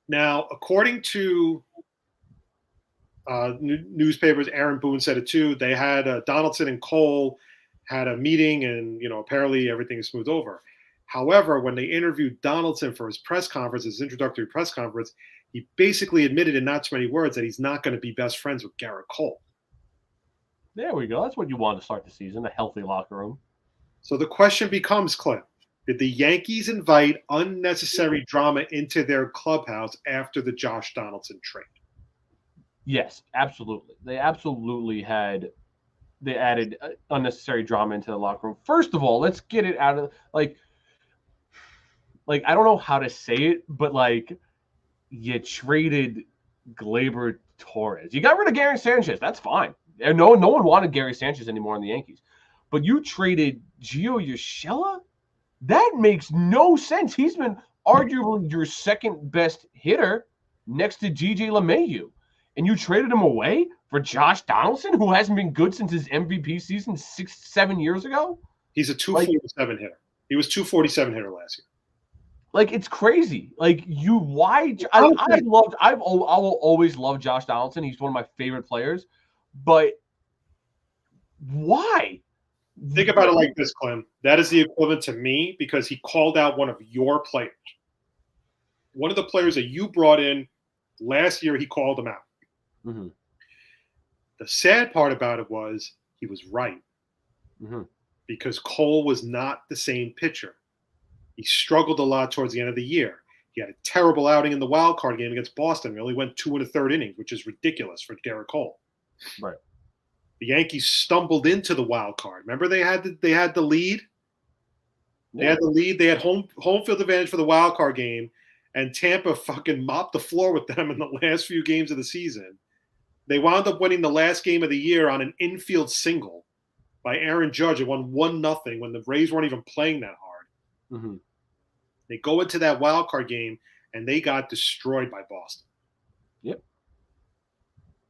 Now, according to newspapers, Aaron Boone said it too. They had Donaldson and Cole had a meeting, and apparently everything is smoothed over. However, when they interviewed Donaldson for his press conference, his introductory press conference, he basically admitted in not too many words that he's not going to be best friends with Garrett Cole. There we go. That's what you want to start the season, a healthy locker room. So the question becomes, Clint, did the Yankees invite unnecessary drama into their clubhouse after the Josh Donaldson trade? Yes, absolutely. They absolutely they added unnecessary drama into the locker room. First of all, let's get it out of like I don't know how to say it, but you traded Gleyber Torres. You got rid of Gary Sanchez. That's fine. And no one wanted Gary Sanchez anymore in the Yankees. But you traded Gio Urshela? That makes no sense. He's been arguably your second best hitter next to DJ LeMahieu. And you traded him away for Josh Donaldson, who hasn't been good since his MVP season 6-7 years ago? He's a 247 hitter. He was 247 hitter last year. It's crazy. I will always love Josh Donaldson. He's one of my favorite players. But why? Think about it like this, Clem. That is the equivalent to me because he called out one of your players. One of the players that you brought in last year, he called him out. Mm-hmm. The sad part about it was he was right. Mm-hmm. Because Cole was not the same pitcher. He struggled a lot towards the end of the year. He had a terrible outing in the wild card game against Boston. He only went 2 1/3 innings, which is ridiculous for Garrett Cole. Right. The Yankees stumbled into the wild card. Remember they had the lead? They had the lead. They had home field advantage for the wild card game, and Tampa fucking mopped the floor with them in the last few games of the season. They wound up winning the last game of the year on an infield single by Aaron Judge. It won 1-0 when the Rays weren't even playing that hard. Mm-hmm. They go into that wild card game, and they got destroyed by Boston. Yep.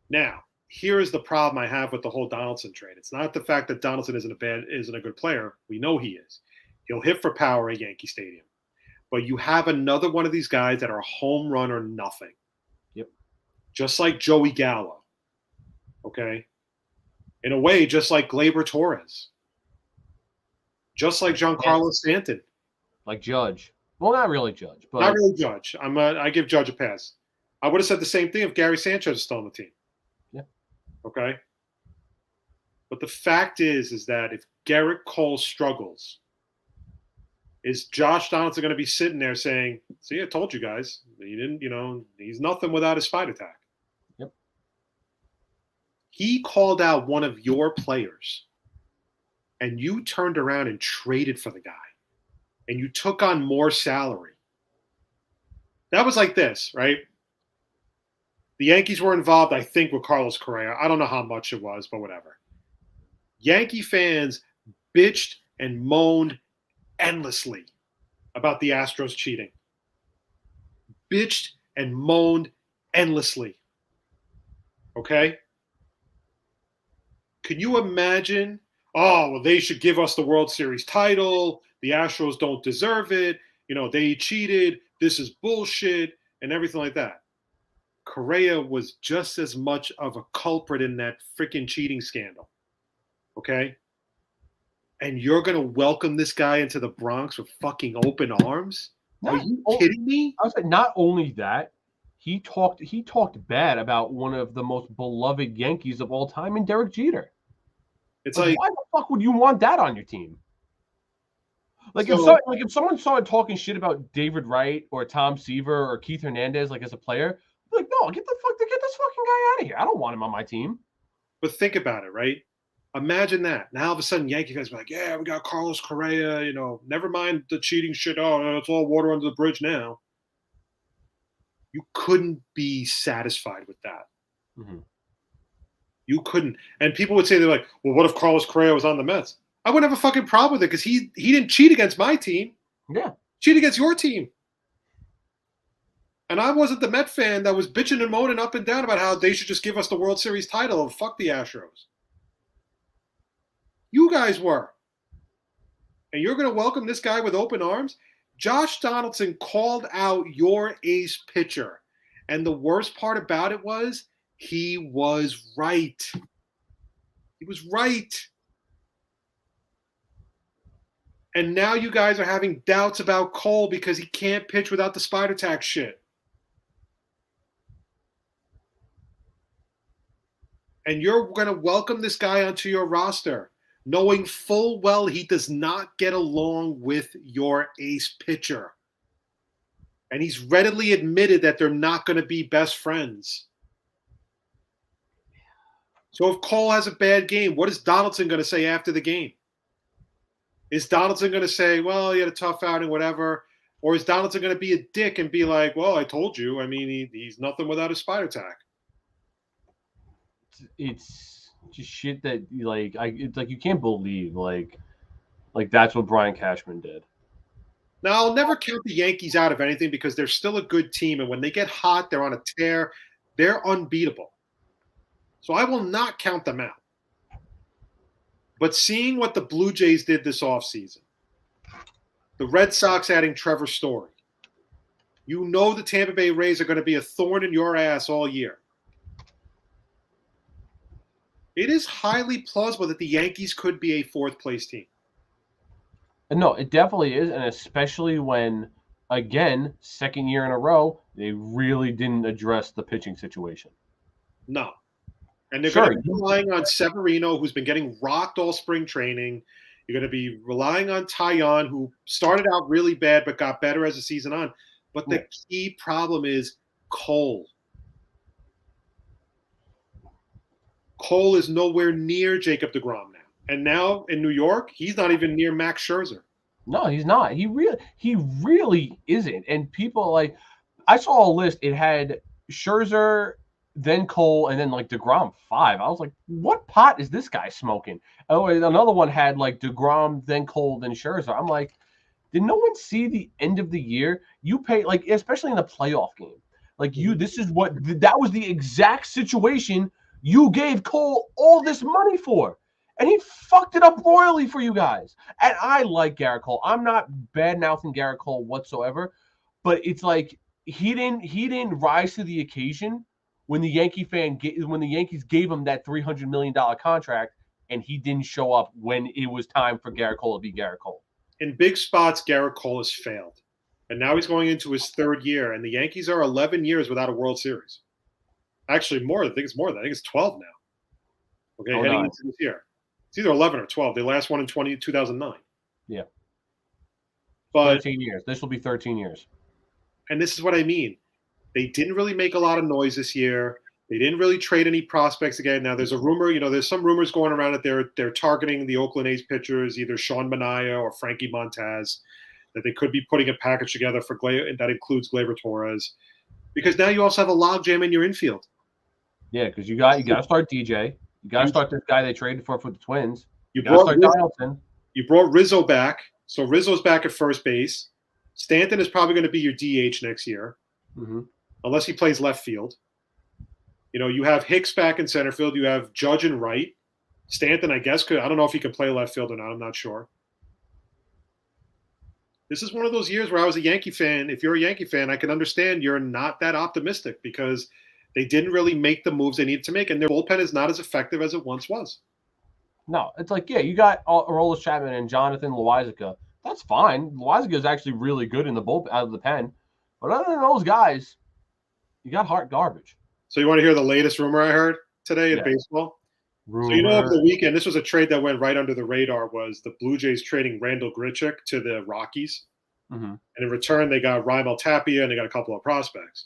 Now, here is the problem I have with the whole Donaldson trade. It's not the fact that Donaldson isn't a good player. We know he is. He'll hit for power at Yankee Stadium. But you have another one of these guys that are home run or nothing. Yep. Just like Joey Gallo. Okay? In a way, just like Gleyber Torres. Just like Giancarlo Stanton. Like Judge. Well, not really Judge. But not really Judge. I give Judge a pass. I would have said the same thing if Gary Sanchez was still on the team. Yeah. Okay? But the fact is that if Garrett Cole struggles, is Josh Donaldson going to be sitting there saying, see, I told you guys. He didn't, he's nothing without his spider tack. Yep. He called out one of your players, and you turned around and traded for the guy, and you took on more salary. That was like this, right? The Yankees were involved, I think, with Carlos Correa. I don't know how much it was, but whatever. Yankee fans bitched and moaned endlessly about the Astros cheating. Bitched and moaned endlessly. Okay? Can you imagine? Oh, well, they should give us the World Series title. The Astros don't deserve it. They cheated. This is bullshit and everything like that. Correa was just as much of a culprit in that freaking cheating scandal. Okay? And you're going to welcome this guy into the Bronx with fucking open arms? Are you kidding me? I was like, not only that, he talked bad about one of the most beloved Yankees of all time in Derek Jeter. It's like why the fuck would you want that on your team? If someone started talking shit about David Wright or Tom Seaver or Keith Hernandez as a player, like, no, get this fucking guy out of here. I don't want him on my team. But think about it, right? Imagine that. Now all of a sudden, Yankee fans are like, yeah, we got Carlos Correa. Never mind the cheating shit. Oh, it's all water under the bridge now. You couldn't be satisfied with that. Mm-hmm. You couldn't. And people would say, they're like, well, what if Carlos Correa was on the Mets? I wouldn't have a fucking problem with it because he didn't cheat against my team. Yeah. Cheat against your team. And I wasn't the Met fan that was bitching and moaning up and down about how they should just give us the World Series title and fuck the Astros. You guys were. And you're going to welcome this guy with open arms? Josh Donaldson called out your ace pitcher. And the worst part about it was he was right. He was right. And now you guys are having doubts about Cole because he can't pitch without the spider tack shit. And you're going to welcome this guy onto your roster, knowing full well he does not get along with your ace pitcher. And he's readily admitted that they're not going to be best friends. So if Cole has a bad game, what is Donaldson going to say after the game? Is Donaldson going to say, well, he had a tough outing, whatever? Or is Donaldson going to be a dick and be like, well, I told you. I mean, he's nothing without a spider tack. It's just shit that it's like you can't believe like that's what Brian Cashman did. Now, I'll never count the Yankees out of anything because they're still a good team. And when they get hot, they're on a tear. They're unbeatable. So I will not count them out. But seeing what the Blue Jays did this offseason, the Red Sox adding Trevor Story, you know the Tampa Bay Rays are going to be a thorn in your ass all year. It is highly plausible that the Yankees could be a fourth-place team. No, it definitely is, and especially when, again, second year in a row, they really didn't address the pitching situation. No. And they're going to be relying on Severino, who's been getting rocked all spring training. You're going to be relying on Taillon, who started out really bad but got better as the season on. But the key problem is Cole. Cole is nowhere near Jacob deGrom now. And now in New York, he's not even near Max Scherzer. No, he's not. He really isn't. And people I saw a list. It had Scherzer, then Cole, and then deGrom 5. I was like, what pot is this guy smoking? Oh, another one had deGrom, then Cole, then Scherzer. I'm like, did no one see the end of the year? You pay especially in the playoff game. That was the exact situation you gave Cole all this money for. And he fucked it up royally for you guys. And I like Garrett Cole. I'm not bad-mouthing Garrett Cole whatsoever. But it's like he didn't rise to the occasion when the Yankees gave him that $300 million contract, and he didn't show up when it was time for Garrett Cole to be Garrett Cole. In big spots, Garrett Cole has failed. And now he's going into his third year. And the Yankees are 11 years without a World Series. Actually, more. I think it's more than that. I think it's 12 now. Okay, heading into this year. It's either 11 or 12. They last one in 2009. Yeah. But 13 years. This will be 13 years. And this is what I mean. They didn't really make a lot of noise this year. They didn't really trade any prospects again. Now, there's a rumor, there's some rumors going around that they're targeting the Oakland A's pitchers, either Sean Manaea or Frankie Montez, that they could be putting a package together for that includes Gleyber Torres. Because now you also have a logjam in your infield. Yeah, because you got to start DJ. You got to start this guy they traded for the Twins. You got to start Donaldson. You brought Rizzo back. So Rizzo's back at first base. Stanton is probably going to be your DH next year, unless he plays left field. You have Hicks back in center field. You have Judge and right. Stanton, I guess, I don't know if he can play left field or not. I'm not sure. This is one of those years where I was a Yankee fan. If you're a Yankee fan, I can understand you're not that optimistic because they didn't really make the moves they needed to make, and their bullpen is not as effective as it once was. No, it's you got Aroldis Chapman and Jonathan Loáisiga. That's fine. Loáisiga is actually really good in the bullpen out of the pen. But other than those guys, you got hard garbage. So you want to hear the latest rumor I heard today in baseball? Rumor. So over the weekend, this was a trade that went right under the radar, was the Blue Jays trading Randall Grichuk to the Rockies. And in return, they got Raimel Tapia and they got a couple of prospects.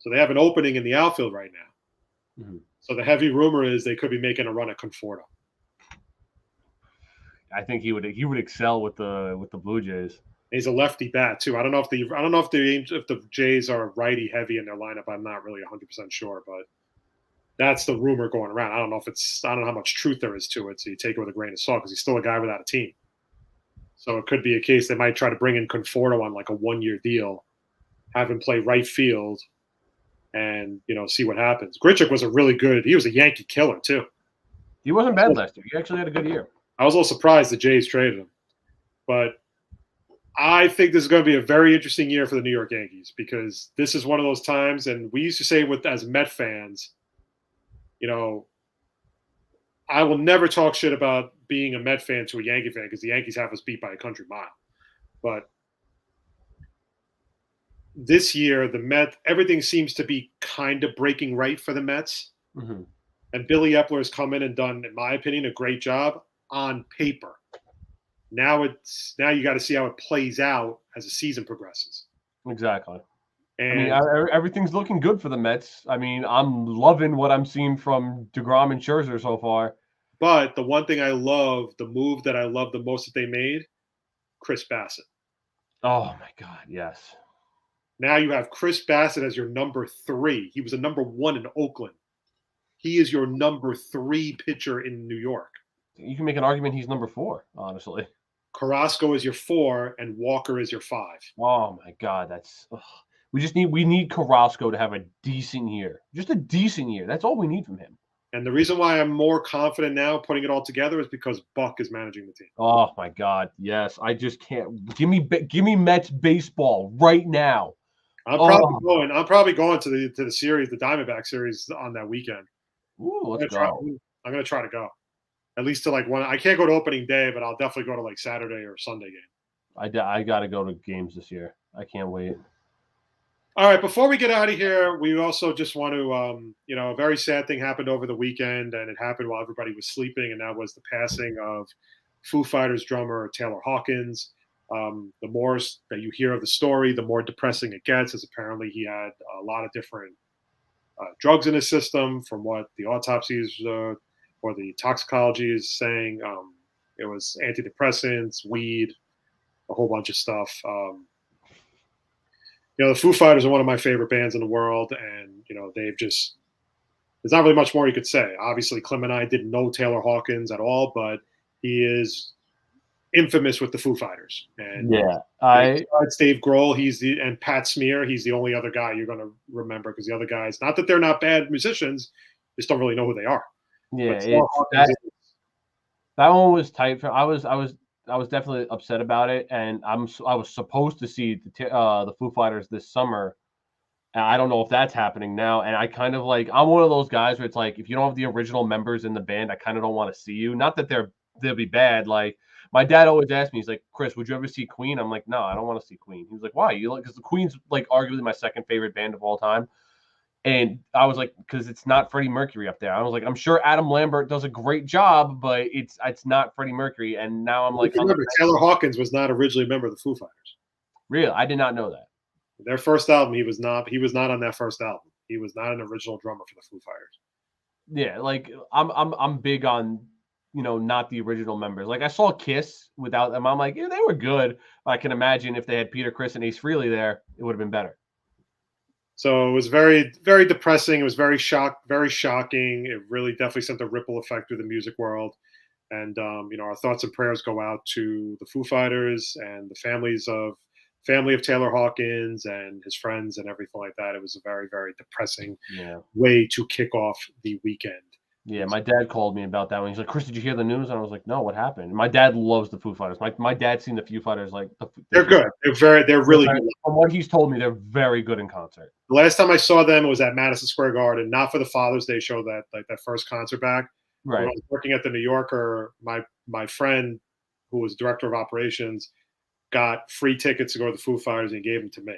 So they have an opening in the outfield right now. Mhm. So the heavy rumor is they could be making a run at Conforto. I think he would excel with the Blue Jays. He's a lefty bat too. I don't know if the Jays are righty heavy in their lineup. I'm not really 100% sure, but that's the rumor going around. I don't know how much truth there is to it. So you take it with a grain of salt because he's still a guy without a team. So it could be a case they might try to bring in Conforto on like a 1-year deal, have him play right field, and see what happens. Grichuk was he was a Yankee killer too. He wasn't bad last year. He actually had a good year. I was a little surprised the Jays traded him, but I think this is going to be a very interesting year for the New York Yankees because this is one of those times, and we used to say as Met fans, I will never talk shit about being a Met fan to a Yankee fan because the Yankees have us beat by a country mile. But this year, the Mets, everything seems to be kind of breaking right for the Mets. Mm-hmm. And Billy Epler has come in and done, in my opinion, a great job on paper. Now you got to see how it plays out as the season progresses. Exactly. And everything's looking good for the Mets. I'm loving what I'm seeing from DeGrom and Scherzer so far. But the one thing the move that I love the most that they made, Chris Bassett. Oh my God, yes. Now you have Chris Bassett as your number 3. He was a number 1 in Oakland. He is your number 3 pitcher in New York. You can make an argument he's number 4, honestly. Carrasco is your 4, and Walker is your 5. Oh my God, we need Carrasco to have a decent year, just a decent year. That's all we need from him. And the reason why I'm more confident now putting it all together is because Buck is managing the team. Oh my God, yes! I just can't. Give me Mets baseball right now. I'm probably going to the series, the Diamondback series on that weekend. Ooh, let's go. I'm gonna try to go. At least to like one. I can't go to opening day, but I'll definitely go to like Saturday or Sunday game. I got to go to games this year. I can't wait. All right, before we get out of here, we also just want to, a very sad thing happened over the weekend, and it happened while everybody was sleeping, and that was the passing of Foo Fighters drummer Taylor Hawkins. The more that you hear of the story, the more depressing it gets, as apparently he had a lot of different drugs in his system from what the autopsies or the toxicology is saying. It was antidepressants, weed, a whole bunch of stuff. The Foo Fighters are one of my favorite bands in the world, and there's not really much more you could say. Obviously, Klim and I didn't know Taylor Hawkins at all, but he is infamous with the Foo Fighters. And besides Dave Grohl, and Pat Smear, he's the only other guy you're going to remember because the other guys, not that they're not bad musicians, just don't really know who they are. Yeah, that one was tight. I was definitely upset about it, and I was supposed to see the Foo Fighters this summer, and I don't know if that's happening now. And I kind of I'm one of those guys where it's like if you don't have the original members in the band, I kind of don't want to see you. Not that they'll be bad. Like my dad always asked me, he's like, Chris, would you ever see Queen? I'm like, no, I don't want to see Queen. He was like, why? Because the Queen's arguably my second favorite band of all time. And I was like, because it's not Freddie Mercury up there. I was like, I'm sure Adam Lambert does a great job, but it's not Freddie Mercury. And now I'm like, remember, Taylor Hawkins was not originally a member of the Foo Fighters. Really, I did not know that. Their first album, he was not on that first album. He was not an original drummer for the Foo Fighters. Yeah, I'm big on not the original members. I saw Kiss without them. I'm like, yeah, they were good. I can imagine if they had Peter Criss and Ace Frehley there, it would have been better. So it was very, very depressing. It was very shocking. It really definitely sent a ripple effect through the music world. And, our thoughts and prayers go out to the Foo Fighters and the family of Taylor Hawkins and his friends and everything like that. It was a very, very depressing way to kick off the weekend. Yeah, my dad called me about that one. He's like, Chris, did you hear the news? And I was like, no, what happened? And my dad loves the Foo Fighters. My dad's seen the Foo Fighters. They're good. They're really good. From what he's told me, they're very good in concert. The last time I saw them, it was at Madison Square Garden, not for the Father's Day show, that first concert back. Right. When I was working at the New Yorker, my friend, who was director of operations, got free tickets to go to the Foo Fighters, and he gave them to me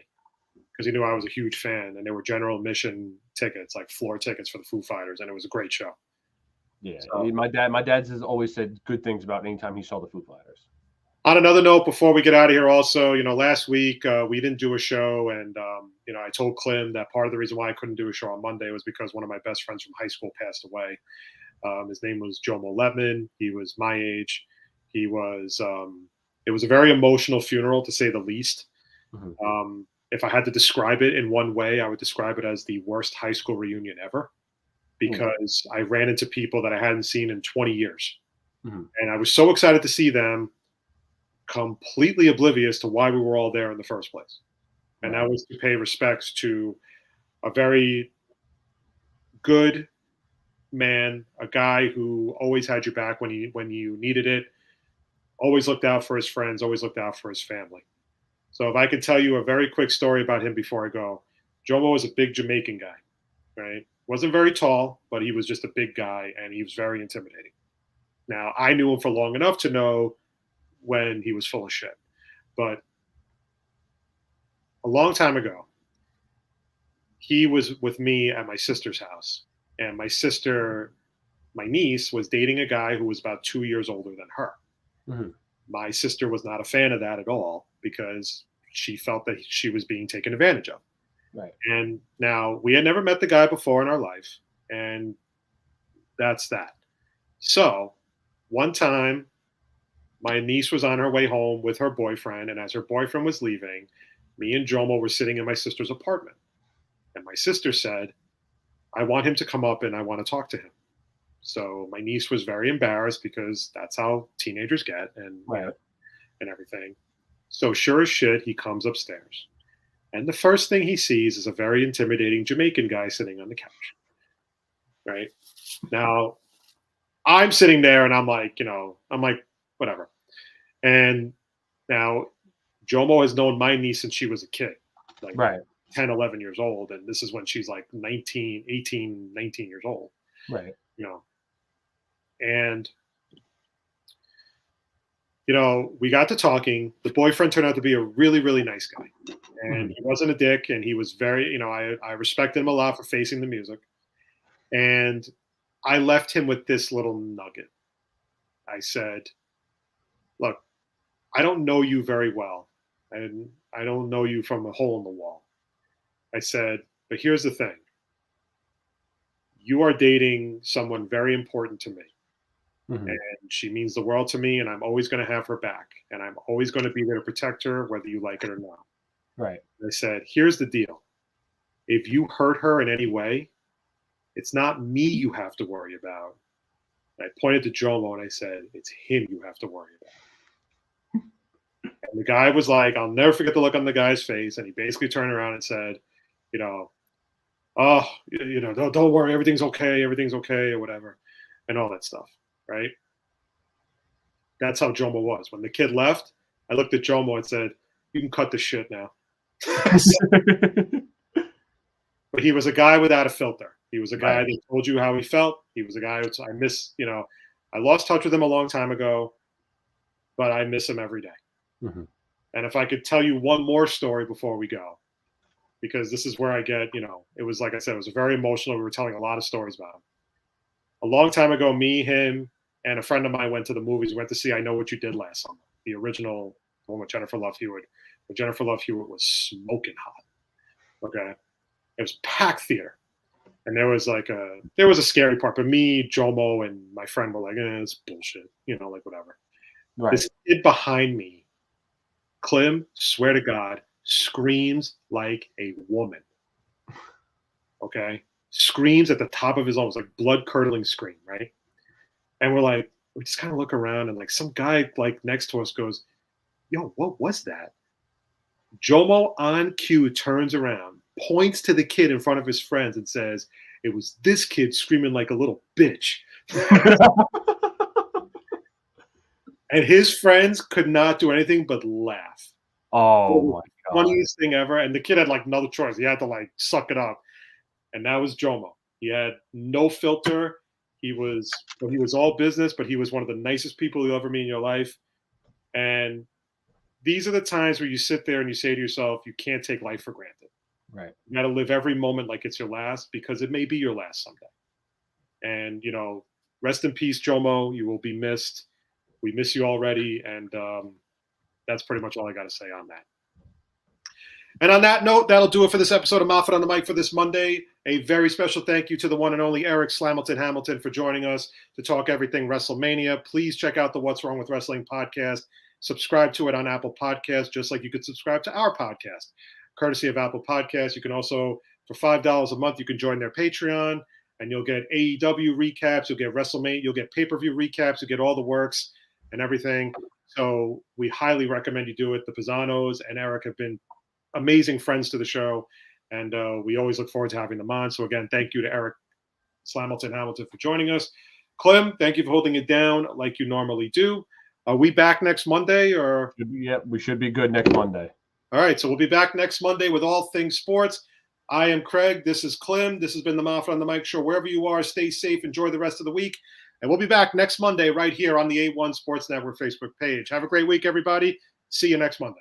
because he knew I was a huge fan, and they were general admission tickets, like floor tickets for the Foo Fighters, and it was a great show. Yeah, so, my dad has always said good things about anytime he saw the Foo Fighters. On another note, before we get out of here, also, last week we didn't do a show, and I told Klim that part of the reason why I couldn't do a show on Monday was because one of my best friends from high school passed away. His name was Jomo Letman. He was my age. He was. It was a very emotional funeral, to say the least. Mm-hmm. If I had to describe it in one way, I would describe it as the worst high school reunion ever, because I ran into people that I hadn't seen in 20 years, and I was so excited to see them, completely oblivious to why we were all there in the first place. And that was to pay respects to a very good man, a guy who always had your back when you needed it, always looked out for his friends, always looked out for his family. So if I could tell you a very quick story about him before I go, Jomo was a big Jamaican guy, right? Wasn't very tall, but he was just a big guy, and he was very intimidating. Now, I knew him for long enough to know when he was full of shit. But a long time ago, he was with me at my sister's house. And my sister, my niece, was dating a guy who was about 2 years older than her. Mm-hmm. My sister was not a fan of that at all, because she felt that she was being taken advantage of. Right. And now, we had never met the guy before in our life, and that's that. So one time, my niece was on her way home with her boyfriend, and as her boyfriend was leaving, me and Jomo were sitting in my sister's apartment. And my sister said, I want him to come up and I want to talk to him. So my niece was very embarrassed, because that's how teenagers get, and everything. So sure as shit, he comes upstairs. And the first thing he sees is a very intimidating Jamaican guy sitting on the couch. Right? Now, I'm sitting there and I'm like, whatever. And now Jomo has known my niece since she was a kid, like 10, 11 years old. And this is when she's like 19 years old. Right. And, we got to talking. The boyfriend turned out to be a really, really nice guy. And he wasn't a dick. And he was very, I respected him a lot for facing the music. And I left him with this little nugget. I said, look, I don't know you very well, and I don't know you from a hole in the wall. I said, but here's the thing. You are dating someone very important to me. And she means the world to me, and I'm always going to have her back. And I'm always going to be there to protect her, whether you like it or not. Right. And I said, here's the deal. If you hurt her in any way, it's not me you have to worry about. And I pointed to Jomo and I said, it's him you have to worry about. And the guy was like, I'll never forget the look on the guy's face. And he basically turned around and said, don't worry, everything's okay, or whatever, and all that stuff, right? That's how Jomo was. When the kid left, I looked at Jomo and said, you can cut the shit now. But he was a guy without a filter. He was a guy that told you how he felt. He was a guy I lost touch with him a long time ago, but I miss him every day. And if I could tell you one more story before we go, because this is where I get, it was, like I said, it was very emotional. We were telling a lot of stories about him. A long time ago, me, him, and a friend of mine went to the movies. We went to see I Know What You Did Last Summer, the original one with Jennifer Love Hewitt. But Jennifer Love Hewitt was smoking hot. Okay. It was packed theater. And there was a scary part, but me, Jomo, and my friend were like, it's bullshit, whatever. Right. This kid behind me, Klim, swear to God, screams like a woman. Okay? Screams at the top of his lungs, like blood-curdling scream, right? And we just kind of look around, and some guy next to us goes, yo, what was that? Jomo on cue turns around, points to the kid in front of his friends and says, it was this kid screaming like a little bitch. And his friends could not do anything but laugh. Oh my God. Funniest thing ever. And the kid had no choice. He had to suck it up. And that was Jomo. He had no filter. He was all business, but he was one of the nicest people you'll ever meet in your life. And these are the times where you sit there and you say to yourself, you can't take life for granted. Right. You got to live every moment like it's your last, because it may be your last someday. And, rest in peace, Jomo. You will be missed. We miss you already. And that's pretty much all I got to say on that. And on that note, that'll do it for this episode of Moffett on the Mic for this Monday. A very special thank you to the one and only Eric Slamilton Hamilton for joining us to talk everything WrestleMania. Please check out the What's Wrong with Wrestling podcast. Subscribe to it on Apple Podcasts, just like you could subscribe to our podcast, courtesy of Apple Podcasts. You can also, for $5 a month, you can join their Patreon, and you'll get AEW recaps, you'll get WrestleMania, you'll get pay-per-view recaps, you'll get all the works and everything. So we highly recommend you do it. The Pisanos and Eric have been amazing friends to the show, and we always look forward to having them on. So again, thank you to Eric Slamilton Hamilton for joining us. Klim, thank you for holding it down like you normally do. Are we back next Monday? Or we should be good next Monday. All right, so we'll be back next Monday with all things sports. I am Craig. This is Klim. This has been the Moffett on the Mic show. Wherever you are, stay safe. Enjoy the rest of the week. And we'll be back next Monday right here on the A1 Sports Network Facebook page. Have a great week, everybody. See you next Monday.